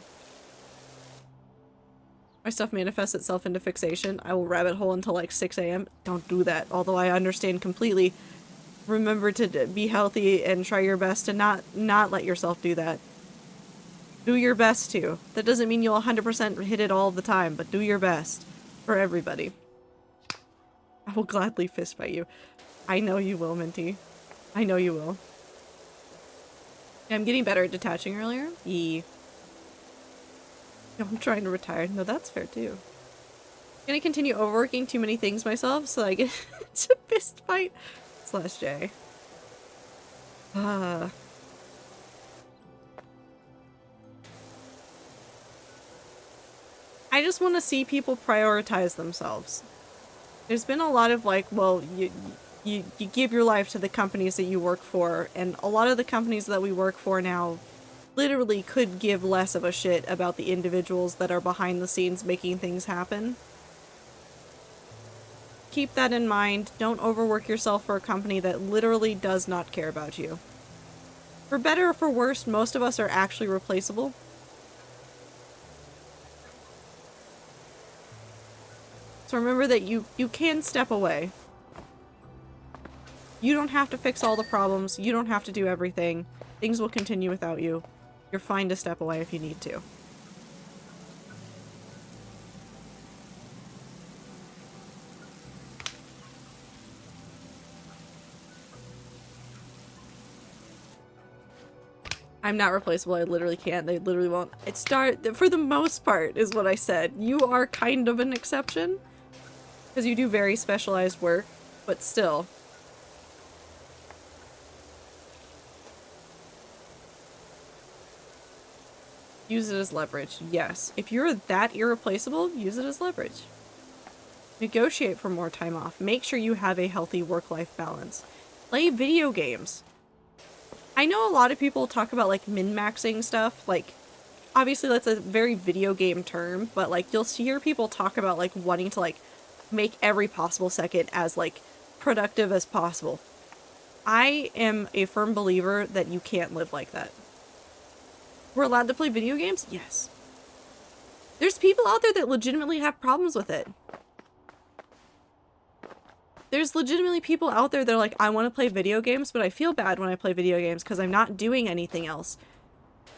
My stuff manifests itself into fixation. I will rabbit hole until like 6 a.m. Don't do that. Although I understand completely. Remember to be healthy and try your best to not let yourself do that. Do your best to. That doesn't mean you'll 100% hit it all the time, but do your best. For everybody. I will gladly fist fight you. I know you will, Minty. I know you will. I'm getting better at detaching earlier. I'm trying to retire. No, that's fair too. I'm gonna continue overworking too many things myself so I get to fist fight /J. I just want to see people prioritize themselves. There's been a lot of like, well, you give your life to the companies that you work for, and a lot of the companies that we work for now literally could give less of a shit about the individuals that are behind the scenes making things happen. keep that in mind. Don't overwork yourself for a company that literally does not care about you. For better or for worse, most of us are actually replaceable. So remember that you can step away. You don't have to fix all the problems. You don't have to do everything. Things will continue without you. You're fine to step away if you need to. I'm not replaceable. I literally can't. They literally won't. For the most part, is what I said. You are kind of an exception. Because you do very specialized work. But still. Use it as leverage. Yes. If you're that irreplaceable, use it as leverage. Negotiate for more time off. Make sure you have a healthy work-life balance. Play video games. I know a lot of people talk about like min-maxing stuff, like obviously that's a very video game term, but like you'll hear people talk about like wanting to like make every possible second as like productive as possible. I am a firm believer that you can't live like that. We're allowed to play video games? Yes. There's people out there that legitimately have problems with it. There's legitimately people out there that are like, I want to play video games, but I feel bad when I play video games because I'm not doing anything else.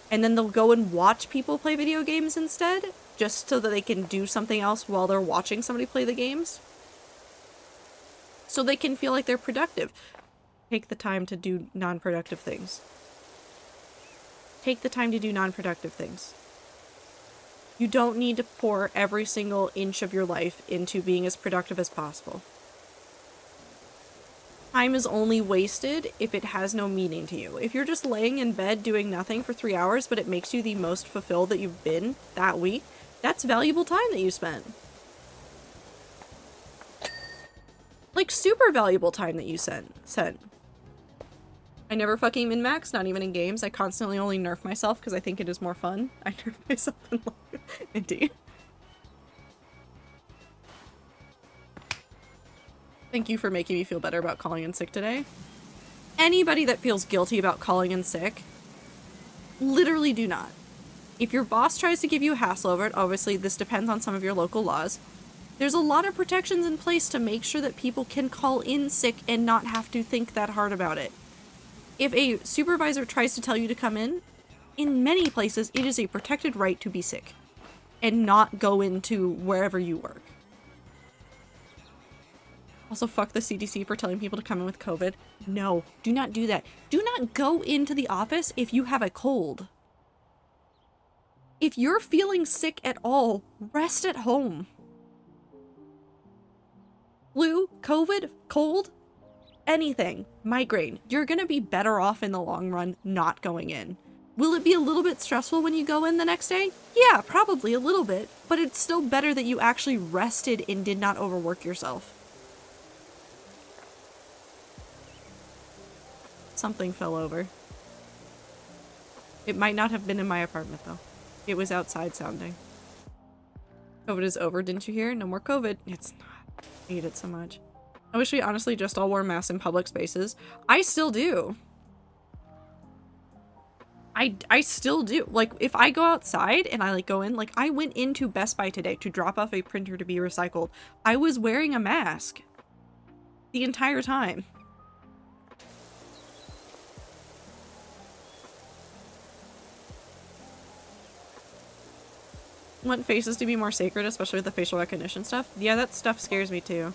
And then they'll go and watch people play video games instead, just so that they can do something else while they're watching somebody play the games. So they can feel like they're productive. Take the time to do non-productive things. Take the time to do non-productive things. You don't need to pour every single inch of your life into being as productive as possible. Time is only wasted if it has no meaning to you. If you're just laying in bed doing nothing for 3 hours, but it makes you the most fulfilled that you've been that week, that's valuable time that you spent. Like, super valuable time that you sent. I never fucking min-max, not even in games. I constantly only nerf myself because I think it is more fun. I nerf myself in life. Indeed. Thank you for making me feel better about calling in sick today. Anybody that feels guilty about calling in sick, literally do not. If your boss tries to give you a hassle over it, obviously this depends on some of your local laws, there's a lot of protections in place to make sure that people can call in sick and not have to think that hard about it. If a supervisor tries to tell you to come in many places, it is a protected right to be sick and not go into wherever you work. Also, fuck the CDC for telling people to come in with COVID. No, do not do that. Do not go into the office if you have a cold. If you're feeling sick at all, rest at home. Flu, COVID, cold, anything, migraine, you're gonna be better off in the long run not going in. Will it be a little bit stressful when you go in the next day? Yeah, probably a little bit, but it's still better that you actually rested and did not overwork yourself. Something fell over. It might not have been in my apartment though. It was outside sounding. COVID is over, didn't you hear? No more COVID. It's not. I hate it so much. I wish we honestly just all wore masks in public spaces. I still do. I still do. Like, if I go outside and I like go in, like I went into Best Buy today to drop off a printer to be recycled. I was wearing a mask the entire time. Want faces to be more sacred, especially with the facial recognition stuff. Yeah, that stuff scares me too.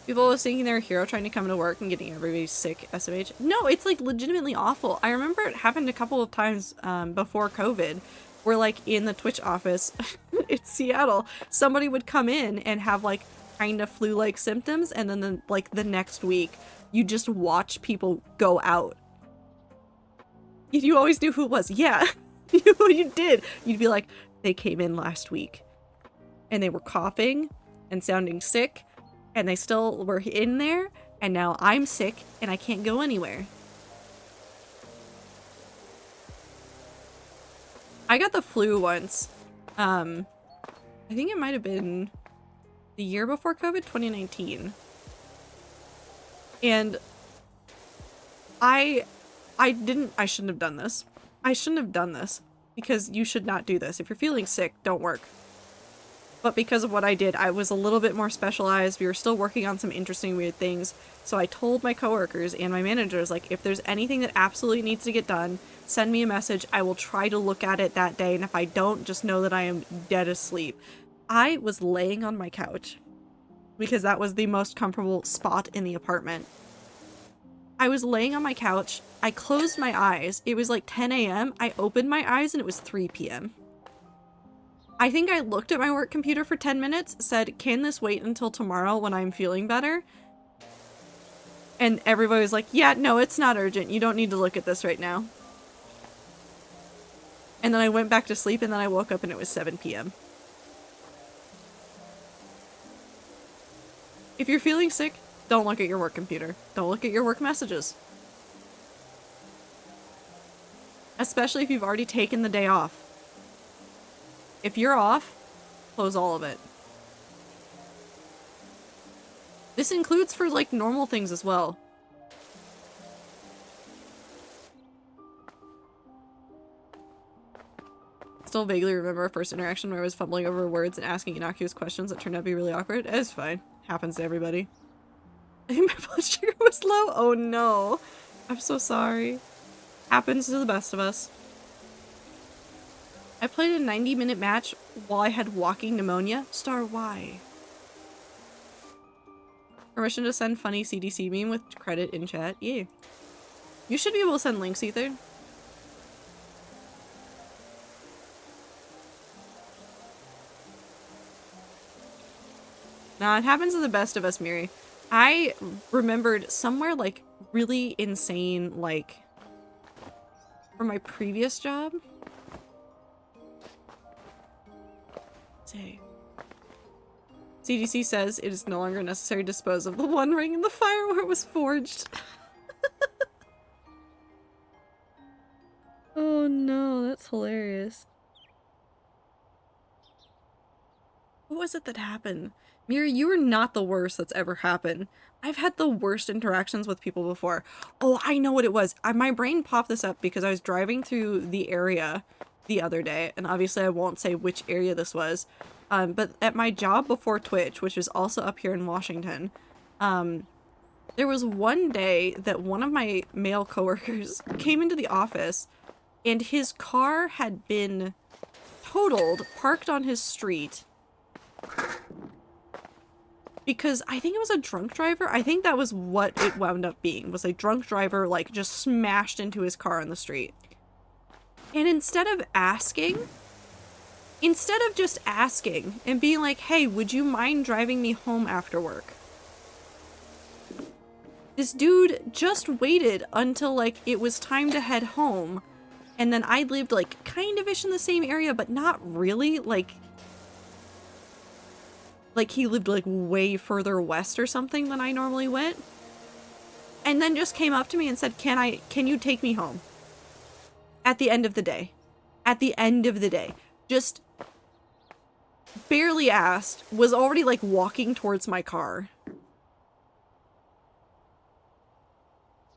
People always thinking they're a hero trying to come to work and getting everybody sick, SMH. No, it's like legitimately awful. I remember it happened a couple of times before COVID, where like in the Twitch office in Seattle, somebody would come in and have like kind of flu-like symptoms, and then the next week, you just watch people go out. You always knew who it was. Yeah, you did. You'd be like, they came in last week, and they were coughing and sounding sick, and they still were in there, and now I'm sick and I can't go anywhere. I got the flu once. I I think it might have been the year before COVID, 2019. And I shouldn't have done this. I shouldn't have done this because you should not do this. If you're feeling sick, don't work. But because of what I did, I was a little bit more specialized. We were still working on some interesting, weird things. So I told my coworkers and my managers, like, if there's anything that absolutely needs to get done, send me a message. I will try to look at it that day. And if I don't, just know that I am dead asleep. I was laying on my couch because that was the most comfortable spot in the apartment. I was laying on my couch. I closed my eyes. It was like 10 a.m. I opened my eyes and it was 3 p.m. I think I looked at my work computer for 10 minutes, said, can this wait until tomorrow when I'm feeling better? And everybody was like, yeah, no, it's not urgent. You don't need to look at this right now. And then I went back to sleep and then I woke up and it was 7 p.m. If you're feeling sick, don't look at your work computer. Don't look at your work messages. Especially if you've already taken the day off. If you're off, close all of it. This includes for, like, normal things as well. Still vaguely remember our first interaction where I was fumbling over words and asking innocuous questions that turned out to be really awkward. It's fine. Happens to everybody. I think my blood sugar was low. Oh no. I'm so sorry. Happens to the best of us. I played a 90-minute match while I had walking pneumonia. Star Y. Permission to send funny CDC meme with credit in chat. Yeah. You should be able to send links, Ether. Nah, it happens to the best of us, Miri. I remembered somewhere, like, really insane, like, for my previous job. CDC says it is no longer necessary to dispose of the one ring in the fire where it was forged. Oh no, that's hilarious. What was it that happened? Miri, you are not the worst that's ever happened. I've had the worst interactions with people before. Oh, I know what it was. My brain popped this up because I was driving through the area the other day, and obviously I won't say which area this was. But at my job before Twitch, which is also up here in Washington, there was one day that one of my male coworkers came into the office and his car had been totaled, parked on his street, because I think it was a drunk driver. I think that was what it wound up being, was a drunk driver, like, just smashed into his car on the street. And instead of just asking and being like, hey, would you mind driving me home after work? This dude just waited until, like, it was time to head home. And then I lived, like, kind of-ish in the same area, but not really. Like, he lived, like, way further west or something than I normally went. And then just came up to me and said, can you take me home? At the end of the day. At the end of the day. Just barely asked, was already, like, walking towards my car.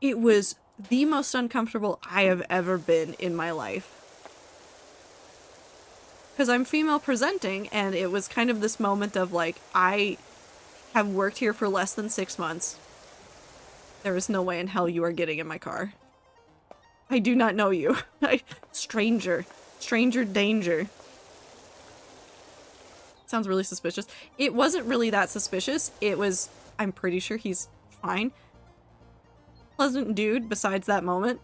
It was the most uncomfortable I have ever been in my life. Because I'm female presenting, and it was kind of this moment of, like, I have worked here for less than 6 months. There is no way in hell you are getting in my car. I do not know you. Stranger. Stranger danger. Sounds really suspicious. It wasn't really that suspicious. It was, I'm pretty sure he's fine. Pleasant dude besides that moment.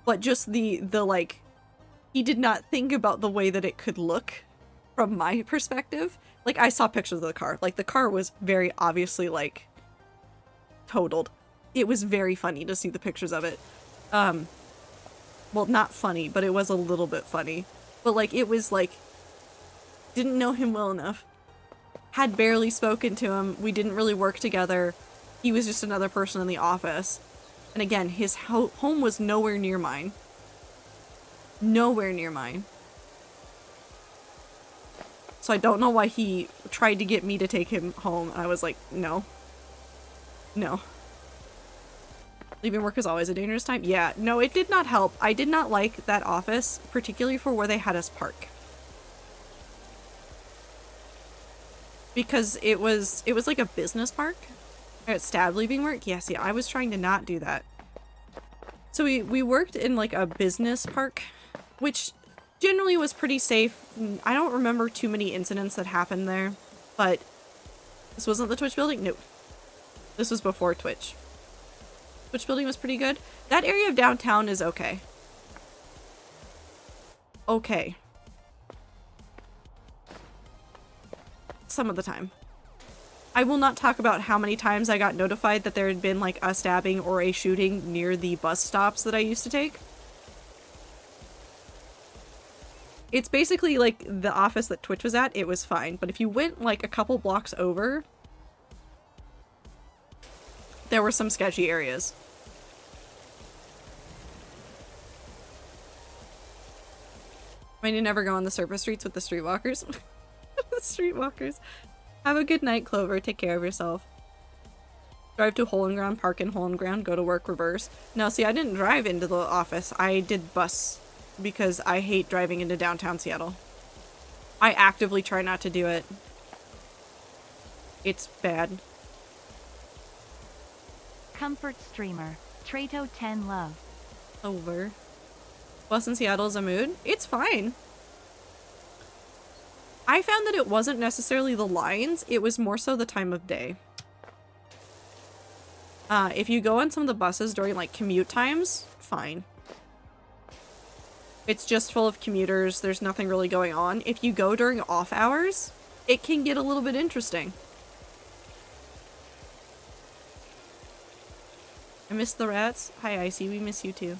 But just the like, he did not think about the way that it could look from my perspective. Like, I saw pictures of the car. Like, the car was very obviously, like, totaled. It was very funny to see the pictures of it. Well, not funny, but it was a little bit funny. But, like, it was, like, didn't know him well enough. Had barely spoken to him. We didn't really work together. He was just another person in the office. And again, his home was nowhere near mine. Nowhere near mine. So I don't know why he tried to get me to take him home. I was like, no. No. Leaving work is always a dangerous time. Yeah, no, it did not help. I did not like that office, particularly for where they had us park. Because it was like a business park. At Stab leaving work? Yes, yeah, I was trying to not do that. So we worked in like a business park, which generally was pretty safe. I don't remember too many incidents that happened there, but this wasn't the Twitch building? No. This was before Twitch. Twitch building was pretty good. That area of downtown is okay. Okay. Some of the time. I will not talk about how many times I got notified that there had been like a stabbing or a shooting near the bus stops that I used to take. It's basically like the office that Twitch was at, it was fine. But if you went like a couple blocks over, there were some sketchy areas. I mean, you never go on the surface streets with the streetwalkers. The streetwalkers. Have a good night, Clover. Take care of yourself. Drive to Hole and Ground, park in Hole and Ground, go to work, reverse. No, see, I didn't drive into the office. I did bus because I hate driving into downtown Seattle. I actively try not to do it. It's bad. Comfort streamer. Trato 10 love. Over. Bus in Seattle is a mood. It's fine. I found that it wasn't necessarily the lines, it was more so the time of day. If you go on some of the buses during like commute times, fine. It's just full of commuters, there's nothing really going on. If you go during off hours, it can get a little bit interesting. I miss the rats. Hi Icy, we miss you too.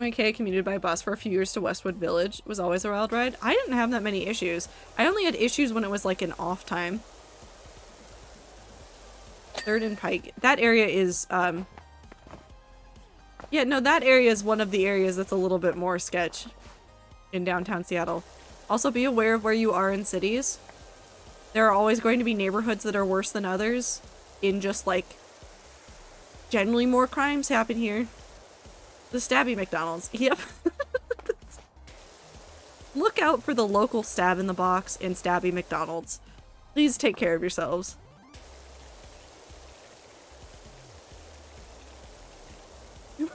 Okay, I commuted by bus for a few years to Westwood Village. It was always a wild ride. I didn't have that many issues. I only had issues when it was like an off time. 3rd and Pike. That area is, yeah, no, that area is one of the areas that's a little bit more sketch in downtown Seattle. Also, be aware of where you are in cities. There are always going to be neighborhoods that are worse than others. In just, like, generally more crimes happen here. The Stabby McDonald's. Yep. Look out for the local Stab in the Box and Stabby McDonald's. Please take care of yourselves.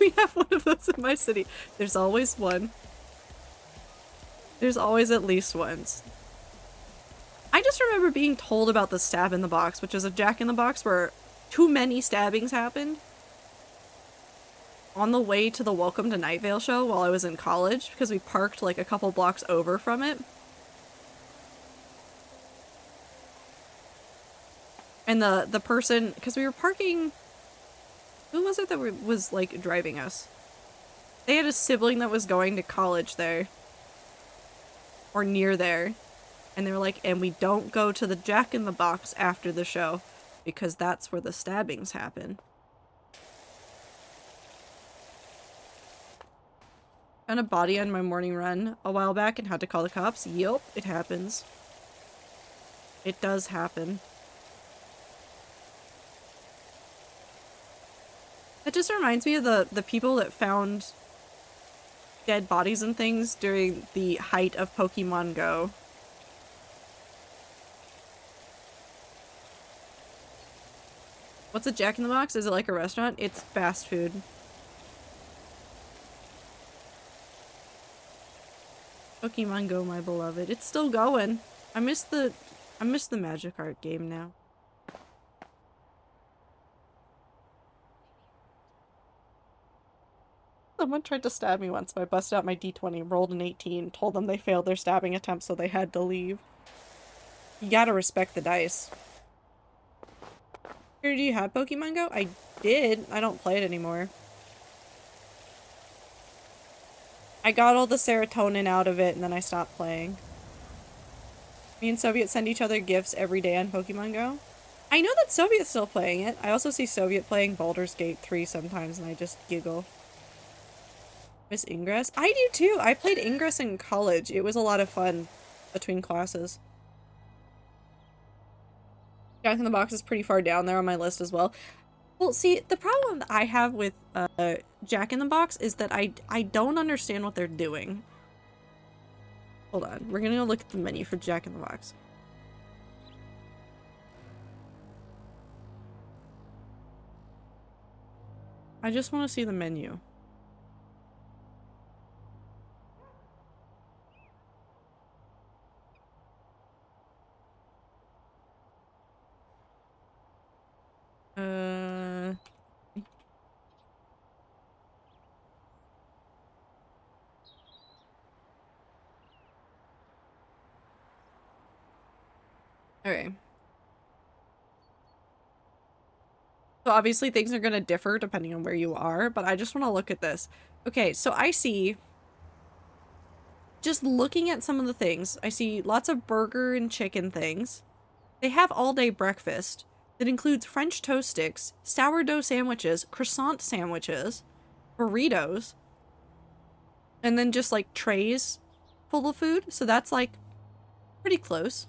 We have one of those in my city. There's always one. There's always at least ones. I just remember being told about the Stab in the Box, which is a Jack in the Box where too many stabbings happened. On the way to the Welcome to Night Vale show while I was in college, because we parked like a couple blocks over from it. And the person, because we were parking, who was it that was like driving us? They had a sibling that was going to college there. Or near there. And they were like, and we don't go to the Jack in the Box after the show, because that's where the stabbings happen. Found a body on my morning run a while back and had to call the cops. Yup, it happens. It does happen. That just reminds me of the people that found dead bodies and things during the height of Pokemon Go. What's a Jack in the Box? Is it like a restaurant? It's fast food. Pokemon Go, my beloved. It's still going. I miss the Magikarp game now. Someone tried to stab me once, so I busted out my D20, rolled an 18, told them they failed their stabbing attempt, so they had to leave. You gotta respect the dice. Here, do you have Pokemon Go? I did. I don't play it anymore. I got all the serotonin out of it and then I stopped playing. Me and Soviet send each other gifts every day on Pokemon Go. I know that Soviet's still playing it. I also see Soviet playing Baldur's Gate 3 sometimes and I just giggle. Miss Ingress? I do too! I played Ingress in college. It was a lot of fun between classes. Jack in the Box is pretty far down there on my list as well. Well, see, the problem that I have with Jack in the Box is that I don't understand what they're doing. Hold on, we're gonna go look at the menu for Jack in the Box. I just want to see the menu. Okay. So obviously things are gonna differ depending on where you are, but I just want to look at this. Okay, so I see, just looking at some of the things, I see lots of burger and chicken things. They have all-day breakfast that includes French toast sticks, sourdough sandwiches, croissant sandwiches, burritos, and then just like trays full of food. So that's like pretty close.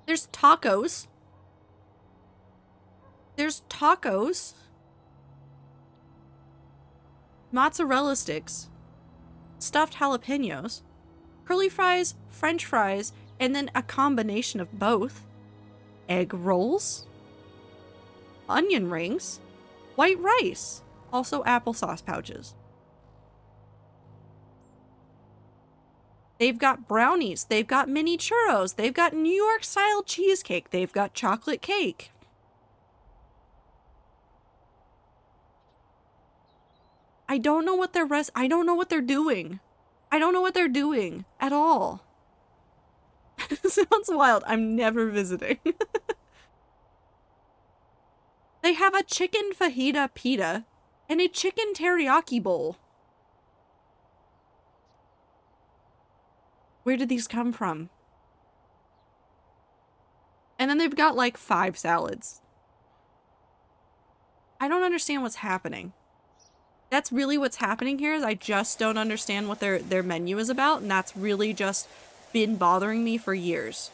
There's tacos. There's tacos. Mozzarella sticks. Stuffed jalapenos. Curly fries, French fries, and then a combination of both. Egg rolls. Onion rings. White rice. Also applesauce pouches. They've got brownies. They've got mini churros. They've got New York style cheesecake. They've got chocolate cake. I don't know what I don't know what they're doing. I don't know what they're doing at all. Sounds wild. I'm never visiting. They have a chicken fajita pita and a chicken teriyaki bowl. Where did these come from? And then they've got like 5 salads. I don't understand what's happening. That's really what's happening here, is I just don't understand what their menu is about, and that's really just been bothering me for years.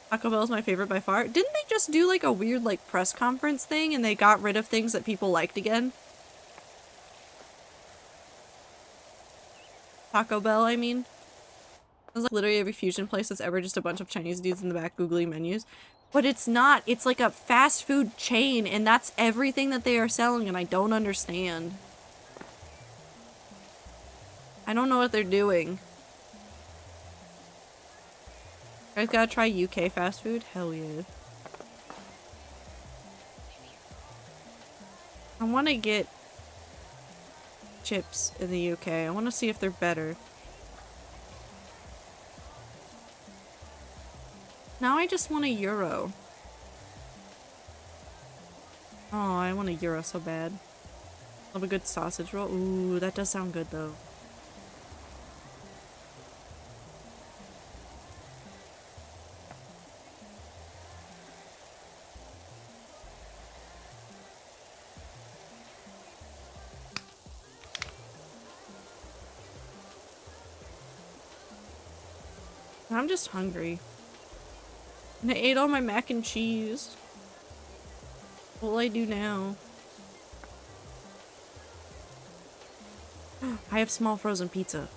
Taco Bell is my favorite by far. Didn't they just do like a weird like press conference thing and they got rid of things that people liked again? Taco Bell, I mean. It's like literally every fusion place that's ever just a bunch of Chinese dudes in the back googling menus. But it's not. It's like a fast food chain, and that's everything that they are selling, and I don't understand. I don't know what they're doing. You guys gotta try UK fast food? Hell yeah. I want to get chips in the UK. I want to see if they're better. Now I just want a euro. Oh, I want a euro so bad. Love a good sausage roll. Ooh, that does sound good though. I'm just hungry. And I ate all my mac and cheese. What will I do now? I have small frozen pizza.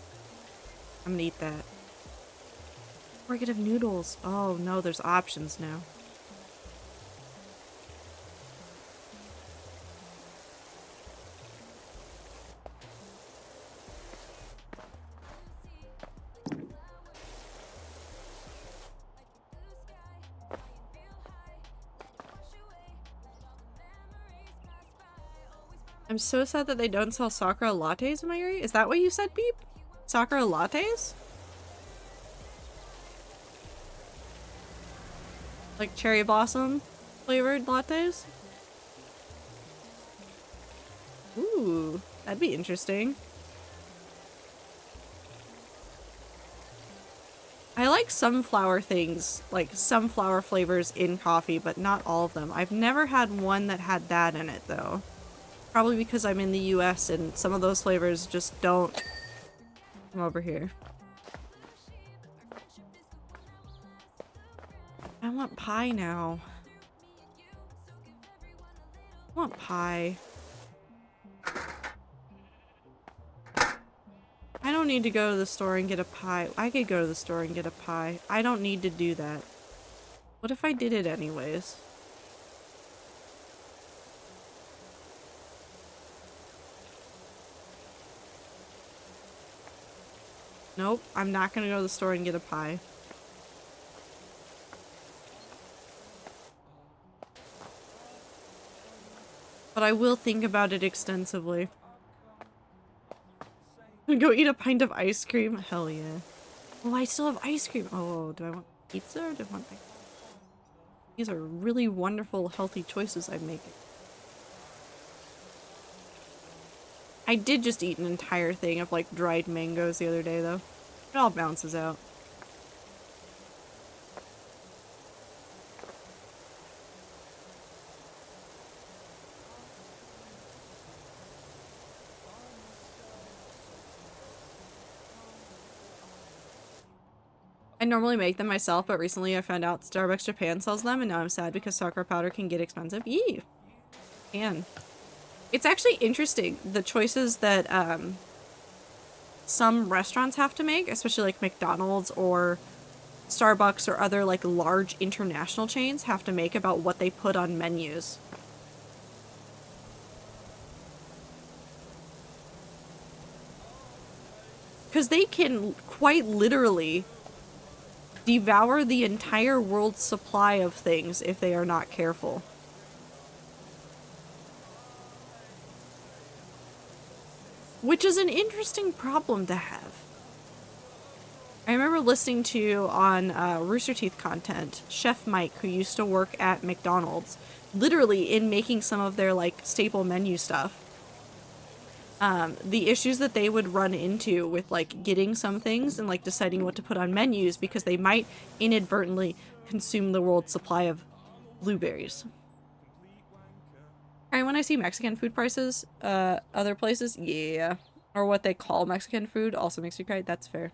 I'm gonna eat that. Or I could have noodles. Oh no, there's options now. I'm so sad that they don't sell Sakura lattes in my area. Is that what you said, Beep? Sakura lattes? Like cherry blossom flavored lattes? Ooh, that'd be interesting. I like sunflower things, like sunflower flavors in coffee, but not all of them. I've never had one that had that in it, though. Probably because I'm in the US and some of those flavors just don't come over here. I want pie now. I want pie. I don't need to go to the store and get a pie. I could go to the store and get a pie. I don't need to do that. What if I did it anyways? Nope, I'm not gonna go to the store and get a pie. But I will think about it extensively. Go eat a pint of ice cream? Hell yeah. Oh, I still have ice cream. Oh, do I want pizza or do I want ice cream? These are really wonderful, healthy choices I'm making. I did just eat an entire thing of like dried mangoes the other day though. It all bounces out. I normally make them myself, but recently I found out Starbucks Japan sells them, and now I'm sad because sakura powder can get expensive. Yee! And it's actually interesting, the choices that some restaurants have to make, especially like McDonald's or Starbucks or other like large international chains have to make about what they put on menus. Because they can quite literally devour the entire world's supply of things if they are not careful. Which is an interesting problem to have. I remember listening to on Rooster Teeth content, Chef Mike, who used to work at McDonald's, literally in making some of their like staple menu stuff. The issues that they would run into with like getting some things and like deciding what to put on menus because they might inadvertently consume the world's supply of blueberries. Alright, when I see Mexican food prices, other places, yeah. Or what they call Mexican food also makes me cry. That's fair.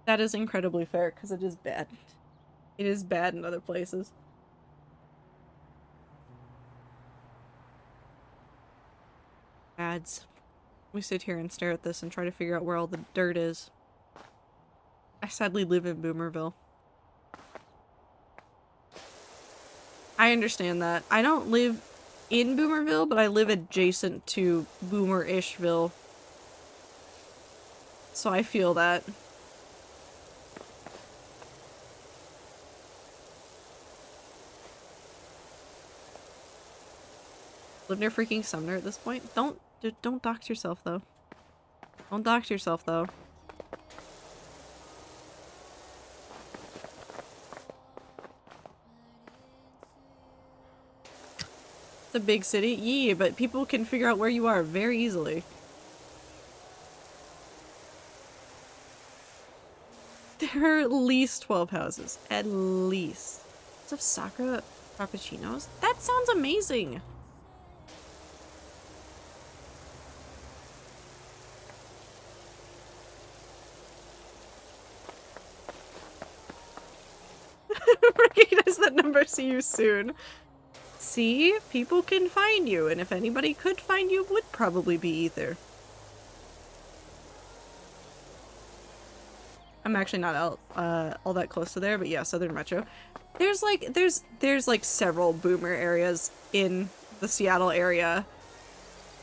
That is incredibly fair, because it is bad. It is bad in other places. Ads. We sit here and stare at this and try to figure out where all the dirt is. I sadly live in Boomerville. I understand that. I don't live in Boomerville, but I live adjacent to Boomer-ishville. So I feel that. Live near freaking Sumner at this point. Don't dox yourself though. Don't dox yourself though. It's a big city, yeah, but people can figure out where you are very easily. There are at least 12 houses. At least. Lots of Sakura Frappuccinos? That sounds amazing! Recognize that number, see you soon. See? People can find you, and if anybody could find you, it would probably be Ether. I'm actually not out all that close to there, but yeah, Southern Metro. There's like several boomer areas in the Seattle area.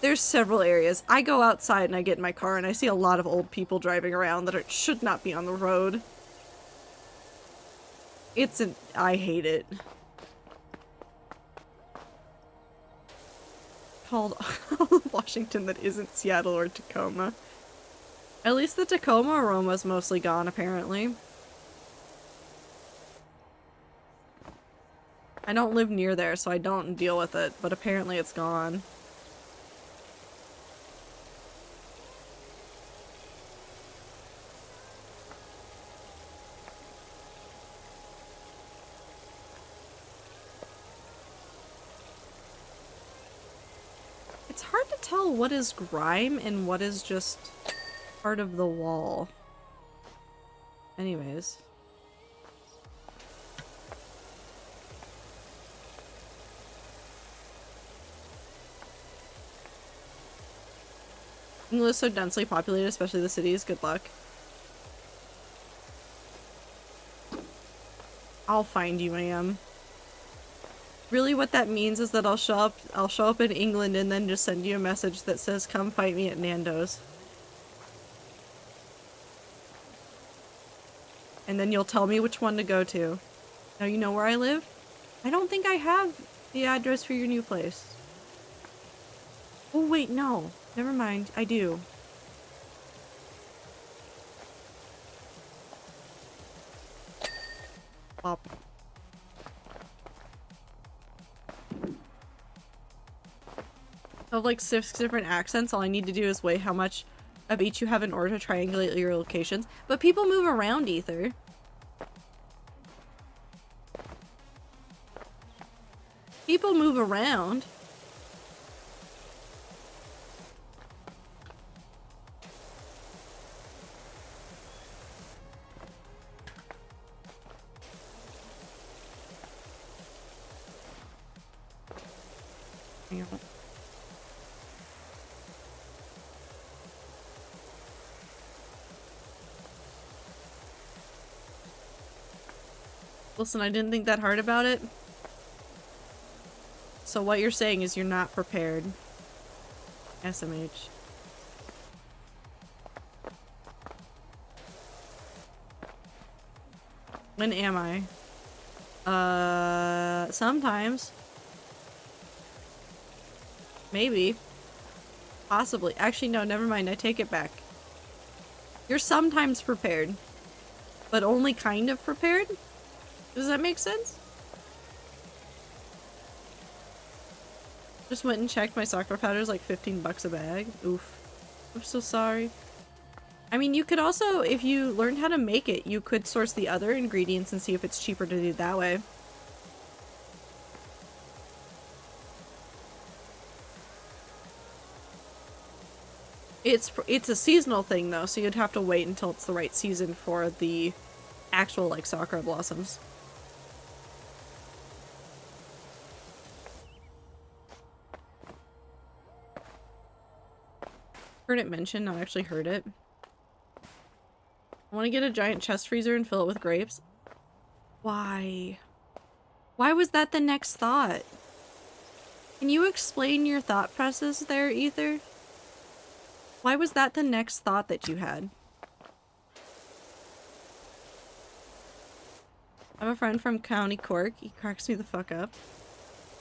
There's several areas. I go outside and I get in my car and I see a lot of old people driving around that should not be on the road. I hate it. Called Washington that isn't Seattle or Tacoma. At least the Tacoma aroma's mostly gone, apparently. I don't live near there, so I don't deal with it, but apparently it's gone. It's hard to tell what is grime and what is just part of the wall. Anyways. England is so densely populated, especially the cities. Good luck. I'll find you, ma'am. Really what that means is that I'll show up in England and then just send you a message that says come fight me at Nando's. And then you'll tell me which one to go to. Now you know where I live? I don't think I have the address for your new place. Oh wait, no. Never mind. I do. Pop. I have like 6 different accents. All I need to do is weigh how much of each you have in order to triangulate your locations. But people move around, Ether. People move around. Hang on. Listen, I didn't think that hard about it. So what you're saying is you're not prepared. SMH. When am I? Sometimes. Maybe. Possibly. Actually, no, never mind. I take it back. You're sometimes prepared. But only kind of prepared? Does that make sense? Just went and checked my soccer powder's like 15 bucks a bag. Oof. I'm so sorry. I mean, you could also, if you learned how to make it, you could source the other ingredients and see if it's cheaper to do it that way. It's a seasonal thing though, so you'd have to wait until it's the right season for the actual like sakura blossoms. Heard it mentioned, not actually heard it. I want to get a giant chest freezer and fill it with grapes. Why? Why was that the next thought? Can you explain your thought process there, Ether? Why was that the next thought that you had? I have a friend from County Cork. He cracks me the fuck up.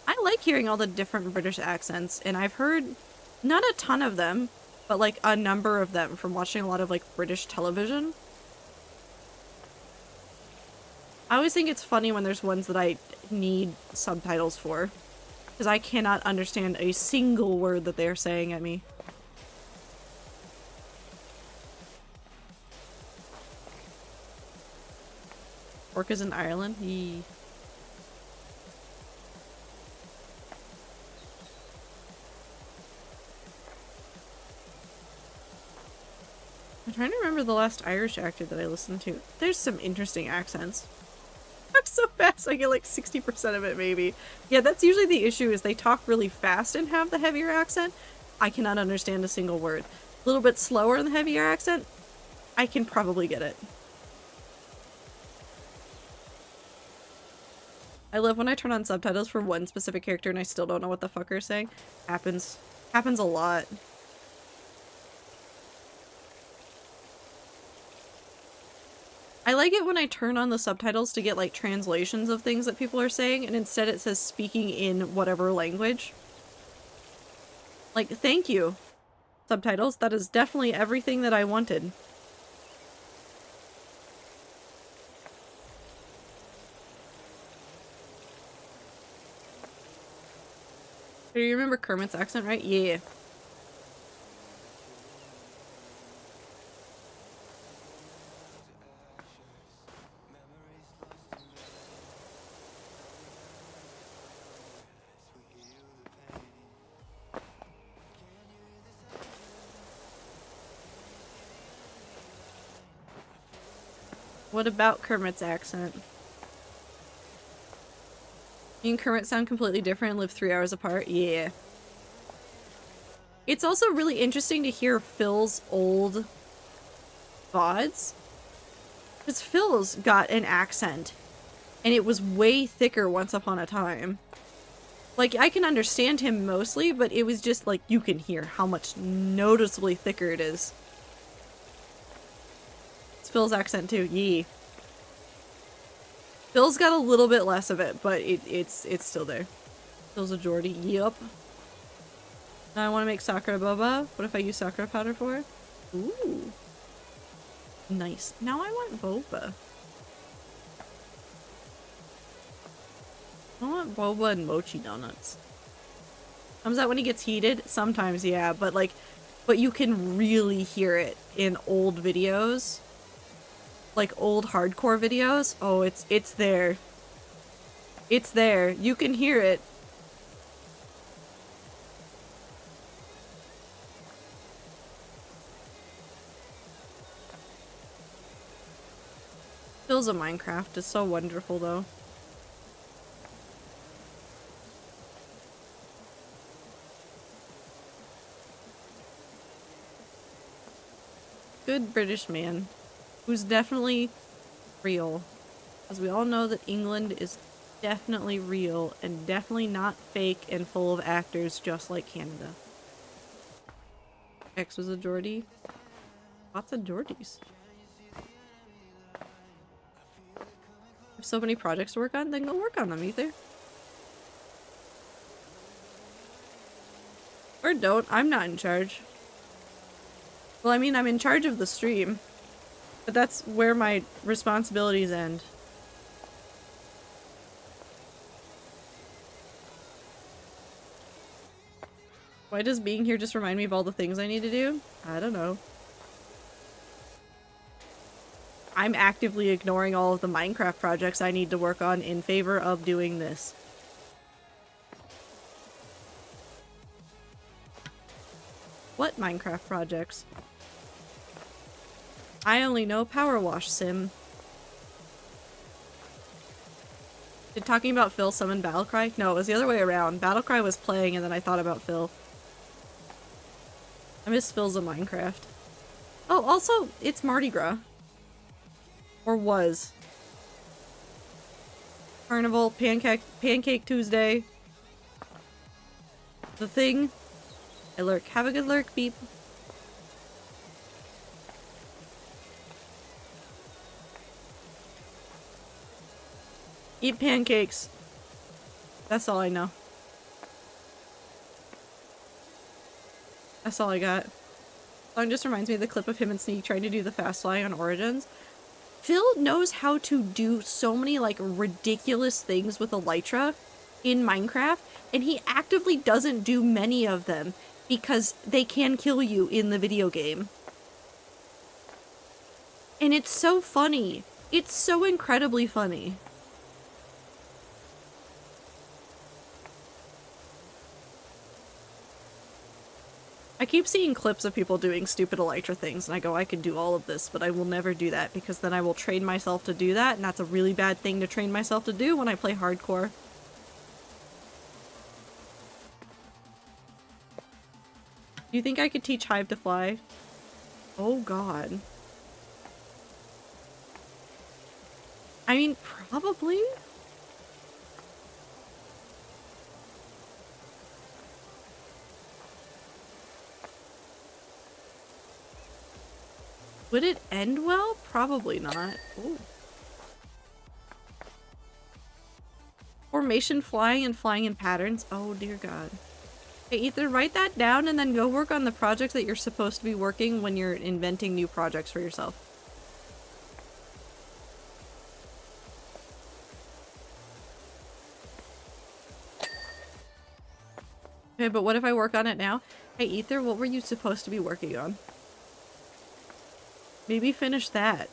I like hearing all the different British accents, and I've heard not a ton of them, but like a number of them from watching a lot of like British television. I always think it's funny when there's ones that I need subtitles for, because I cannot understand a single word that they're saying at me. Cork is in Ireland? Yee. I'm trying to remember the last Irish actor that I listened to. There's some interesting accents. I'm so fast, I get like 60% of it maybe. Yeah, that's usually the issue, is they talk really fast and have the heavier accent. I cannot understand a single word. A little bit slower in the heavier accent, I can probably get it. I love when I turn on subtitles for one specific character and I still don't know what the fuck they're saying. Happens a lot. I like it when I turn on the subtitles to get like translations of things that people are saying, and instead it says speaking in whatever language. Like, thank you, subtitles. That is definitely everything that I wanted. Do you remember Kermit's accent, right? Yeah. What about Kermit's accent? Me and Kermit sound completely different and live 3 hours apart? Yeah. It's also really interesting to hear Phil's old VODs. Because Phil's got an accent. And it was way thicker once upon a time. Like, I can understand him mostly, but it was just like, you can hear how much noticeably thicker it is. It's Phil's accent too, yee. Phil's got a little bit less of it, but it's still there. Phil's a Geordie, yup. Now I want to make Sakura boba. What if I use Sakura powder for it? Ooh. Nice. Now I want boba. I want boba and mochi donuts. Comes out when he gets heated? Sometimes, yeah, but like, but you can really hear it in old videos. Like old hardcore videos. Oh, it's there. It's there. You can hear it. Feels a Minecraft. It's so wonderful though. Good British man. Who's definitely real. As we all know that England is definitely real and definitely not fake and full of actors just like Canada. X was a Geordie. Lots of Geordies. If so many projects to work on, then go work on them, either. Or don't. I'm not in charge. Well, I mean, I'm in charge of the stream. But that's where my responsibilities end. Why does being here just remind me of all the things I need to do? I don't know. I'm actively ignoring all of the Minecraft projects I need to work on in favor of doing this. What Minecraft projects? I only know PowerWash Sim. Did talking about Phil summon Battlecry? No, it was the other way around. Battlecry was playing and then I thought about Phil. I miss Phil's in Minecraft. Oh, also, it's Mardi Gras. Or was. Carnival, Pancake Tuesday. The Thing. I lurk. Have a good lurk, beep. Eat pancakes. That's all I know. That's all I got. Song just reminds me of the clip of him and Sneak trying to do the fast fly on Origins. Phil knows how to do so many like ridiculous things with Elytra in Minecraft, and he actively doesn't do many of them because they can kill you in the video game. And it's so funny. It's so incredibly funny. I keep seeing clips of people doing stupid Elytra things, and I go, I can do all of this, but I will never do that, because then I will train myself to do that, and that's a really bad thing to train myself to do when I play hardcore. Do you think I could teach Hive to fly? Oh god. I mean, probably? Would it end well? Probably not. Ooh. Formation flying and flying in patterns. Oh dear god. Okay, either write that down and then go work on the projects that you're supposed to be working when you're inventing new projects for yourself. Okay, but what if I work on it now? Hey Ether, what were you supposed to be working on? Maybe finish that.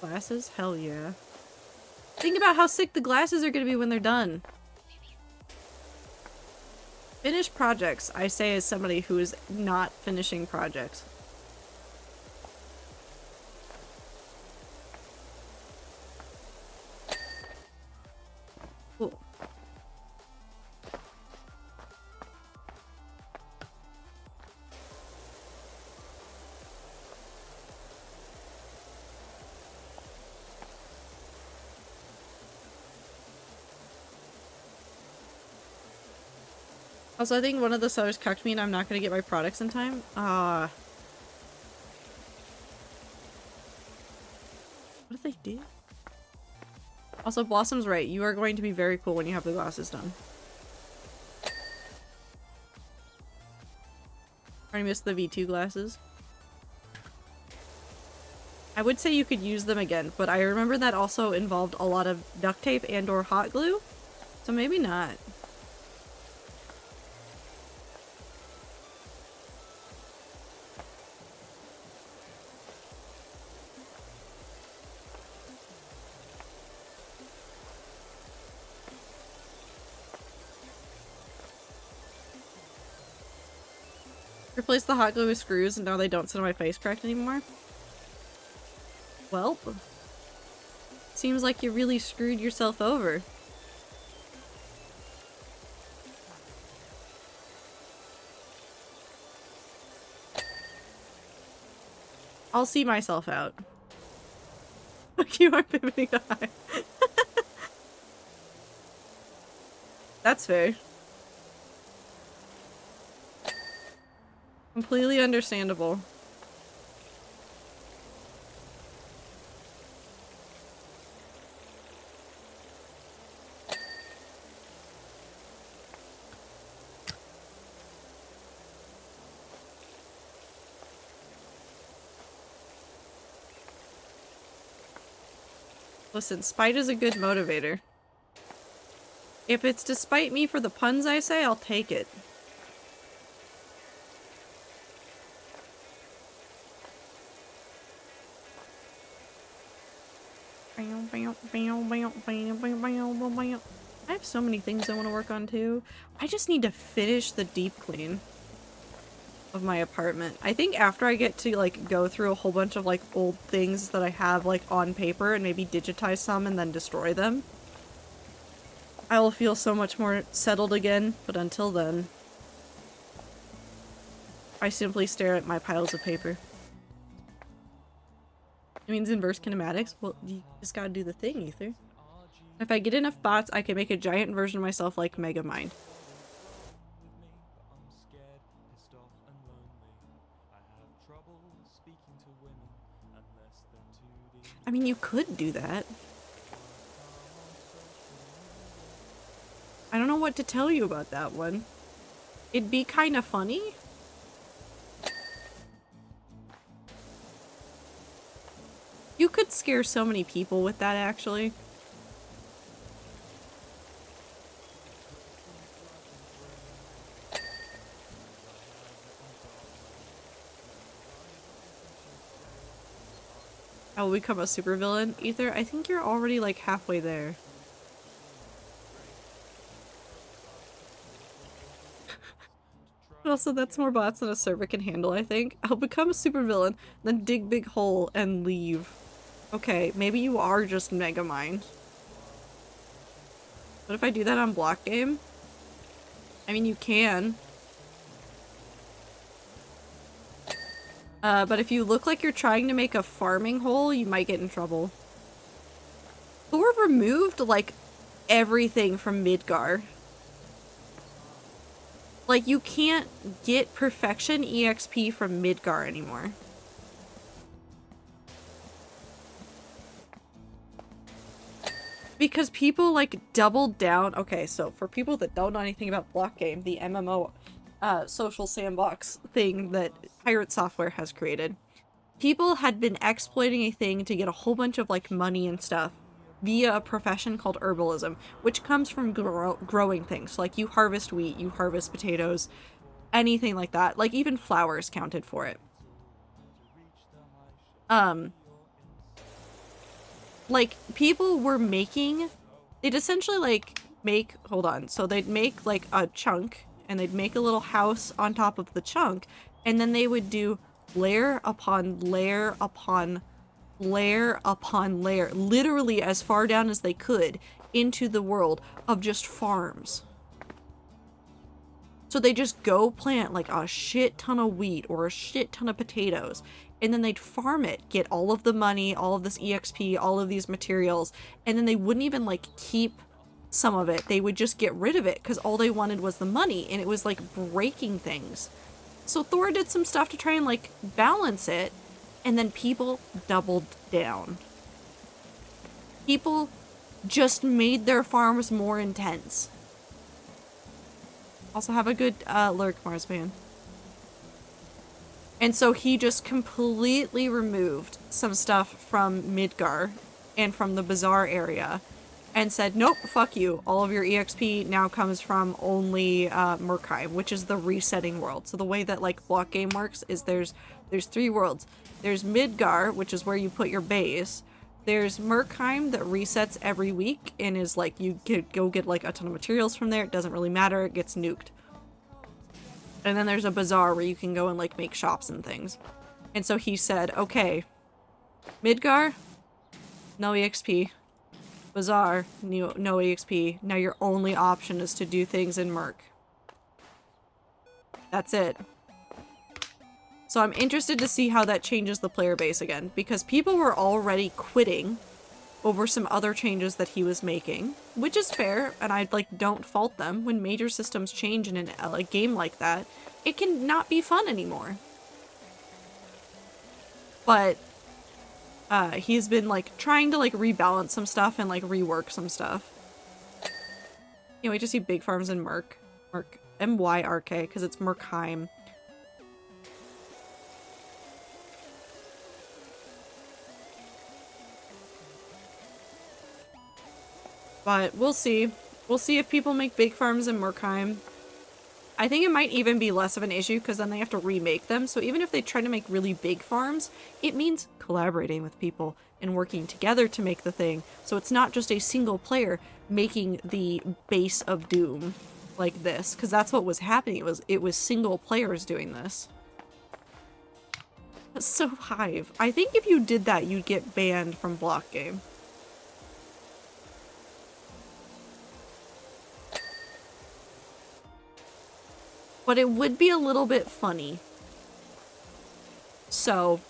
Glasses? Hell yeah. Think about how sick the glasses are gonna be when they're done. Finish projects, I say as somebody who is not finishing projects. Cool. Also, I think one of the sellers cucked me and I'm not gonna get my products in time. What did they do? Also, Blossom's right. You are going to be very cool when you have the glasses done. I missed the V2 glasses. I would say you could use them again, but I remember that also involved a lot of duct tape and or hot glue. So maybe not. Replace the hot glue with screws and now they don't sit on my face correct anymore. Well, seems like you really screwed yourself over. I'll see myself out. You are pivoting high. That's fair. Completely understandable. Listen, spite is a good motivator. If it's to spite me for the puns I say, I'll take it. I have so many things I want to work on too. I just need to finish the deep clean of my apartment. I think after I get to like go through a whole bunch of like old things that I have like on paper and maybe digitize some and then destroy them, I will feel so much more settled again. But until then, I simply stare at my piles of paper. It means inverse kinematics? Well, you just gotta do the thing, Ether. If I get enough bots, I can make a giant version of myself like Megamind. I mean, you could do that. I don't know what to tell you about that one. It'd be kind of funny. You could scare so many people with that, actually. I will become a supervillain. Ether, I think you're already like halfway there. Also, that's more bots than a server can handle, I think. I'll become a supervillain, then dig big hole and leave. Okay, maybe you are just Megamind. What if I do that on block game? I mean, you can. But if you look like you're trying to make a farming hole, you might get in trouble. Thor removed, like, everything from Midgar. Like, you can't get Perfection EXP from Midgar anymore. Because people, like, doubled down. Okay, so for people that don't know anything about Block Game, the MMO social sandbox thing that Pirate Software has created, people had been exploiting a thing to get a whole bunch of, like, money and stuff via a profession called herbalism, which comes from growing things. Like, you harvest wheat, you harvest potatoes, anything like that. Like, even flowers counted for it. Like, people were making, they'd essentially, like, hold on, so they'd make, like, a chunk, and they'd make a little house on top of the chunk, and then they would do layer upon layer upon layer upon layer, literally as far down as they could, into the world of just farms. So they just go plant like a shit ton of wheat or a shit ton of potatoes, and then they'd farm it, get all of the money, all of this EXP, all of these materials, and then they wouldn't even like keep some of it. They would just get rid of it because all they wanted was the money, and it was like breaking things. So Thor did some stuff to try and like balance it, and then people doubled down. People just made their farms more intense. Also have a good lurk, Marsman. And so he just completely removed some stuff from Midgar and from the bazaar area and said, nope, fuck you. All of your EXP now comes from only Murkheim, which is the resetting world. So the way that like block game works is there's 3 worlds. There's Midgar, which is where you put your base. There's Murkheim that resets every week and is like, you could go get like a ton of materials from there. It doesn't really matter. It gets nuked. And then there's a bazaar where you can go and like make shops and things. And so he said, okay, Midgar, no EXP. Bazaar, no EXP. Now your only option is to do things in Merc. That's it. So I'm interested to see how that changes the player base again, because people were already quitting over some other changes that he was making, which is fair, and I like don't fault them. When major systems change in a game like that, it can not be fun anymore. But he's been like trying to like rebalance some stuff and like rework some stuff. Can't wait to see big farms in Merc. M-Y-R-K, because it's Murkheim. But we'll see. We'll see if people make big farms in Murkheim. I think it might even be less of an issue because then they have to remake them. So even if they try to make really big farms, it means collaborating with people and working together to make the thing. So it's not just a single player making the base of Doom like this, because that's what was happening. It was single players doing this. That's so Hive. I think if you did that, you'd get banned from block game. But it would be a little bit funny. So,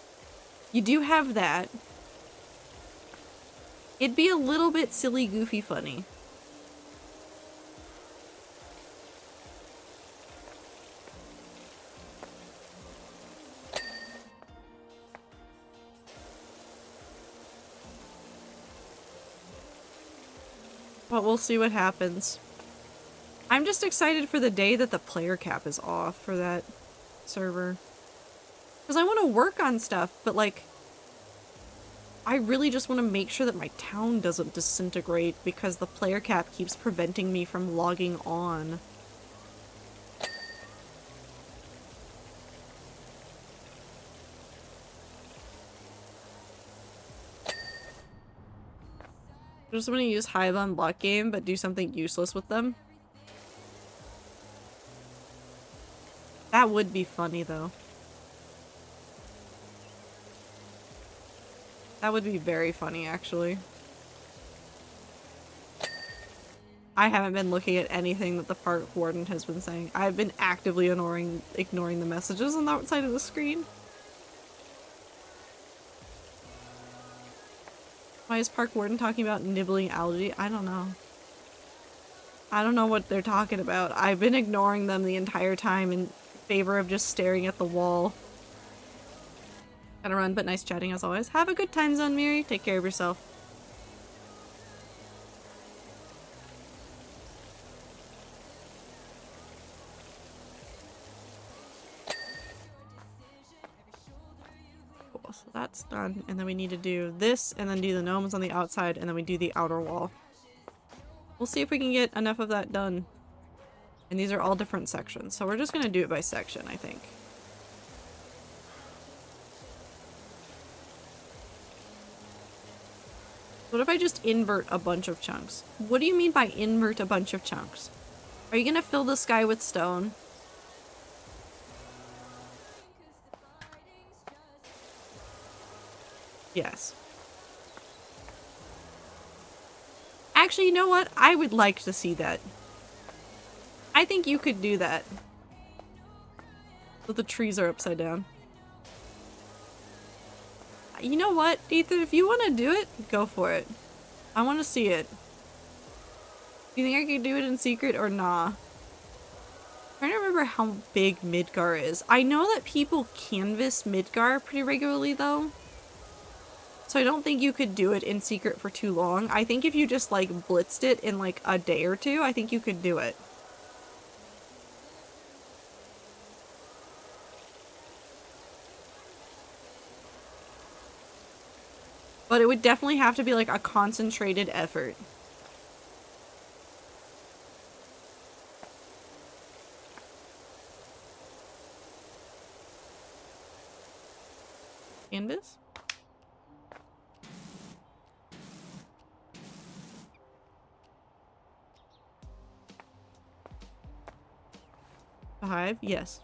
you do have that. It'd be a little bit silly, goofy, funny. But we'll see what happens. I'm just excited for the day that the player cap is off for that server. Because I want to work on stuff, but like, I really just want to make sure that my town doesn't disintegrate because the player cap keeps preventing me from logging on. I just want to use Hive on block game, but do something useless with them. That would be funny, though. That would be very funny, actually. I haven't been looking at anything that the park warden has been saying. I've been actively ignoring the messages on that side of the screen. Why is park warden talking about nibbling algae? I don't know. I don't know what they're talking about. I've been ignoring them the entire time in favor of just staring at the wall. Gotta run, but nice chatting as always. Have a good time zone, Miri. Take care of yourself. Cool, so that's done. And then we need to do this, and then do the gnomes on the outside, and then we do the outer wall. We'll see if we can get enough of that done. And these are all different sections, so we're just gonna do it by section, I think. What if I just invert a bunch of chunks? What do you mean by invert a bunch of chunks? Are you gonna fill the sky with stone? Yes. Actually, you know what? I would like to see that. I think you could do that. But the trees are upside down. You know what, Ethan? If you want to do it, go for it. I want to see it. Do you think I could do it in secret or nah? I'm trying to remember how big Midgar is. I know that people canvas Midgar pretty regularly though. So I don't think you could do it in secret for too long. I think if you just like blitzed it in like a day or two, I think you could do it. But it would definitely have to be like a concentrated effort. Canvas? A hive? Yes.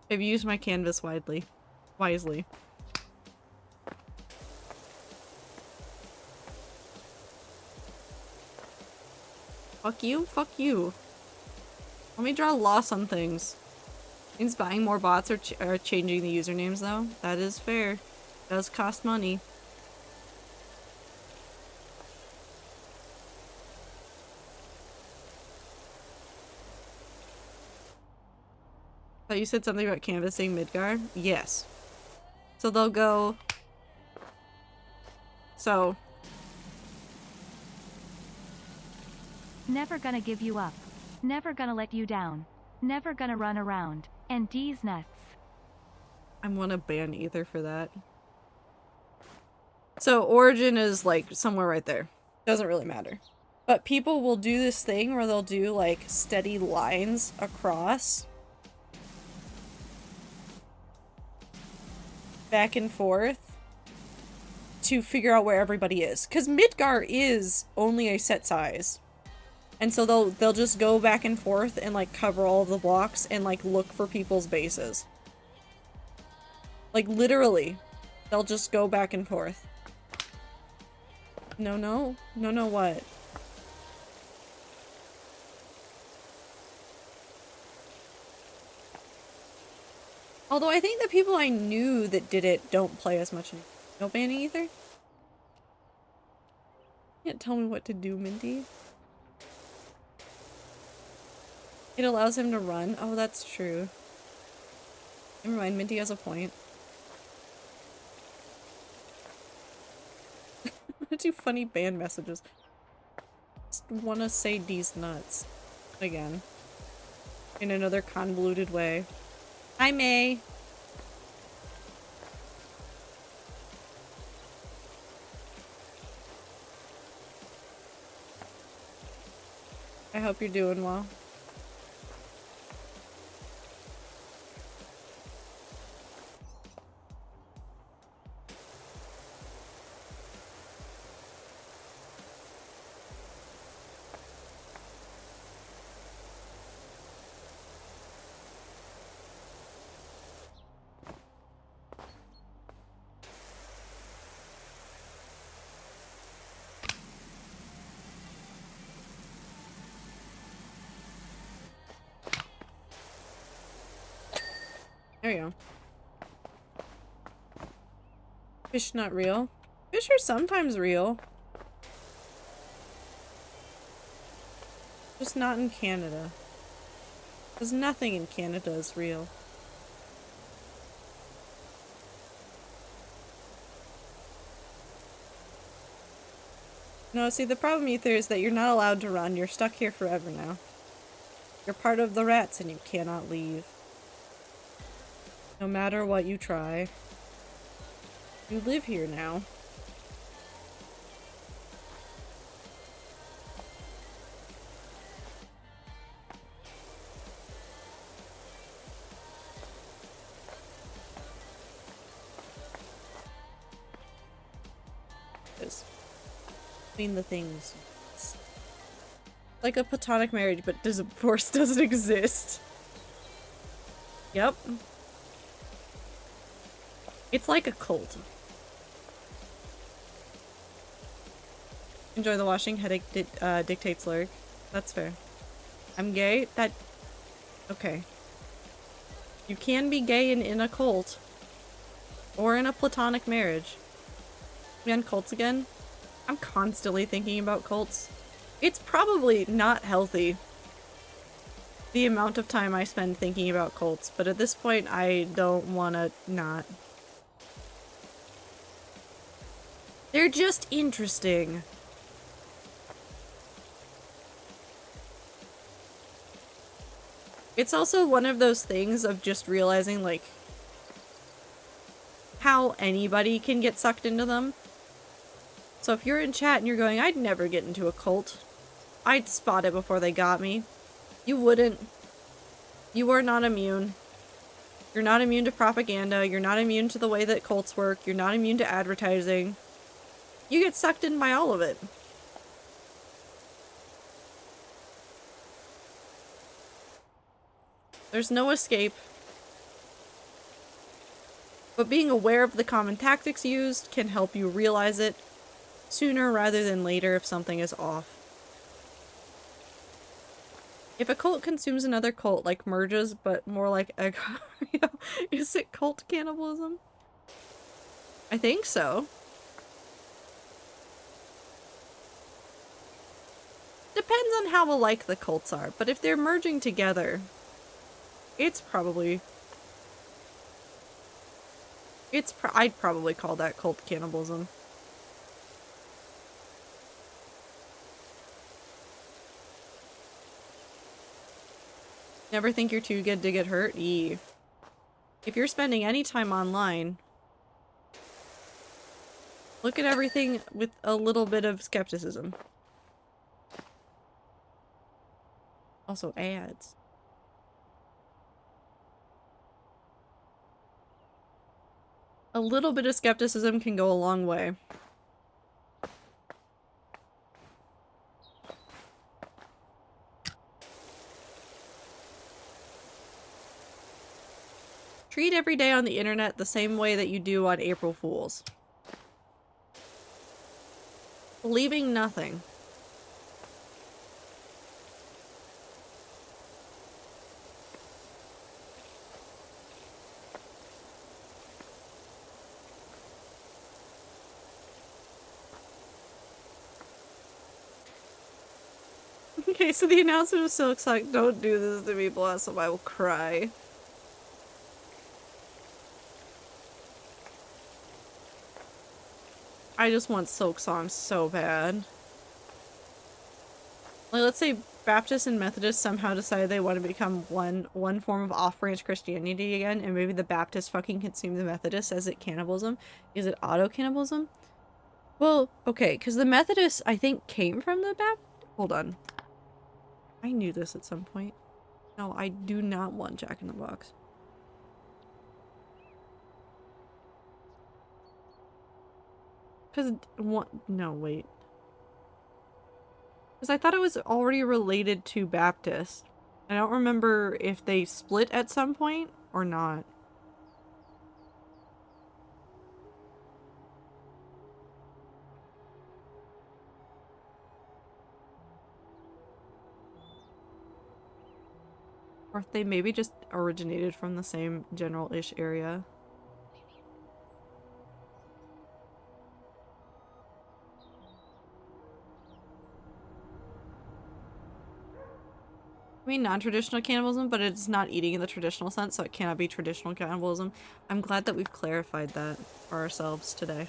I've used my canvas wisely. Fuck you, fuck you. Let me draw loss on things. Means buying more bots or changing the usernames though. That is fair. Does cost money. Thought you said something about canvassing Midgar? Yes. So they'll go... So... Never gonna give you up. Never gonna let you down. Never gonna run around. And D's nuts. I want to ban Ether for that. So origin is like somewhere right there. Doesn't really matter. But people will do this thing where they'll do like steady lines across. Back and forth. To figure out where everybody is. Because Midgar is only a set size. And so they'll just go back and forth and like cover all of the blocks and like look for people's bases. Like literally. They'll just go back and forth. No, no. No, no, what? Although I think the people I knew that did it don't play as much. No banning either? You can't tell me what to do, Minty. It allows him to run? Oh, that's true. Never mind, Minty has a point. I do funny band messages. Just wanna say D's nuts. Again. In another convoluted way. Hi, May! I hope you're doing well. There you go. Fish not real. Fish are sometimes real. Just not in Canada. Because nothing in Canada is real. No, see, the problem, Ether, is that you're not allowed to run. You're stuck here forever now. You're part of the rats and you cannot leave. No matter what you try. You live here now. Just between the things. It's like a platonic marriage, but divorce doesn't exist. Yep. It's like a cult. Enjoy the washing, headache dictates lyric. That's fair. I'm gay? That... Okay. You can be gay and in a cult. Or in a platonic marriage. We on cults again? I'm constantly thinking about cults. It's probably not healthy, the amount of time I spend thinking about cults, but at this point I don't wanna not. They're just interesting. It's also one of those things of just realizing, like, how anybody can get sucked into them. So if you're in chat and you're going, I'd never get into a cult. I'd spot it before they got me. You wouldn't. You are not immune. You're not immune to propaganda. You're not immune to the way that cults work. You're not immune to advertising. You get sucked in by all of it. There's no escape. But being aware of the common tactics used can help you realize it sooner rather than later if something is off. If a cult consumes another cult, like merges, but more like a... Is it cult cannibalism? I think so. Depends on how alike the cults are, but if they're merging together, it's probably... I'd probably call that cult cannibalism. Never think you're too good to get hurt? Eee. If you're spending any time online, look at everything with a little bit of skepticism. Also ads. A little bit of skepticism can go a long way. Treat every day on the internet the same way that you do on April Fools. Believing nothing. Okay, so the announcement was so exciting. Don't do this to me, bless him, I will cry. I just want Silk Song so bad. Like, let's say Baptists and Methodists somehow decide they want to become one form of off-branch Christianity again, and maybe the Baptists fucking consume the Methodists. Is it cannibalism? Is it auto-cannibalism? Well, okay, because the Methodists, I think, came from the Baptist. Hold on. I knew this at some point. No, I do not want Jack in the Box. Because, no, wait. Because I thought it was already related to Baptist. I don't remember if they split at some point or not. Or if they maybe just originated from the same general-ish area. I mean non-traditional cannibalism, but it's not eating in the traditional sense, so it cannot be traditional cannibalism. I'm glad that we've clarified that for ourselves today.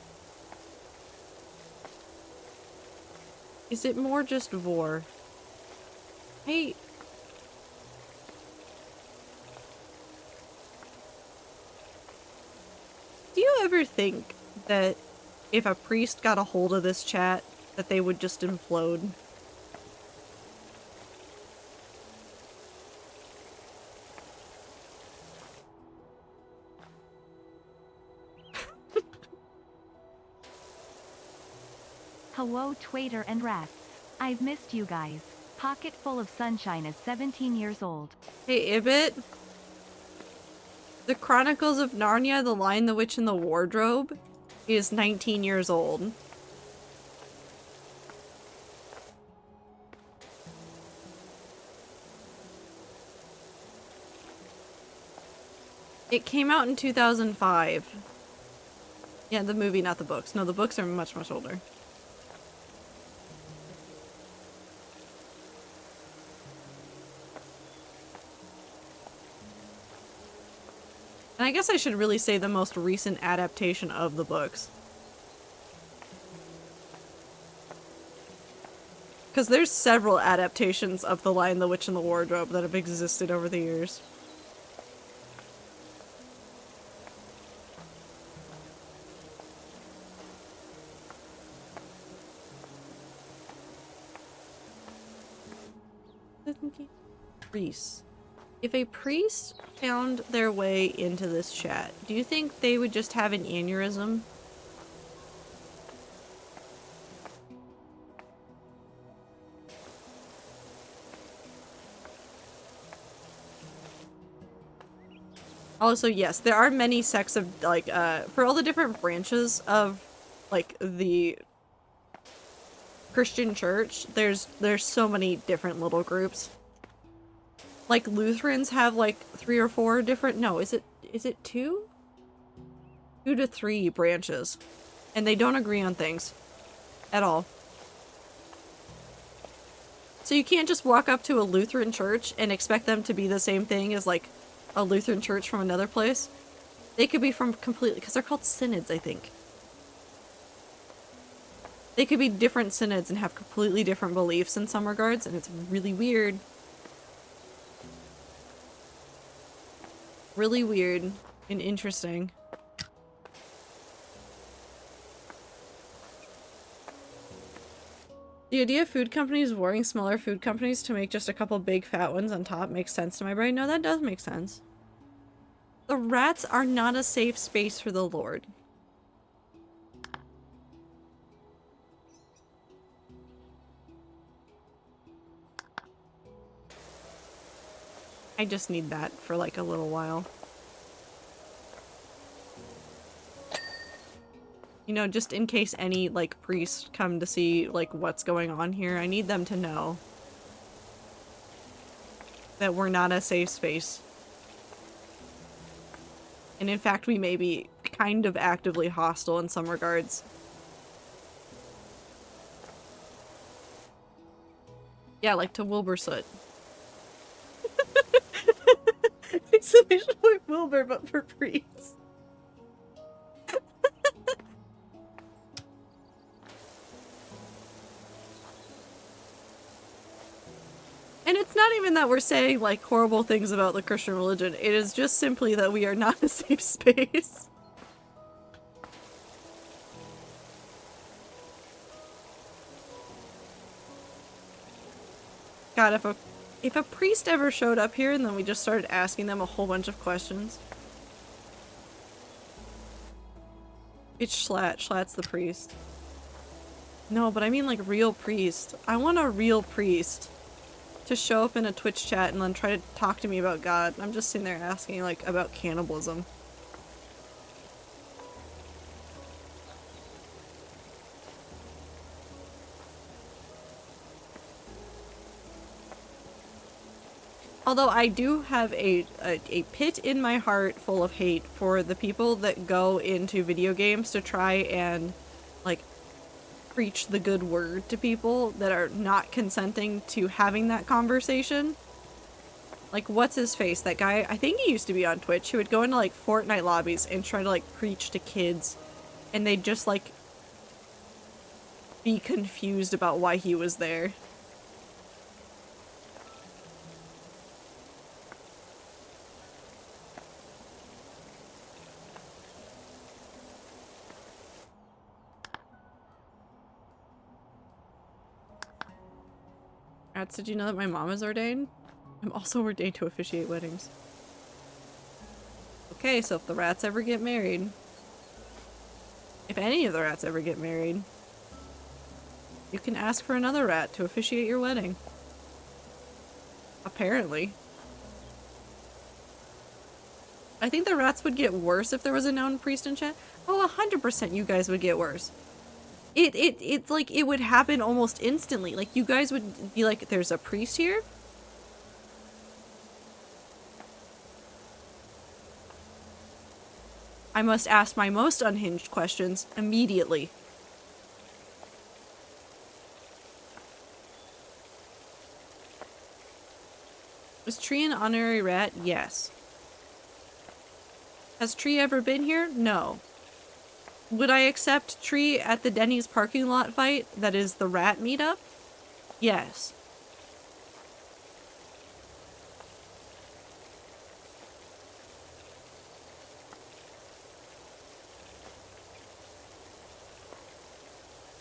Is it more just vor? Hey. Do you ever think that if a priest got a hold of this chat, that they would just implode? Hello Twaiter and rats. I've missed you guys. Pocket full of sunshine is 17 years old. Hey, Ibit. The Chronicles of Narnia, The Lion, the Witch, and the Wardrobe is 19 years old. It came out in 2005. Yeah, the movie, not the books. No, the books are much, much older. And I guess I should really say the most recent adaptation of the books. Because there's several adaptations of The Lion, the Witch, and the Wardrobe that have existed over the years. Priests. If a priest found their way into this chat, do you think they would just have an aneurysm? Also, yes, there are many sects of, like, for all the different branches of, like, the Christian church, there's so many different little groups. Like, Lutherans have, like, 3 or 4 different, no, is it 2? 2 to 3 branches. And they don't agree on things. At all. So you can't just walk up to a Lutheran church and expect them to be the same thing as, like, a Lutheran church from another place. They could be from completely, because they're called synods, I think. They could be different synods and have completely different beliefs in some regards, and it's really weird. Really weird and interesting. The idea of food companies warring smaller food companies to make just a couple big fat ones on top makes sense to my brain. No, that does make sense. The rats are not a safe space for the Lord. I just need that for like a little while. You know, just in case any like priests come to see like what's going on here, I need them to know that we're not a safe space. And in fact, we may be kind of actively hostile in some regards. Yeah, like to Wilbursoot. Exclamation point Wilbur, but for priests. And it's not even that we're saying like horrible things about the Christian religion. It is just simply that we are not a safe space. God, if a priest ever showed up here and then we just started asking them a whole bunch of questions. It's Schlatt. Schlatt's the priest. No, but I mean like real priest. I want a real priest to show up in a Twitch chat and then try to talk to me about God. I'm just sitting there asking like about cannibalism. Although I do have a pit in my heart full of hate for the people that go into video games to try and like preach the good word to people that are not consenting to having that conversation. Like, what's his face? That guy, I think he used to be on Twitch, who would go into like Fortnite lobbies and try to like preach to kids, and they'd just like be confused about why he was there. Rats, did you know that my mom is ordained? I'm also ordained to officiate weddings. Okay, so if the rats ever get married, if any of the rats ever get married, you can ask for another rat to officiate your wedding. Apparently. I think the rats would get worse if there was a known priest in chat. Oh, 100% you guys would get worse. It's like it would happen almost instantly. Like you guys would be like, there's a priest here? I must ask my most unhinged questions immediately. Was Tree an honorary rat? Yes. Has Tree ever been here? No. Would I accept Tree at the Denny's parking lot fight that is the rat meetup? Yes.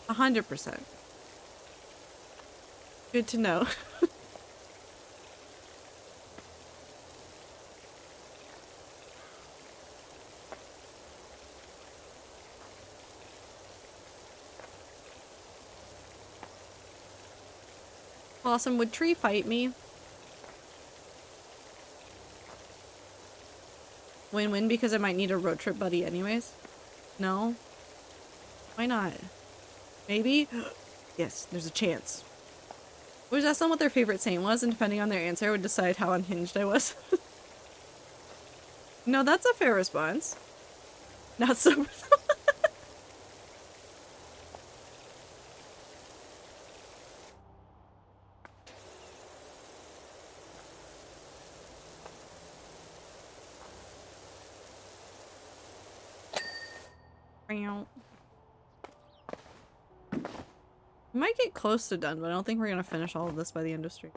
A 100%. Good to know. Awesome. Would Tree fight me? Win-win because I might need a road trip buddy anyways? No? Why not? Maybe? Yes, there's a chance. Was that someone what their favorite saint was, and depending on their answer would decide how unhinged I was? No, that's a fair response. Not so. We might get close to done, but I don't think we're gonna finish all of this by the end of stream.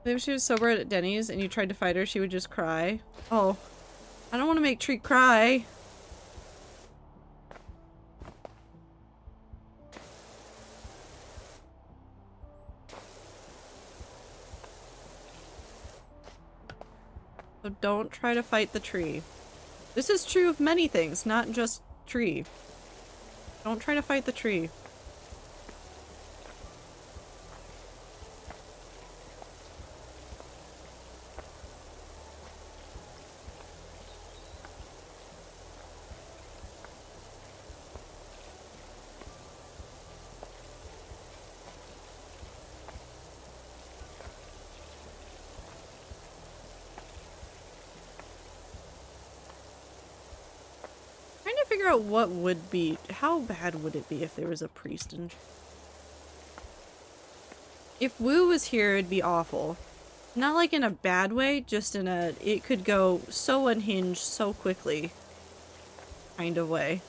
If she was sober at Denny's and you tried to fight her, she would just cry. Oh, I don't want to make Tree cry. So don't try to fight the tree. This is true of many things, not just Tree. Don't try to fight the tree. Figure out what would be, how bad would it be if there was a priest in. If Wu was here, it'd be awful. Not like in a bad way, just in a, it could go so unhinged so quickly kind of way.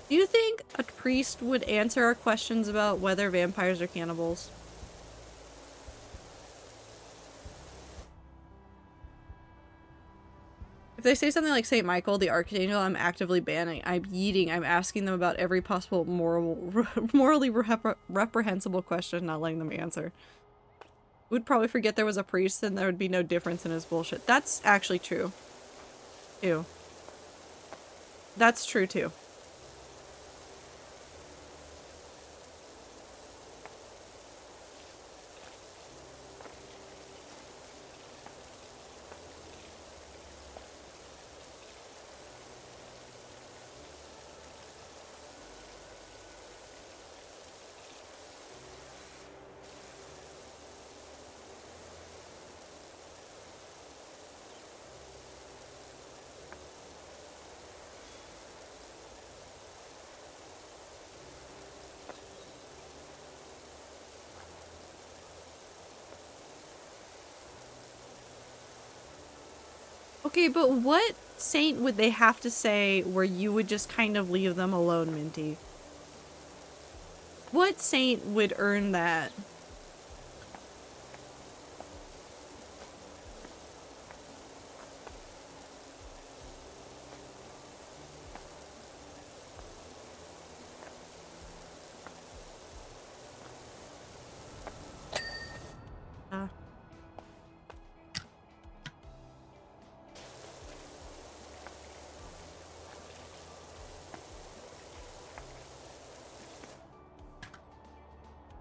Do you think a priest would answer our questions about whether vampires are cannibals? If they say something like St. Michael, the Archangel, I'm actively banning. I'm yeeting. I'm asking them about every possible morally reprehensible question, not letting them answer. We'd probably forget there was a priest and there would be no difference in his bullshit. That's actually true. Too. That's true too. Okay, but what saint would they have to say where you would just kind of leave them alone, Minty? What saint would earn that?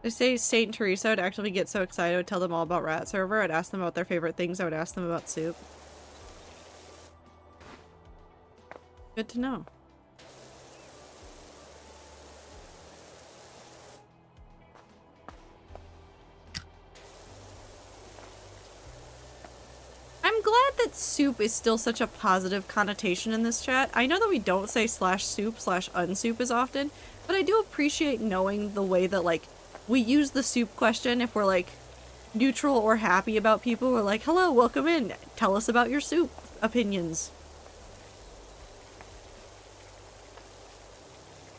They say Saint Teresa would actually get so excited, I would tell them all about Rat Server. I'd ask them about their favorite things. I would ask them about soup. Good to know. I'm glad that soup is still such a positive connotation in this chat. I know that we don't say /soup/unsoup as often, but I do appreciate knowing the way that, like, we use the soup question if we're, like, neutral or happy about people. We're like, hello, welcome in. Tell us about your soup opinions.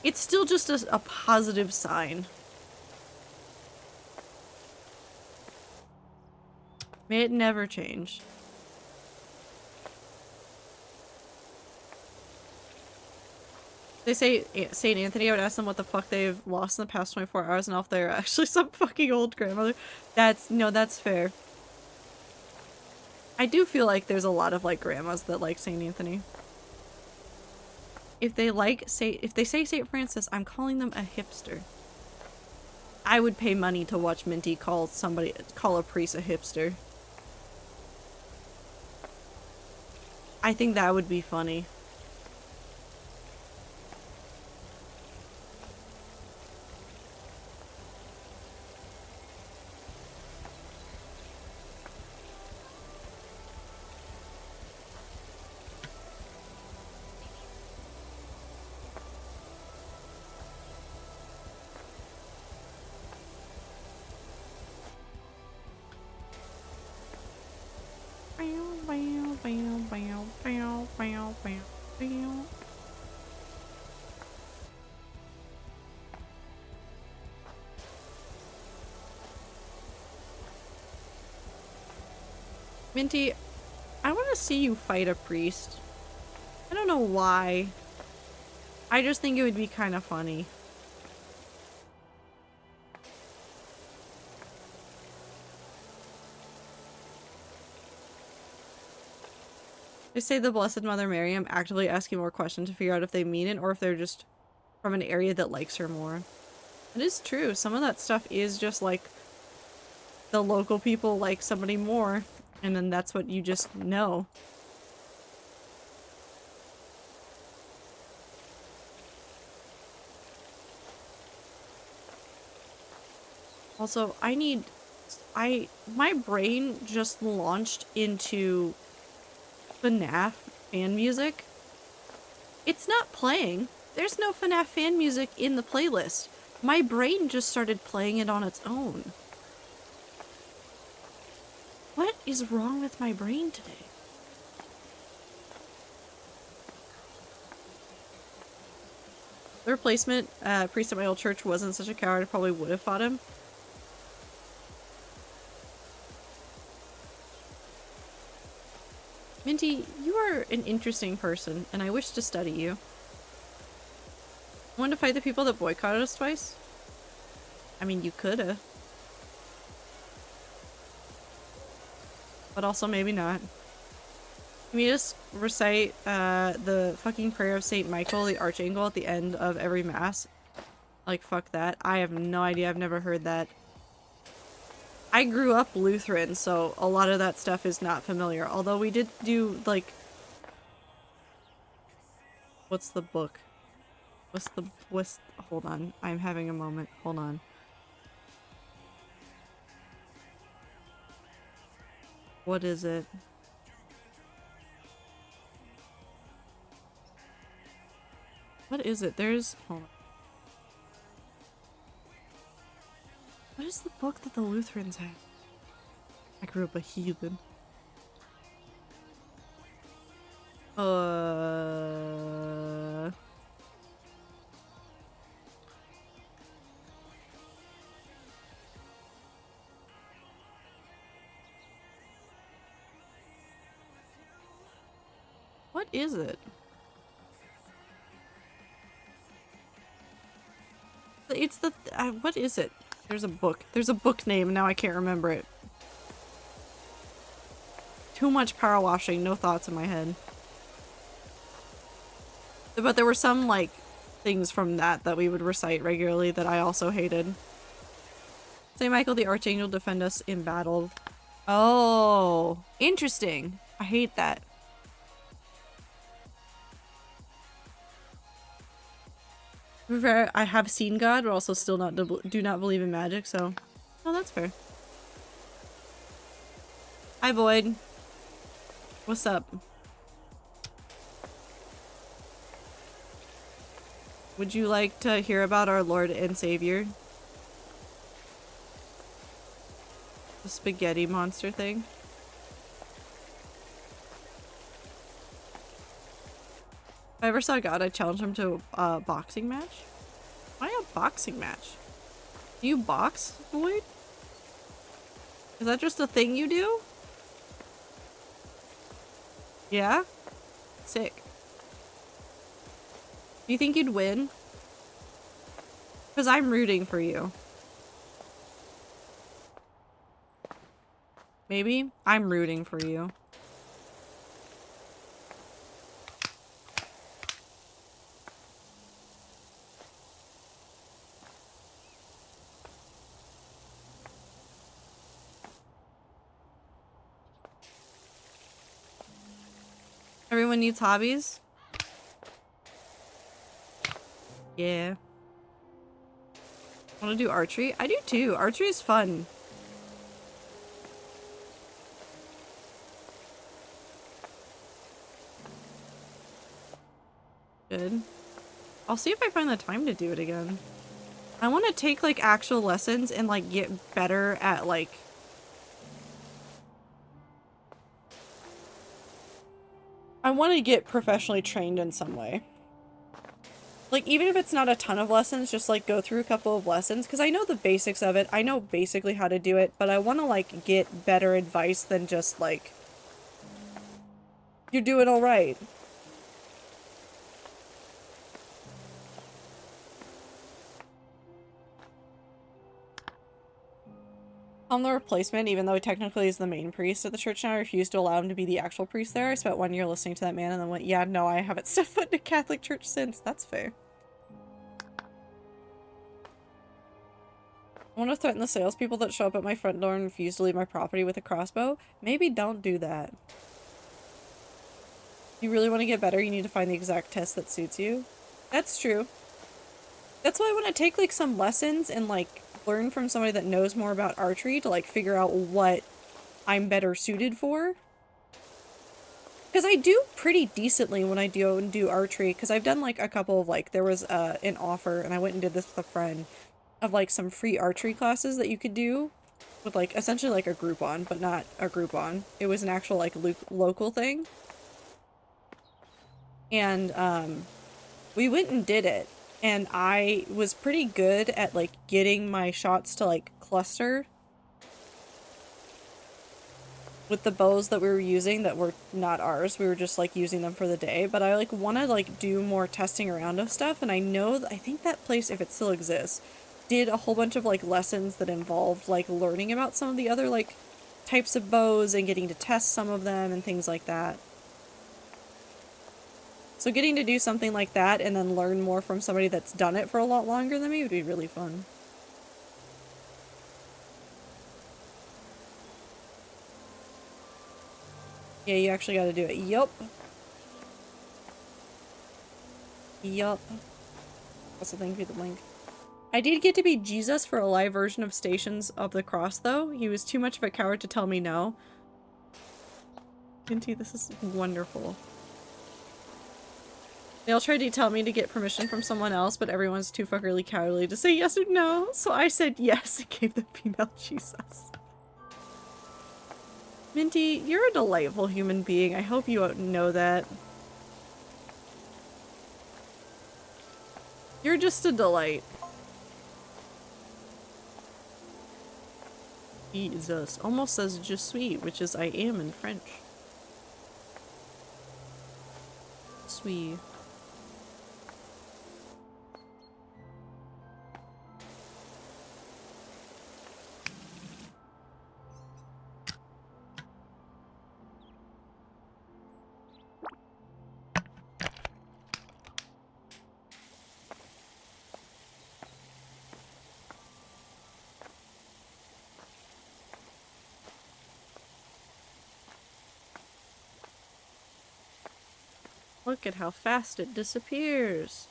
It's still just a positive sign. May it never change. They say St. Anthony, I would ask them what the fuck they've lost in the past 24 hours and if they're actually some fucking old grandmother. That's fair. I do feel like there's a lot of, like, grandmas that like St. Anthony. If they say St. Francis, I'm calling them a hipster. I would pay money to watch Minty call a priest a hipster. I think that would be funny. Minty, I want to see you fight a priest. I don't know why. I just think it would be kind of funny. They say the Blessed Mother Mary. I'm actively asking more questions to figure out if they mean it or if they're just from an area that likes her more. It is true. Some of that stuff is just like the local people like somebody more, and then that's what you just know. Also, my brain just launched into FNAF fan music. It's not playing. There's no FNAF fan music in the playlist. My brain just started playing it on its own. What is wrong with my brain today? The replacement priest at my old church wasn't such a coward, I probably would have fought him. Minty, you are an interesting person, and I wish to study you. Want to fight the people that boycotted us twice? I mean, you coulda. But also maybe not. Can you just recite the fucking prayer of Saint Michael, the Archangel, at the end of every mass? Like, fuck that. I have no idea. I've never heard that. I grew up Lutheran, so a lot of that stuff is not familiar. Although we did do, like... What's the book? Hold on. I'm having a moment. Hold on. What is it? What is it? Hold on. What is the book that the Lutherans have? I grew up a heathen. is it? It's the what is it? There's a book. There's a book name. Now I can't remember it. Too much power washing. No thoughts in my head. But there were some like things from that we would recite regularly that I also hated. Saint Michael the Archangel defend us in battle. Oh, interesting. I hate that. To be fair, I have seen God, but also still do not believe in magic, so... Oh, that's fair. Hi, Void. What's up? Would you like to hear about our Lord and Savior? The spaghetti monster thing? If I ever saw God, I'd challenge him to a boxing match. Why a boxing match? Do you box, Void? Is that just a thing you do? Yeah? Sick. Do you think you'd win? Because I'm rooting for you. Maybe? I'm rooting for you. Everyone needs hobbies? Yeah. Want to do archery? I do too. Archery is fun. Good. I'll see if I find the time to do it again. I want to take like actual lessons and like get better at like... I want to get professionally trained in some way. Like, even if it's not a ton of lessons, just like go through a couple of lessons, because I know the basics of it. I know basically how to do it, but I want to like get better advice than just like, you're doing all right. I'm the replacement, even though he technically is the main priest at the church now. I refused to allow him to be the actual priest there. I spent 1 year listening to that man and then went, yeah, no, I haven't stepped foot in a Catholic church since. That's fair. I want to threaten the salespeople that show up at my front door and refuse to leave my property with a crossbow. Maybe don't do that. If you really want to get better, you need to find the exact test that suits you. That's true. That's why I want to take like some lessons and like learn from somebody that knows more about archery to like figure out what I'm better suited for. Because I do pretty decently when I do archery, because I've done like a couple of like, there was an offer and I went and did this with a friend of like some free archery classes that you could do with like essentially like a Groupon, but not a Groupon. It was an actual like local thing. And we went and did it. And I was pretty good at like getting my shots to like cluster with the bows that we were using that were not ours. We were just like using them for the day, but I like want to like do more testing around of stuff. And I know I think that place, if it still exists, did a whole bunch of like lessons that involved like learning about some of the other like types of bows and getting to test some of them and things like that. So getting to do something like that and then learn more from somebody that's done it for a lot longer than me would be really fun. Yeah, you actually gotta do it. Yup. Yup. Also, thank you for the link. I did get to be Jesus for a live version of Stations of the Cross, though. He was too much of a coward to tell me no. Minty, this is wonderful. They all tried to tell me to get permission from someone else, but everyone's too fuckerly cowardly to say yes or no. So I said yes and gave the female Jesus. Minty, you're a delightful human being. I hope you know that. You're just a delight. Jesus. Almost says je suis, which is I am in French. Sweet. Look at how fast it disappears.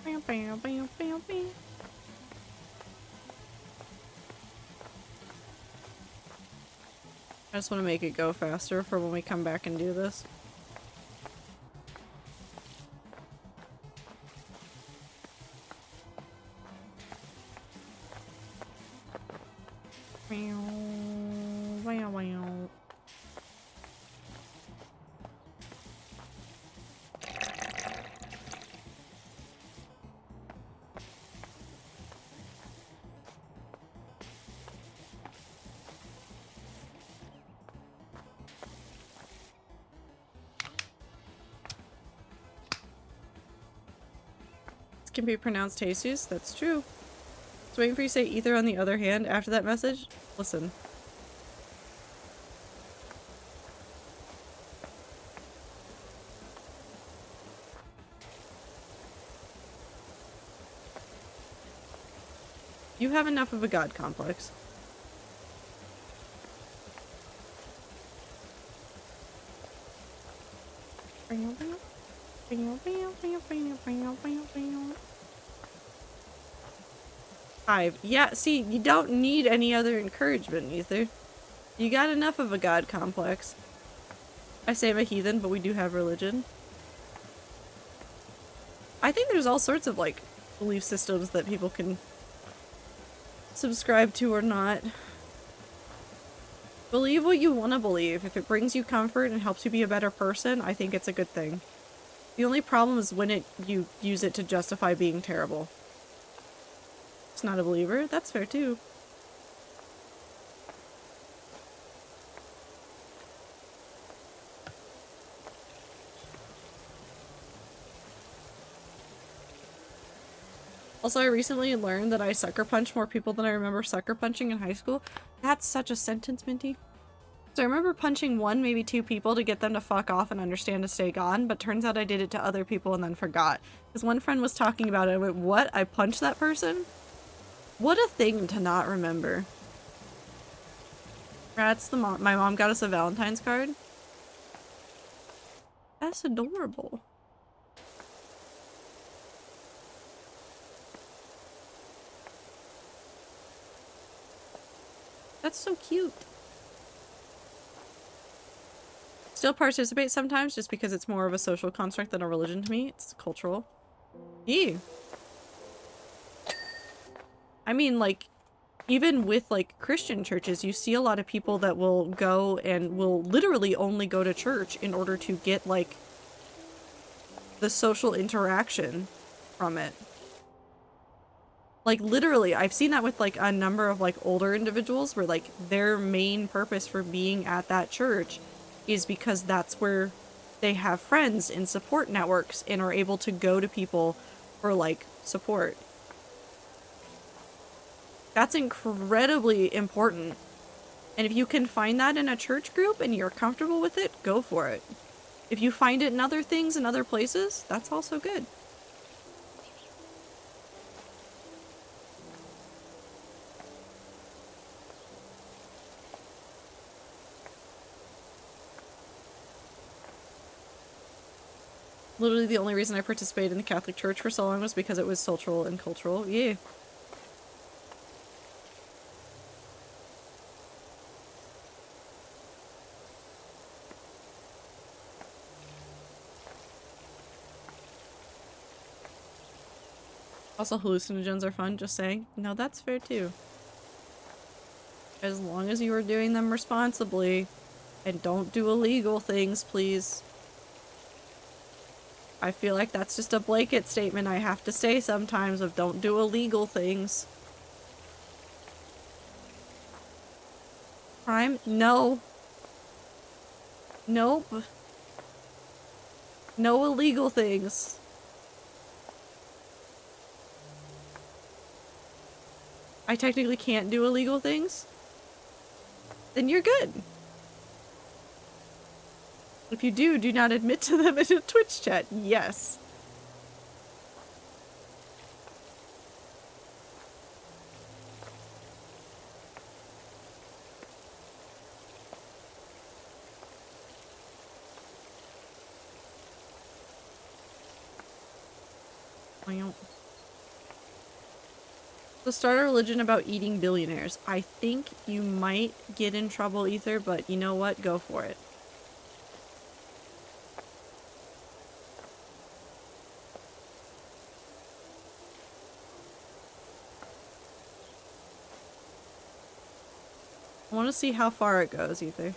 Bam, bam, bam, bam, bam. I just want to make it go faster for when we come back and do this. Can be pronounced Jesus. That's true. Just waiting for you to say either on the other hand after that message. Listen. You have enough of a god complex. Hive. Yeah, see, you don't need any other encouragement either. You got enough of a god complex. I say I'm a heathen, but we do have religion. I think there's all sorts of, like, belief systems that people can subscribe to or not. Believe what you want to believe. If it brings you comfort and helps you be a better person, I think it's a good thing. The only problem is when you use it to justify being terrible. It's not a believer. That's fair too. Also, I recently learned that I sucker punch more people than I remember sucker punching in high school. That's such a sentence, Minty. So I remember punching one, maybe two people to get them to fuck off and understand to stay gone, but turns out I did it to other people and then forgot. Because one friend was talking about it, I went, what? I punched that person? What a thing to not remember. Rats, my mom got us a Valentine's card. That's adorable. That's so cute. Still participate sometimes just because it's more of a social construct than a religion to me. It's cultural. Yeah. I mean, like, even with, like, Christian churches, you see a lot of people that will go and will literally only go to church in order to get, like, the social interaction from it. Like, literally, I've seen that with, like, a number of, like, older individuals where, like, their main purpose for being at that church is because that's where they have friends and support networks and are able to go to people for, like, support. That's incredibly important. And if you can find that in a church group and you're comfortable with it, go for it. If you find it in other things in other places, that's also good. Literally the only reason I participated in the Catholic Church for so long was because it was social and cultural. Yeah. Also, hallucinogens are fun, just saying. No, that's fair too. As long as you are doing them responsibly and don't do illegal things, please. I feel like that's just a blanket statement I have to say sometimes of don't do illegal things. Crime? No. Nope. No illegal things. I technically can't do illegal things? Then you're good. If you do not admit to them in a Twitch chat. Yes. So start a religion about eating billionaires. I think you might get in trouble, Ether, but you know what? Go for it. I want to see how far it goes, Ether.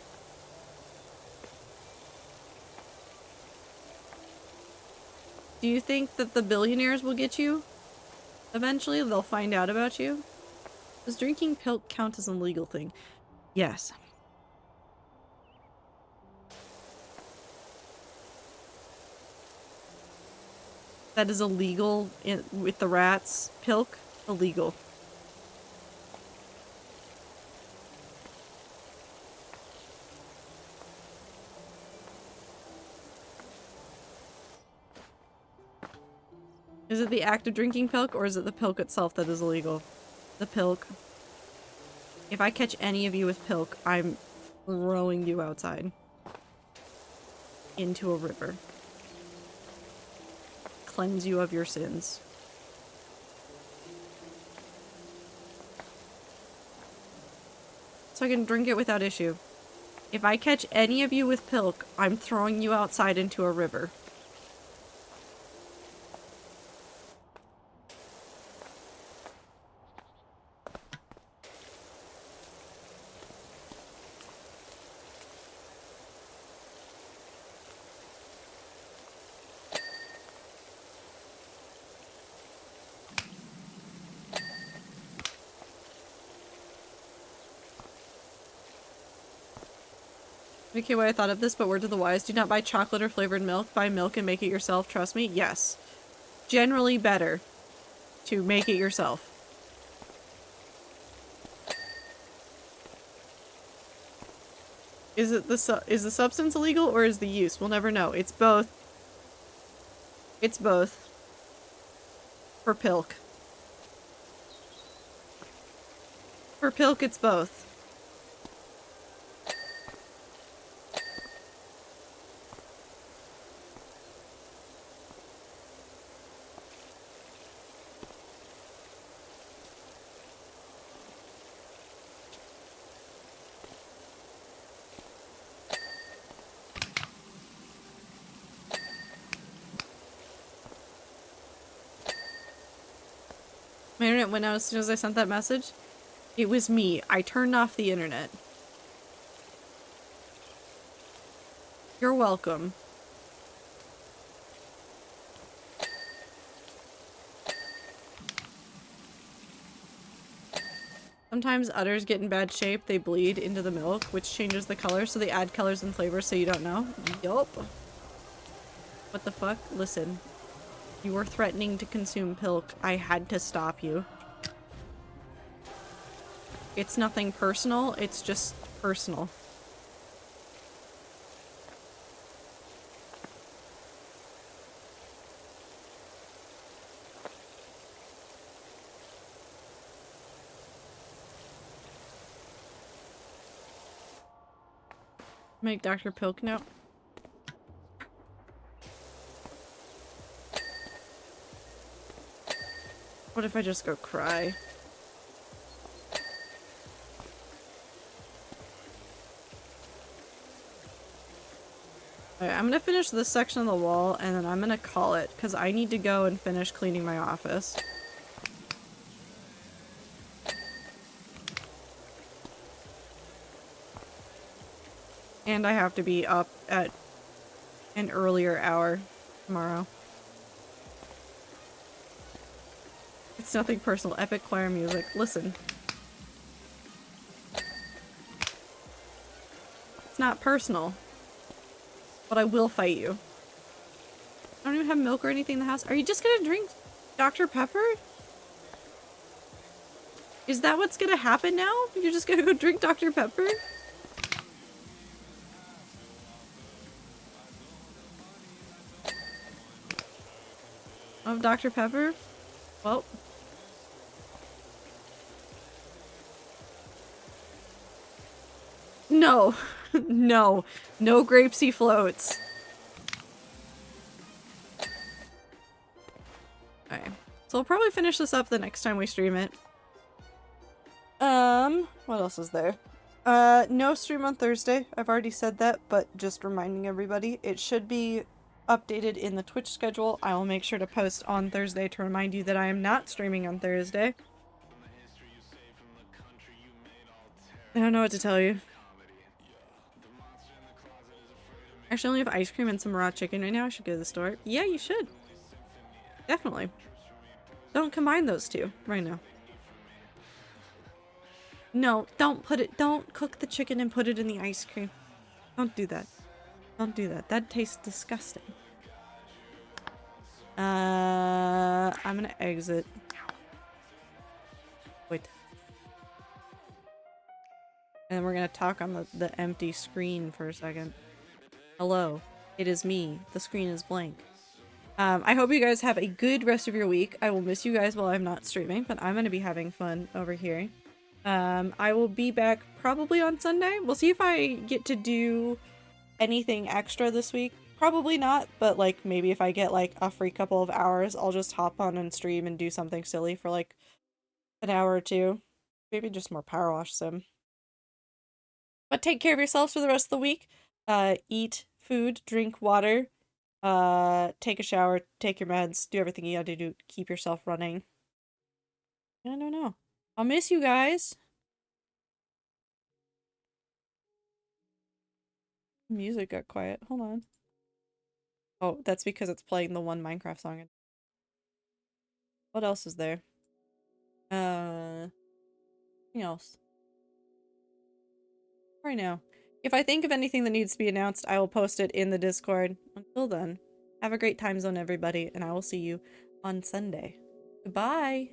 Do you think that the billionaires will get you? Eventually, they'll find out about you? Does drinking pilk count as an illegal thing? Yes. That is illegal with the rats. Pilk? Illegal. Is it the act of drinking pilk, or is it the pilk itself that is illegal? The pilk. If I catch any of you with pilk, I'm throwing you outside. Into a river. Cleanse you of your sins. So I can drink it without issue. If I catch any of you with pilk, I'm throwing you outside into a river. Okay, what I thought of this, but word to the wise, do not buy chocolate or flavored milk. Buy milk and make it yourself, trust me. Yes. Generally better to make it yourself. Is the substance illegal or is the use? We'll never know. It's both. It's both. For pilk. For pilk, it's both. My internet went out as soon as I sent that message. It was me. I turned off the internet. You're welcome. Sometimes udders get in bad shape. They bleed into the milk, which changes the color, so they add colors and flavors so you don't know. Yup. What the fuck? Listen. You were threatening to consume pilk. I had to stop you. It's nothing personal, it's just personal. Make Dr. Pilk now. What if I just go cry? Alright, I'm gonna finish this section of the wall and then I'm gonna call it because I need to go and finish cleaning my office. And I have to be up at an earlier hour tomorrow. nothing personal. Epic choir music. Listen. It's not personal. But I will fight you. I don't even have milk or anything in the house. Are you just gonna drink Dr. Pepper? Is that what's gonna happen now? You're just gonna go drink Dr. Pepper? Of Dr. Pepper? Well. No. No. No grapesy floats. Okay. So we'll probably finish this up the next time we stream it. What else is there? No stream on Thursday. I've already said that, but just reminding everybody, it should be updated in the Twitch schedule. I will make sure to post on Thursday to remind you that I am not streaming on Thursday. I don't know what to tell you. Actually, I only have ice cream and some raw chicken right now. I should go to the store. Yeah, you should. Definitely. Don't combine those two right now. No, don't cook the chicken and put it in the ice cream. Don't do that. Don't do that. That tastes disgusting. I'm gonna exit. Wait. And then we're gonna talk on the empty screen for a second. Hello, it is me. The screen is blank. I hope you guys have a good rest of your week. I will miss you guys while I'm not streaming, but I'm gonna be having fun over here. I will be back probably on Sunday. We'll see if I get to do anything extra this week. Probably not, but like maybe if I get like a free couple of hours, I'll just hop on and stream and do something silly for like an hour or two. Maybe just more PowerWash Sim. But take care of yourselves for the rest of the week. Eat food, drink water, take a shower, take your meds, do everything you gotta do to keep yourself running. I don't know. I'll miss you guys. Music got quiet. Hold on. Oh, that's because it's playing the one Minecraft song. What else is there? Anything else? Right now. If I think of anything that needs to be announced, I will post it in the Discord. Until then, have a great time zone, everybody, and I will see you on Sunday. Goodbye!